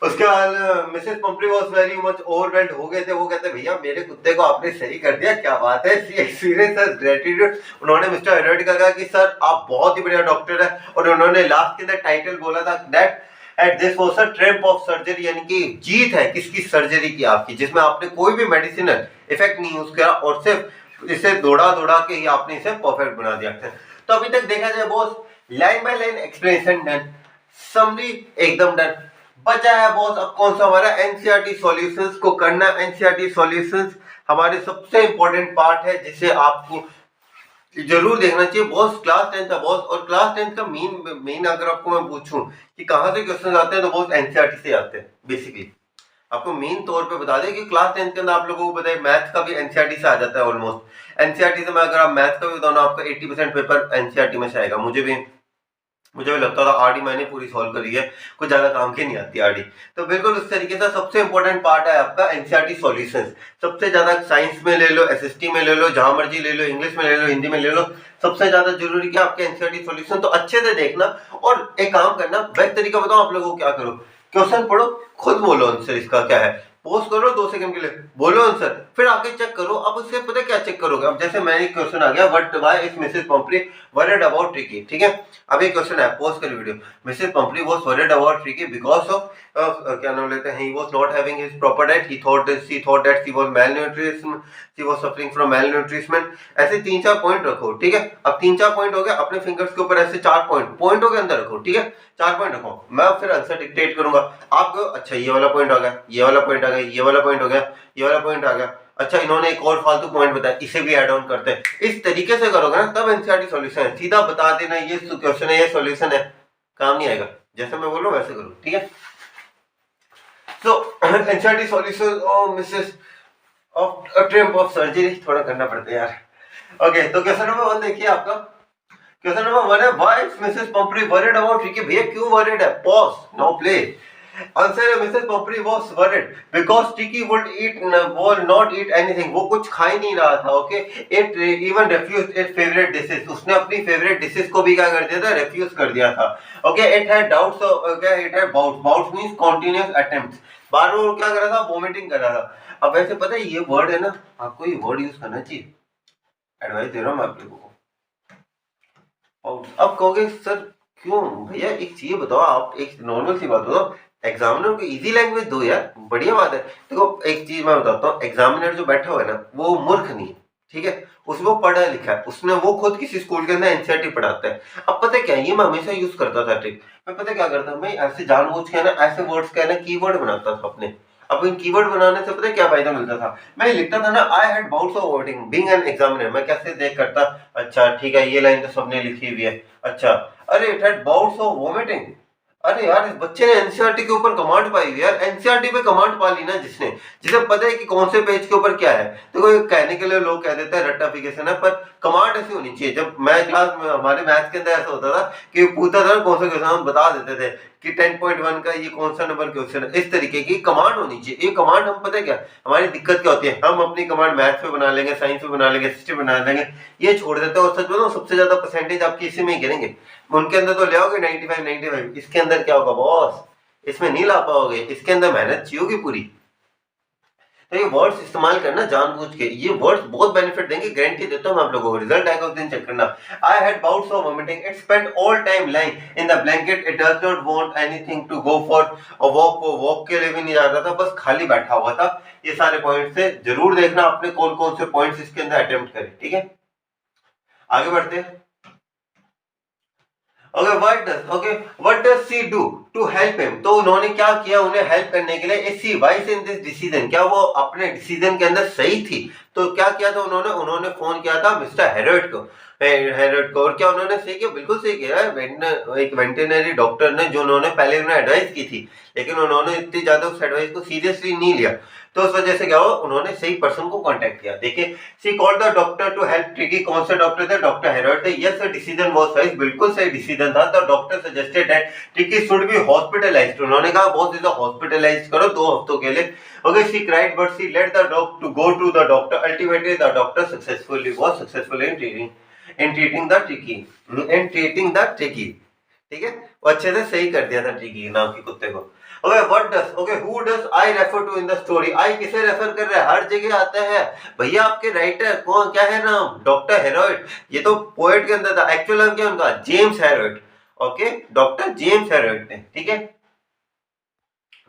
उसके बाद Mrs Pumphrey was very much overwhelmed हो गए थे, वो कहते भैया मेरे कुत्ते को आपने सही कर दिया, क्या बात है, एक्सपीरियंस ग्रेटिट्यूड। उन्होंने मिस्टर हेरोल्ड का कहा कि सर आप बहुत ही बढ़िया डॉक्टर है, और उन्होंने लास्ट के अंदर टाइटल बोला था that at this was a trip of surgery, यानी कि जीत है किसकी, सर्जरी की आपकी, जिसमें आपने कोई भी मेडिसिनल इफेक्ट नहीं यूज किया, और सिर्फ इसे दौड़ा दौड़ा के ही आपने इसे परफेक्ट बना दिया। तो अभी तक देखा जाए boss, line by line explanation done, summary एकदम डन, बचा है बॉस अब कौन सा हमारा एनसीईआरटी सॉल्यूशंस को करना। एनसीईआरटी सॉल्यूशंस हमारे सबसे इंपॉर्टेंट पार्ट है, जिसे आपको जरूर देखना चाहिए बॉस। क्लास 10 का बॉस, और क्लास 10 का मेन अगर आपको मैं पूछूं कि कहां से क्वेश्चन आते हैं, तो बॉस एनसीईआरटी से आते हैं बेसिकली। आपको मेन तौर पे बता दें कि क्लास 10th के अंदर आप लोगों को पता है मैथ्स का भी एनसीईआरटी से आ जाता है ऑलमोस्ट। एनसीईआरटी से मैं अगर आप मैथ्स का भी बताऊँ ना, आपका 80% पेपर एनसीईआरटी में से आएगा। मुझे भी लगता था आरडी मैंने पूरी सॉल्व करी है, कुछ ज्यादा काम की नहीं आती आरडी। तो बिल्कुल उस तरीके से सबसे इंपॉर्टेंट पार्ट है आपका एनसीईआरटी सॉल्यूशंस। सबसे ज्यादा साइंस में ले लो, एसएसटी में ले लो, जहां मर्जी ले लो, इंग्लिश में ले लो, हिंदी में ले लो, सबसे ज्यादा जरूरी क्या आपके एनसीईआरटी सॉल्यूशन। तो अच्छे से देखना और एक काम करना, बेस्ट तरीका बताओ आप लोगों को क्या करो, क्वेश्चन पढ़ो, खुद बोलो आंसर इसका क्या है, पोस्ट करो 2 सेकंड के लिए, बोलो आंसर, फिर आगे चेक करो। अब उससे पता क्या चेक करोगे, अब जैसे मैंने क्वेश्चन आ गया, what why is Mrs Pumphrey worried about Tricky, ठीक है। अब एक क्वेश्चन है, पोस्ट कर video, Mrs Pumphrey was worried about Tricky because of क्या नाम लेते हैं, he was not having his proper diet, she thought that she was malnutrition, she was suffering from malnutrition. ऐसे 3-4 पॉइंट रखो, ठीक है। अब 3-4 पॉइंट हो गया, अपने फिंगर्स के ऊपर ऐसे 4 पॉइंटों के अंदर रखो, ठीक है। 4 पॉइंट रखो, मैं फिर आंसर डिक्टेट करूंगा आपको। अच्छा ये वाला पॉइंट आ गया, ये वाला पॉइंट आ गया, ये वाला पॉइंट हो गया, ये वाला पॉइंट आ गया, अच्छा इन्होंने एक और फालतू पॉइंट बताया, इसे भी ऐड ऑन करते हैं। इस तरीके से करोगे ना तब एनसीईआरटी सॉल्यूशन है। सीधा बता देना ये क्वेश्चन है, ये सॉल्यूशन है, काम नहीं आएगा। जैसे मैं बोल रहा हूं वैसे करो, ठीक है। So NCERT solution of Mrs of triumph of surgery थोड़ा करना पड़ता है यार। ओके तो क्वेश्चन नंबर 1 देखिए आपका। क्वेश्चन नंबर 1 है why is Mrs Pumphrey worried about Tricky. भैया क्यों वरीड है, पॉज नाउ प्ले। आंसर है Mrs Pumphrey was worried because Tricky would not eat anything. वो कुछ खा ही नहीं रहा था, okay. It even refused its favourite dishes. उसने अपनी फेवरेट डिशेस को भी क्या कर दिया था, रिफ्यूज कर दिया था, okay. It had doubts, okay, it had bouts means continuous attempts. बार-बार क्या कर रहा था, वोमिटिंग कर रहा था। अब वैसे पता है ये वर्ड है ना, आपको ये वर्ड यूज करना चाहिए, एडवाइस दे रहा हूं मैं आप लोगों को। अब कहोगे सर क्यों भैया, एक चीज बताओ, आप एक नॉर्मल सी बात बताओ, एग्जामिनर को इजी लैंग्वेज दो यार, बढ़िया बात है। देखो एक चीज मैं बताता हूँ, एग्जामिनर जो बैठा हुआ है ना वो मूर्ख नहीं है, ठीक है। उसको पढ़ा लिखा है, उसने वो खुद किसी स्कूल के अंदर एनसीईआरटी पढ़ाता है। अब पता है क्या, ये मैं हमेशा यूज करता था ट्रिक। मैं पता क्या करता, मैं ऐसे जानबूझ के ना ऐसे वर्ड्स का ना कीवर्ड बनाता था अपने। अब इन कीवर्ड बनाने से पता है क्या फायदा मिलता था, मैं लिखता था ना, आई had bouts of wording being an examiner. मैं कैसे देख करता, अच्छा ठीक है ये लाइन तो सबने लिखी हुई है, अच्छा अरे it had bouts of vomiting. अरे यार इस बच्चे ने एनसीईआरटी के ऊपर कमांड पाई हुई यार, एनसीईआरटी पे कमांड पा ली ना जिसने, जिसे पता है कि कौन से पेज के ऊपर क्या है। देखो ये कहने के लिए लोग कह देते हैं रट्टाफिकेशन है, पर कमांड ऐसी होनी चाहिए। जब मैं क्लास में, हमारे मैथ्स के अंदर ऐसा होता था कि पूछता था कौन सा क्वेश्चन, हम बता देते थे कि 10.1 का ये कौन सा नंबर क्वेश्चन है। इस तरीके की कमांड होनी चाहिए। ये कमांड हम पता है क्या, हमारी दिक्कत क्या होती है, हम अपनी कमांड मैथ्स पे बना लेंगे, साइंस पे बना लेंगे, हिस्ट्री बना लेंगे, ये छोड़ देते हैं। और सच बताऊं सबसे ज्यादा परसेंटेज आपकी इसी में ही गिरेंगे। उनके अंदर तो ले आओगे 95, इसके अंदर क्या होगा बॉस, इसमें नहीं ला पाओगे, इसके अंदर मेहनत चाहिए होगी पूरी। तो ये वर्ड्स इस्तेमाल करना जानबूझ के, ये वर्ड्स बहुत बेनिफिट देंगे, गारंटी देता हूं मैं आप लोगों को। रिजल्ट आएगा उस दिन चेक करना। I had bouts of vomiting, it spent all time lying in the blanket, it does not want anything to go for a walk. वो वॉक के लिए भी नहीं जा रहा था, बस खाली बैठा हुआ था। ये सारे पॉइंट्स से जरूर देखना आपने कौन कौन से पॉइंट्स इसके अंदर अटेम्प्ट करे, ठीक है। आगे बढ़ते हैं। Okay what does she do to help him. तो उन्होंने क्या किया उन्हें हेल्प करने के लिए, is she wise in this decision, क्या वो अपने डिसीजन के अंदर सही थी। तो क्या किया था उन्होंने फोन किया था मिस्टर हेरोल्ड को, और क्या उन्होंने सही किया, बिल्कुल सही किया है। एक वेटरनरी डॉक्टर ने, जो उन्होंने पहले उन्हें एडवाइस की थी, लेकिन उन्होंने इतनी ज्यादा उस एडवाइस को सीरियसली नहीं लिया, तो उस वजह से क्या हुआ, उन्होंने सही पर्सन को कांटेक्ट किया। देखिए she called the doctor to help Tricky. कौन से डॉक्टर थे, डॉक्टर हेरोल्ड थे। Yes the decision was right, बिल्कुल सही डिसीजन था। The doctor suggested that Tricky should be hospitalised. उन्होंने कहा बहुत इसे हॉस्पिटलाइज करो 2 हफ्तों के लिए। Okay she cried but she let the dog to go to the doctor. Ultimately the doctor successful in treating the Tricky, ठीक है। वो अच्छे से सही कर दिया था ट्रिकी नाम के कुत्ते को। Okay what does, okay who does I refer to in the story. I किसे रेफर कर रहा है, हर जगह आता है भैया। आपके राइटर कौन, क्या है नाम, डॉक्टर हेरोल्ड। ये तो पोएट के अंदर था, एक्चुअल नाम क्या उनका, James Harold. Okay doctor James Harold थे, ठीक है।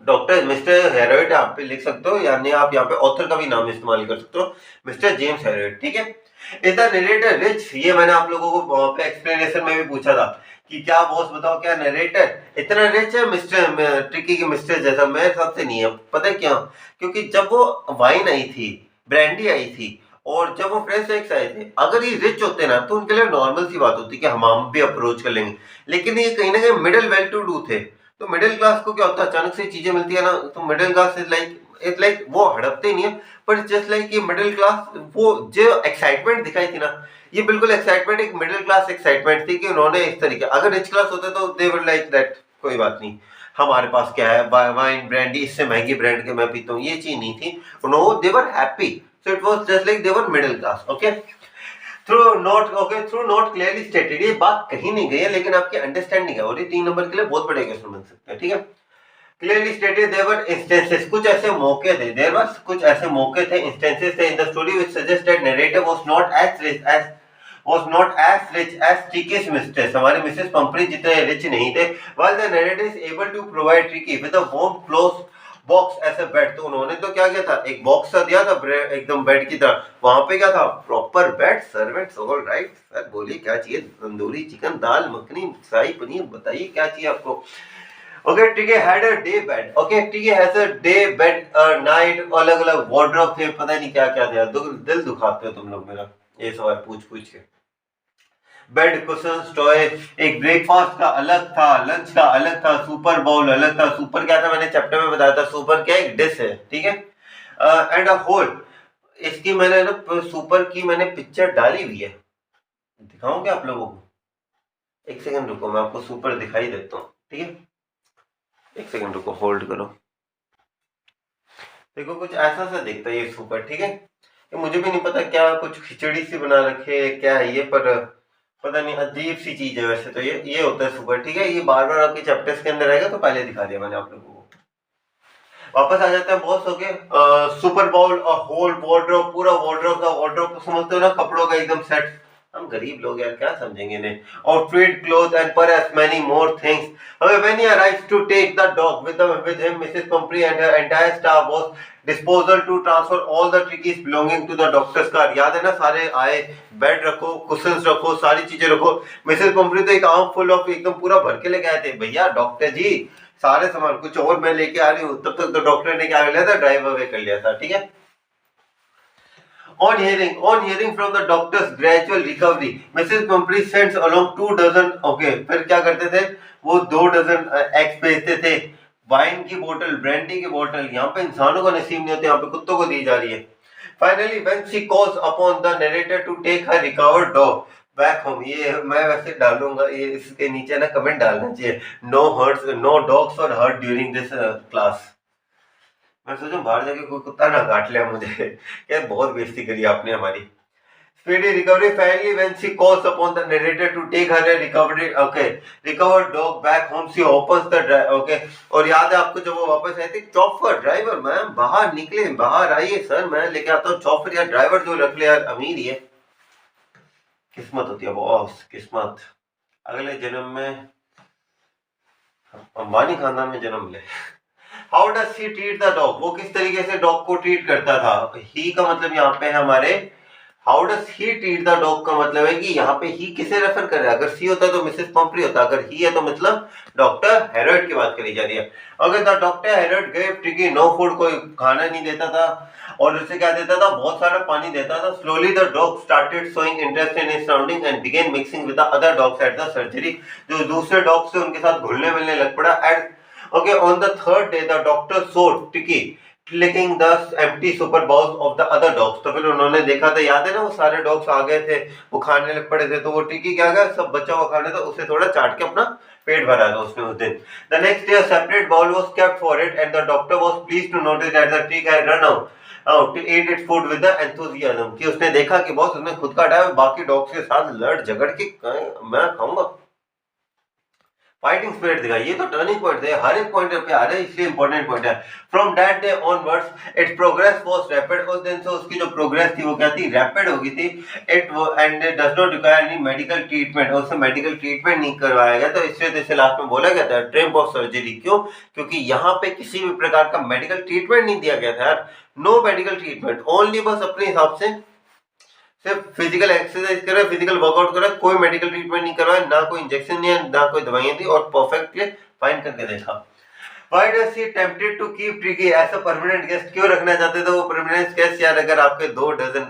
डॉक्टर मिस्टर हेरोल्ड आप पे लिख सकते हो, यानी आप यहाँ पे ऑथर का भी नाम इस्तेमाल कर सकते हो, मिस्टर जेम्स हेरोल्ड, ठीक है। Is the narrator rich. ये मैंने आप लोगों को वहां पे एक्सप्लेनेशन में भी पूछा था कि क्या बॉस बताओ, क्या नरेटर इतना रिच है मिस्टर ट्रिकी के मिस्टर जैसा। मेरे हिसाब से नहीं है, पता है क्यों, क्योंकि जब वो वाइन आई थी, ब्रांडी आई थी, और जब वो फ्रेश एक्स आए थे, अगर ये रिच होते ना तो उनके लिए नॉर्मल सी बात होती कि हम भी अप्रोच कर लेंगे। लेकिन ये कहीं ना कहीं मिडिल वेल टू डू थे, तो मिडिल क्लास को क्या होता है, अचानक से चीजें मिलती है ना, तो मिडिल क्लास इज लाइक वो हड़पते नहीं है, पर जस्ट लाइक ये मिडिल क्लास, वो जो एक्साइटमेंट दिखाई थी ना, ये बिल्कुल एक्साइटमेंट एक मिडिल क्लास एक्साइटमेंट थी कि उन्होंने इस तरीके, अगर रिच क्लास होते तो दे वुड लाइक दैट, कोई बात नहीं, हमारे पास क्या है, वाइन ब्रांडी, इससे महंगी ब्रांड के मैं पीता हूँ, ये चीज नहीं थी। No, they were happy, so it was just like they were middle class. Okay, through not clearly stated, ये बात कहीं नहीं गई है, लेकिन आपकी अंडरस्टैंडिंग है, और ये 3 नंबर के लिए बहुत बड़े क्वेश्चन बन सकते हैं, ठीक है। Clearly stated there were instances, कुछ ऐसे मौके थे, देयर वर कुछ ऐसे मौके थे, इंस्टेंसेस थे इन the story which suggested narrative was not as rich as Tricky's mistress, हमारे मिसेस पंपरी जितने रिच नहीं थे, while the narrator is able to provide Tricky with a warm close box ऐसे बेड, तो उन्होंने तो क्या किया था, एक बॉक्स सा दिया था एकदम बेड की तरह, वहां पे क्या था, proper bed, servants, all right sir, बोलिए क्या चाहिए, तंदूरी चिकन, दाल मखनी, शाही पनीर, बताइए क्या चाहिए आपको। ओके, ठीक है, had a day bed, okay, ठीक है, has a day bed, night, अलग अलग वार्डरोब थे, पता नहीं क्या क्या था, दिल दुखाते हो तुम लोग मेरा ये सवाल पूछ पूछ के। बेड कुशन्स, टॉय, एक ब्रेकफास्ट का अलग था, लंच का अलग था, सुपर बाउल अलग था, सुपर क्या था मैंने चैप्टर में बताया था, सुपर क्या एक डिश है, ठीक है, एंड अ होल, इसकी मैंने ना सुपर की मैंने पिक्चर डाली हुई है, दिखाऊंगे आप लोगों को, एक सेकंड रुको, मैं आपको सुपर दिखाई देता हूँ, ठीक है, एक सेकंड रुको, होल्ड करो, देखो कुछ ऐसा सा दिखता है ये सुपर, ठीक है, ये मुझे भी नहीं पता क्या, कुछ खिचड़ी सी बना रखे है क्या है ये, पर पता नहीं, अजीब सी चीज है वैसे तो, ये होता है सुपर, ठीक है, ये बार बार आपके चैप्टर्स के अंदर आएगा, तो पहले दिखा दिया मैंने आप लोगों को। वापस आ जाते हैं बॉस, ओके, सुपर बाउल और होल वार्डरोब, पूरा वार्डरोब का, वार्डरोब समझते हो ना, कपड़ों का एकदम सेट, हम गरीब लोग यार क्या समझेंगे इन्हें, और trade cloth and perhaps many more things. Okay, when he arrives to take the dog with him, Mrs. Pumphrey and her entire staff was disposal to transfer all the trickies belonging to the doctor's car. याद है ना, सारे आए, bed रखो, cushions रखो, सारी चीजें रखो, मिसेस पंपरी तो एक आर्म फुल ऑफ एकदम पूरा भर के लेके आए थे, भैया डॉक्टर जी सारे सामान, कुछ और मैं लेके आ रही हूँ, तब तक तो डॉक्टर ने क्या कर लिया था, ड्राइव अवे कर लिया था, ठीक है। On hearing from the doctor's gradual recovery, Mrs. Pumphrey sends along 2 dozen, okay, फिर क्या करते थे वो 2 डजन एग्स भेजते थे, वाइन की बोतल, ब्रांडी की बोतल, यहाँ पे इंसानों को नसीब नहीं होते, यहाँ पे कुत्तों को दी जा रही है। Finally, when she calls upon the narrator to take her recovered dog back home, ये मैं वैसे डालूंगा, ये इसके नीचे ना कमेंट डालना चाहिए, no dogs were hurt during this class। मैं सोचूं बाहर जाके कोई कुत्ता ना काट लिया मुझे, क्या बहुत बेइज्जती करी आपने हमारी। Speedy recovery finally when she calls upon the narrator to take her recovered dog back home, she opens the drive, okay, और याद है आपको जब वो वापस आए थे, चॉपर ड्राइवर, मैम बाहर निकले, बाहर आइए सर, मैं लेके आता हूँ चॉपर, यार ड्राइवर जो रख ले यार, अमीर ही है, किस्मत होती है बॉस, किस्मत, अगले जन्म में अंबानी खानदान में जन्म ले। How does he treat the dog, वो किस तरीके से डॉग को ट्रीट करता था, ही का मतलब यहाँ पे है हमारे, how does he treat the dog का मतलब है कि यहाँ पे ही किसे रेफर कर रहा है, अगर सी होता तो मिसेस पंपरी होता, अगर ही है तो मतलब डॉक्टर हेरोल्ड की बात करी जा रही है। अगर द डॉक्टर हेरोल्ड गए ट्रिकी नो फूड, कोई खाना नहीं देता था, और उसे क्या देता था, बहुत सारा पानी देता था। Slowly the dog started showing interest in his surrounding and began mixing with the other dogs at the surgery, जो दूसरे डॉग्स थे उनके साथ घुलने मिलने लग पड़ा। At Okay, on the third day, the doctor saw Tricky licking the empty super bowls of the other dogs. तो फिर उन्होंने देखा था, याद है ना, वो सारे डॉग्स आ गए थे, वो खाने लग पड़े थे, तो वो ट्रिकी क्या गया, सब बचा हुआ खाने था, उसे थोड़ा चाट के अपना पेट भरा था उसने उस दिन। The next day, a separate bowl was kept for it, and the doctor was pleased to notice that the trick had run out to eat its food with the enthusiasm, कि उसने देखा कि बॉस उसने खुद का हटाया, बाकी dogs के साथ लड़ झगड़ के मैं खाऊंगा, फाइटिंग स्पिरिट दिखाई, ये तो टर्निंग पॉइंट है, हर एक पॉइंट पे आ रहा है, इसलिए इंपॉर्टेंट पॉइंट है। From that day onwards it's progress was rapid, उस दिन से उसकी जो प्रोग्रेस थी वो क्या थी, रैपिड हो गई थी। It and does not require any medical treatment, उससे मेडिकल ट्रीटमेंट नहीं करवाया गया, तो इसलिए तो इसे लास्ट में बोला गया था ट्रिम्प ऑफ सर्जरी, क्यों, क्योंकि यहाँ पे किसी भी प्रकार का मेडिकल ट्रीटमेंट नहीं दिया गया था यार, नो मेडिकल ट्रीटमेंट, ओनली बस अपने हिसाब से सिर्फ फिजिकल एक्सरसाइज करे, फिजिकल वर्कआउट करे, कोई मेडिकल ट्रीटमेंट नहीं करवाया, ना कोई इंजेक्शन नहीं है, ना कोई दवाइयां थी, और परफेक्टली फाइन करके देखा। Why does he tempted to keep Tricky as a permanent guest? क्यों रखना चाहते थे वो परमानेंट गेस्ट? यार अगर आपके 2 डजन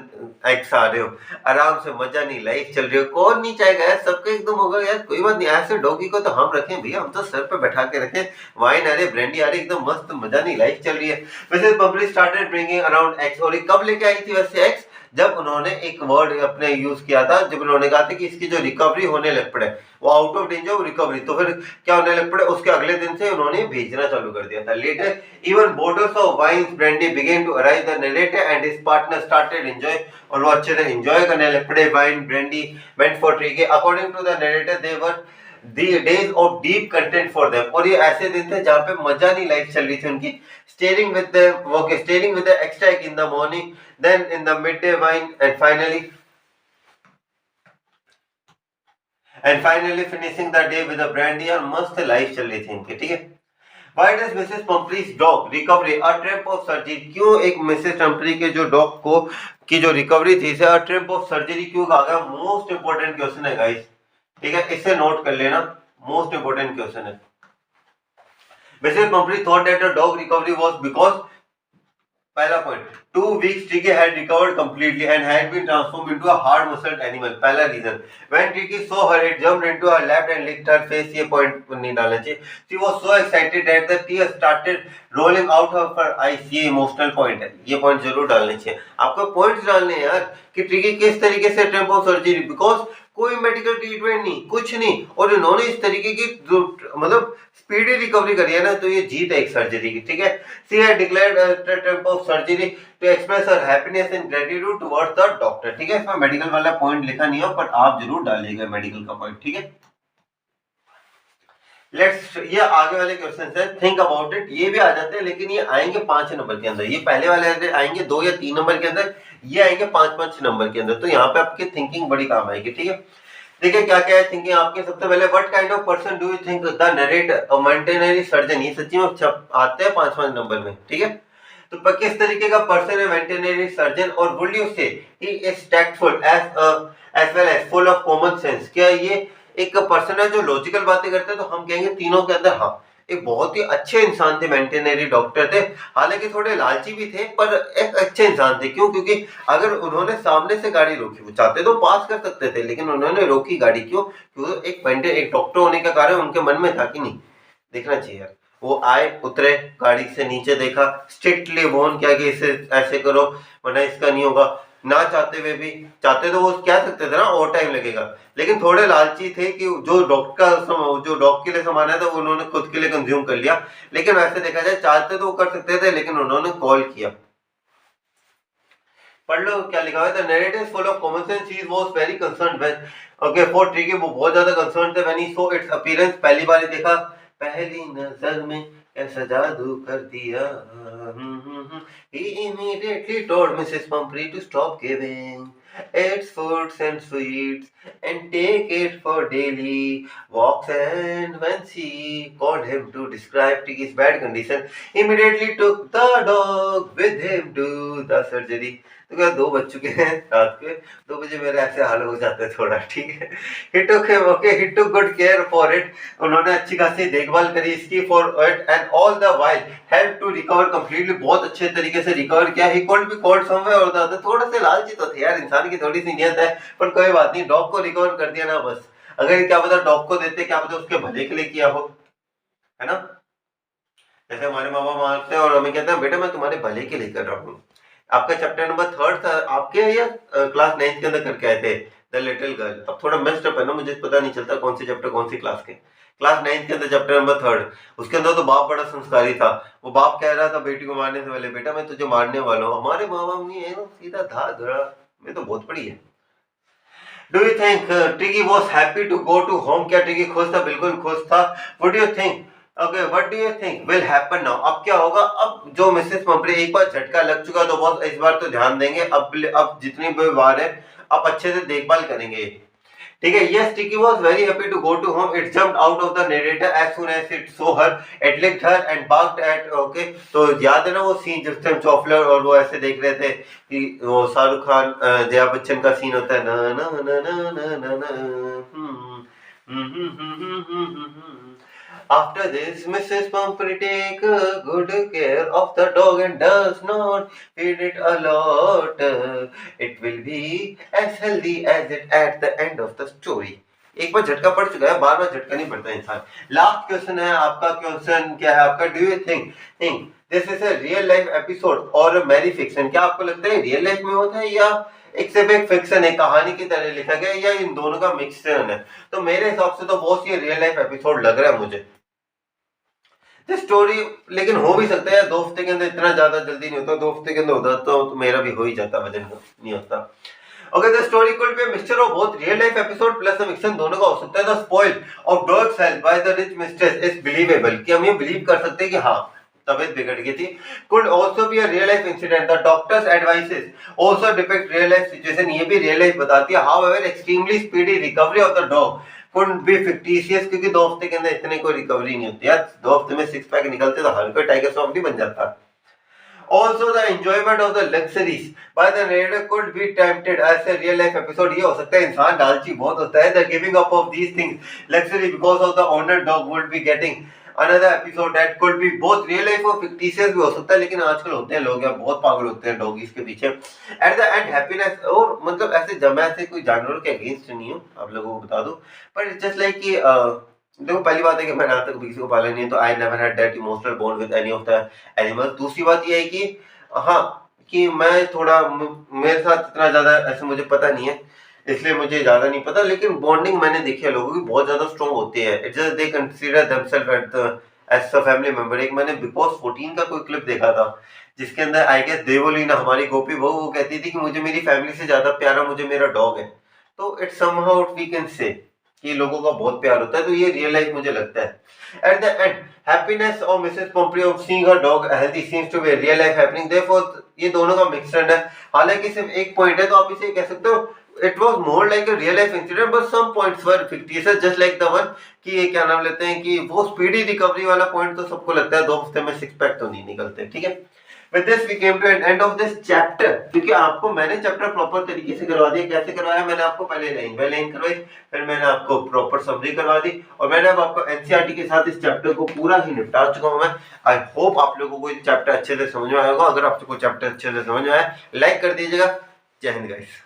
एक्स आ रहे हो, आराम से मजा नहीं, लाइफ चल रही हो, कौन नहीं चाहेगा यार? सबका एकदम होगा यार, कोई बात नहीं, ऐसे डॉगी को तो हम रखें भैया, हम तो सर पे बैठा के रखें, वाइन आ रही, ब्रांडी आ रही, एकदम मस्त, मजा नहीं, लाइफ चल रही है। Mrs Pumphrey started bringing around eggs. और कब लेके आई थी वैसे एक्स? जब उन्होंने एक वर्ड अपने यूज किया था, जब उन्होंने कहा था कि इसकी जो रिकवरी होने लग पड़े, वो आउट ऑफ डेंजर रिकवरी, तो फिर क्या होने लग पड़े, उसके अगले दिन से उन्होंने भेजना चालू कर दिया था। Later even bottles of wines brandy began to arrive, the narrator and his partner started enjoy, और वो अच्छे से एंजॉय करने लग पड़े wine brandy meant for Tricky. According to the narrator they were the days of deep content for them, और ये ऐसे दिन थे जहाँ पे मजा नहीं, लाइफ चल रही थी उनकी। staring with the extra egg in the morning, then in the midday wine, and finally finishing the day with a brandy, और मस्त लाइफ चल रही थी इनकी, ठीक है। Why does Mrs. Pumphrey's dog recovery a trip of surgery? क्यों एक मिसेस टम्परी के जो डॉग को की जो रिकवरी थी, इसे a trip of surgery क्यों कहा गया? मोस्ट इंपोर्टेंट क्वेश्चन है गाइस, ठीक है, इसे नोट कर लेना, मोस्ट इंपोर्टेंट क्वेश्चन है। Mrs Pumphrey thought that the dog recovery was because, पहला point, 2 weeks Tricky had recovered completely and had been transformed into a hard muscled animal। पहला reason, when Tricky saw her it jumped into her lap and licked her face। ये point नहीं डालना चाहिए। She was so excited that the tears started rolling out of her eyes। ये emotional point है, ये point जरूर डालने चाहिए। आपको पॉइंट्स डालने हैं यार कि ट्रिकी किस तरीके से ट्रिप ऑफ सर्जरी, बिकॉज कोई मेडिकल ट्रीटमेंट नहीं, कुछ नहीं, और इन्होंने इस तरीके की मतलब स्पीडी रिकवरी करी है ना, तो ये जीत है एक सर्जरी की, ठीक है। She had declared a type of surgery to express her happiness and gratitude towards the doctor। ठीक है, इसमें मेडिकल वाला पॉइंट लिखा नहीं है, पर आप जरूर डालिएगा मेडिकल का पॉइंट, ठीक है। लेट्स, ये आगे वाले क्वेश्चन है, थिंक अबाउट इट। ये भी आ जाते हैं, लेकिन ये आएंगे 5 नंबर के अंदर। ये पहले वाले आएंगे 2 या 3 नंबर के अंदर, ये आएंगे 5-5 नंबर के अंदर। तो यहाँ पे आपकी थिंकिंग बड़ी काम आएगी, ठीक है। देखिए क्या क्या है थिंकिंग आपके। सबसे पहले, what kind of person do you think the narrator a veterinary surgeon? ये सच्ची में आते हैं 5-5 नंबर में, ठीक है। तो किस तरीके का पर्सन है वेटरनरी सर्जन? और would you say he is tactful as well as full of common sense? क्या ये एक पर्सन है जो लॉजिकल बातें करते हैं? तो हम कहेंगे तीनों के अंदर हाँ, एक बहुत ही अच्छे इंसान थे, वेटरनरी डॉक्टर थे। हालांकि थोड़े लालची भी थे, पर एक अच्छे इंसान थे। क्यों? क्योंकि अगर उन्होंने सामने से गाड़ी रोकी, वो चाहते तो पास कर सकते थे, लेकिन उन्होंने रोकी गाड़ी। क्यों? क्योंकि एक डॉक्टर होने का कारण उनके मन में था कि नहीं, देखना चाहिए यार। वो आए, उतरे, गाड़ी से नीचे देखा, स्ट्रिक्टली वॉर्न किया कि इसे ऐसे करो वरना इसका नहीं होगा। ना चाहते हुए भी, चाहते तो वो कह सकते थे ना और टाइम लगेगा, लेकिन थोड़े लालची थे कि जो जो डॉग के लिए सामान है, तो उन्होंने खुद के लिए कंज्यूम कर लिया। लेकिन वैसे देखा जाए, चाहते तो वो कर सकते थे, लेकिन उन्होंने कॉल किया। पढ़ लो क्या लिखा हुआ है। The narrative is full of common sense. He was very concerned when, okay, for tricky, वो बहुत ज्यादा कंसर्न थे when he saw it's appearance, पहली बार देखा, पहली नजर में ऐसा जादू कर दिया। He immediately told Mrs. Pumphrey to stop giving its foods and sweets and take it for daily walks, and when she called him to describe Ticky's bad condition, immediately took the dog with him to the surgery। तो क्या 2 बज चुके हैं रात के 2 बजे, मेरे ऐसे हाल हो जाते हैं थोड़ा, ठीक है। He took good care for it। उन्होंने अच्छी खासी देखभाल करी इसकी, for it and all the while helped to recover completely। बहुत अच्छे तरीके से रिकवर किया। He could be called somewhere or the other। थोड़ा से लालची तो थे यार, इंसान की थोड़ी सी नियत है, पर कोई बात नहीं, डॉग को रिकवर कर दिया ना बस। अगर क्या पता डॉग को देते, क्या पता उसके भले के लिए किया हो, है ना। जैसे हमारे मामा मारते हैं और हमें कहते हैं बेटा मैं तुम्हारे भले के लिए कर रहा हूँ। आपका चैप्टर नंबर 3 था आपके, या क्लास 9 के अंदर करके आए थे, द लिटिल गर्ल। अब थोड़ा मिस्ड अप है ना, मुझे पता नहीं चलता कौन से चैप्टर कौन सी क्लास के। क्लास 9 के अंदर चैप्टर नंबर 3, उसके अंदर तो बाप बड़ा संस्कारी था। वो बाप कह रहा था बेटी को मारने से पहले, बेटा मैं तुझे मारने वाला हूँ। हमारे माँ बाप नहीं है ना, सीधा धा धड़ा में तो बहुत पड़ी है। Do you think Tricky was happy to go to home? क्या ट्रिकी खुश था? बिल्कुल खुश था। Would you think, okay, what do you think will happen now? अब क्या होगा? अब जो मिसेस पंपरी, एक बार झटका लग चुका तो बॉस इस बार तो ध्यान देंगे। अब जितनी भी बार है, अब अच्छे से देखभाल करेंगे, ठीक है। Yes, Tricky was very happy to go to home. It jumped out of the narrator as soon as it saw her, it licked her and barked at, okay. तो याद है ना वो सीन जिस टाइम चॉफलर और वो ऐसे देख रहे थे कि वो शाहरुख खान जया बच्चन का सीन होता है ना ना ना ना ना ना ना। After this, Mrs. Pumphrey take good care of the dog and does not feed it a lot. It will be as healthy as it at the end of the story. एक बार झटका पड़ चुका है, बार बार झटका नहीं पड़ता इंसान। लास्ट क्वेश्चन है आपका, क्वेश्चन क्या है आपका? Do you think this is a real life episode और मैरी फिक्शन? क्या आपको लगता है रियल लाइफ में होता है या एक सिर्फ एक फिक्शन है, कहानी की तरह लिखा गया, या इन दोनों का मिक्सचर है? तो मेरे हिसाब से तो बहुत ही रियल लाइफ एपिसोड लग रहा है मुझे स्टोरी। लेकिन हो भी सकता है 2 हफ्ते के अंदर, इतना ज्यादा जल्दी नहीं होता, 2 हफ्ते के अंदर होता तो मेरा भी हो ही जाता, वजन नहीं होता। Okay, the story could be a mixture of both real life episode plus the fiction, दोनों का हो सकता है। The spoil of dogs health by the rich mistress is believable, कि हम ये बिलीव कर सकते हैं कि हाँ तबीयत बिगड़ गई थी। Could also be a real life incident, the doctors advices also depict real life situation, ये भी रियल लाइफ बताती है। However extremely speedy recovery of the dog could be fictitious, क्योंकि 2 हफ्ते के अंदर इतने कोई रिकवरी नहीं होती यार। 2 हफ्ते में 6 पैक निकलते तो हर कोई टाइगर श्रॉफ भी बन जाता। Also, the enjoyment of the luxuries by the narrator could be tempted as a real life episode. ये हो सकता है इंसान लालची बहुत होता है। The giving up of these things, luxury because of the owner dog would be getting another episode that could be both real life और fictitious भी हो सकता है। लेकिन आजकल होते हैं लोग यार, बहुत पागल होते हैं डॉगीज के पीछे। At the end happiness, और मतलब ऐसे जब मैं ऐसे कोई जानवरों के अगेंस्ट नहीं हूँ, आप लोगों को बता दूं, पर इट्स जस्ट लाइक कि देखो पहली बात है कि मैंने आज तक किसी को पाला नहीं है, तो I never had that emotional bond with any of the animals. दूसरी बात ये है कि हाँ, कि मैं थोड़ा मेरे साथ इतना ज्यादा ऐसे मुझे पता नहीं है, इसलिए मुझे ज्यादा नहीं पता। लेकिन बॉन्डिंग मैंने देखी है लोगों की बहुत ज्यादा स्ट्रॉन्ग होती है। It's just they consider themselves as a family member. एक मैंने बिग बॉस 14 का कोई क्लिप देखा था जिसके अंदर आई गेस देवोलीना, हमारी गोपी बहू, वो कहती थी कि मुझे मेरी फैमिली से ज्यादा प्यारा मुझे मेरा डॉग है। तो it's somehow we can say कि लोगों का बहुत प्यार होता है, तो ये रियल लाइफ मुझे लगता है। At the end happiness of Mrs Pumphrey of seeing her dog healthy seems to be a real life happening, therefore ये दोनों का मिक्सचर है। हालांकि सिर्फ एक पॉइंट है तो आप इसे कह सकते हो it was more like a real life incident, but some points were fictitious just like the one कि ये क्या नाम लेते हैं कि वो स्पीडी रिकवरी वाला पॉइंट तो सबको लगता है 2 हफ्ते में 6 पैक तो नहीं निकलते। ठीक है, with this we came to an end of this chapter, क्योंकि आपको मैंने चैप्टर प्रॉपर तरीके से करवा दिया। कैसे करवाया मैंने आपको? पहले लाइन बाय लाइन करवाई, फिर मैंने आपको प्रॉपर समरी करवा दी, और मैंने अब आपको एनसीईआरटी के साथ इस चैप्टर को पूरा ही निपटा चुका हूं मैं। आई होप आप लोगों को ये चैप्टर अच्छे से समझ में आया होगा। अगर आपको चैप्टर अच्छे से समझ में आया, लाइक कर दीजिएगा। जय हिंद गाइस।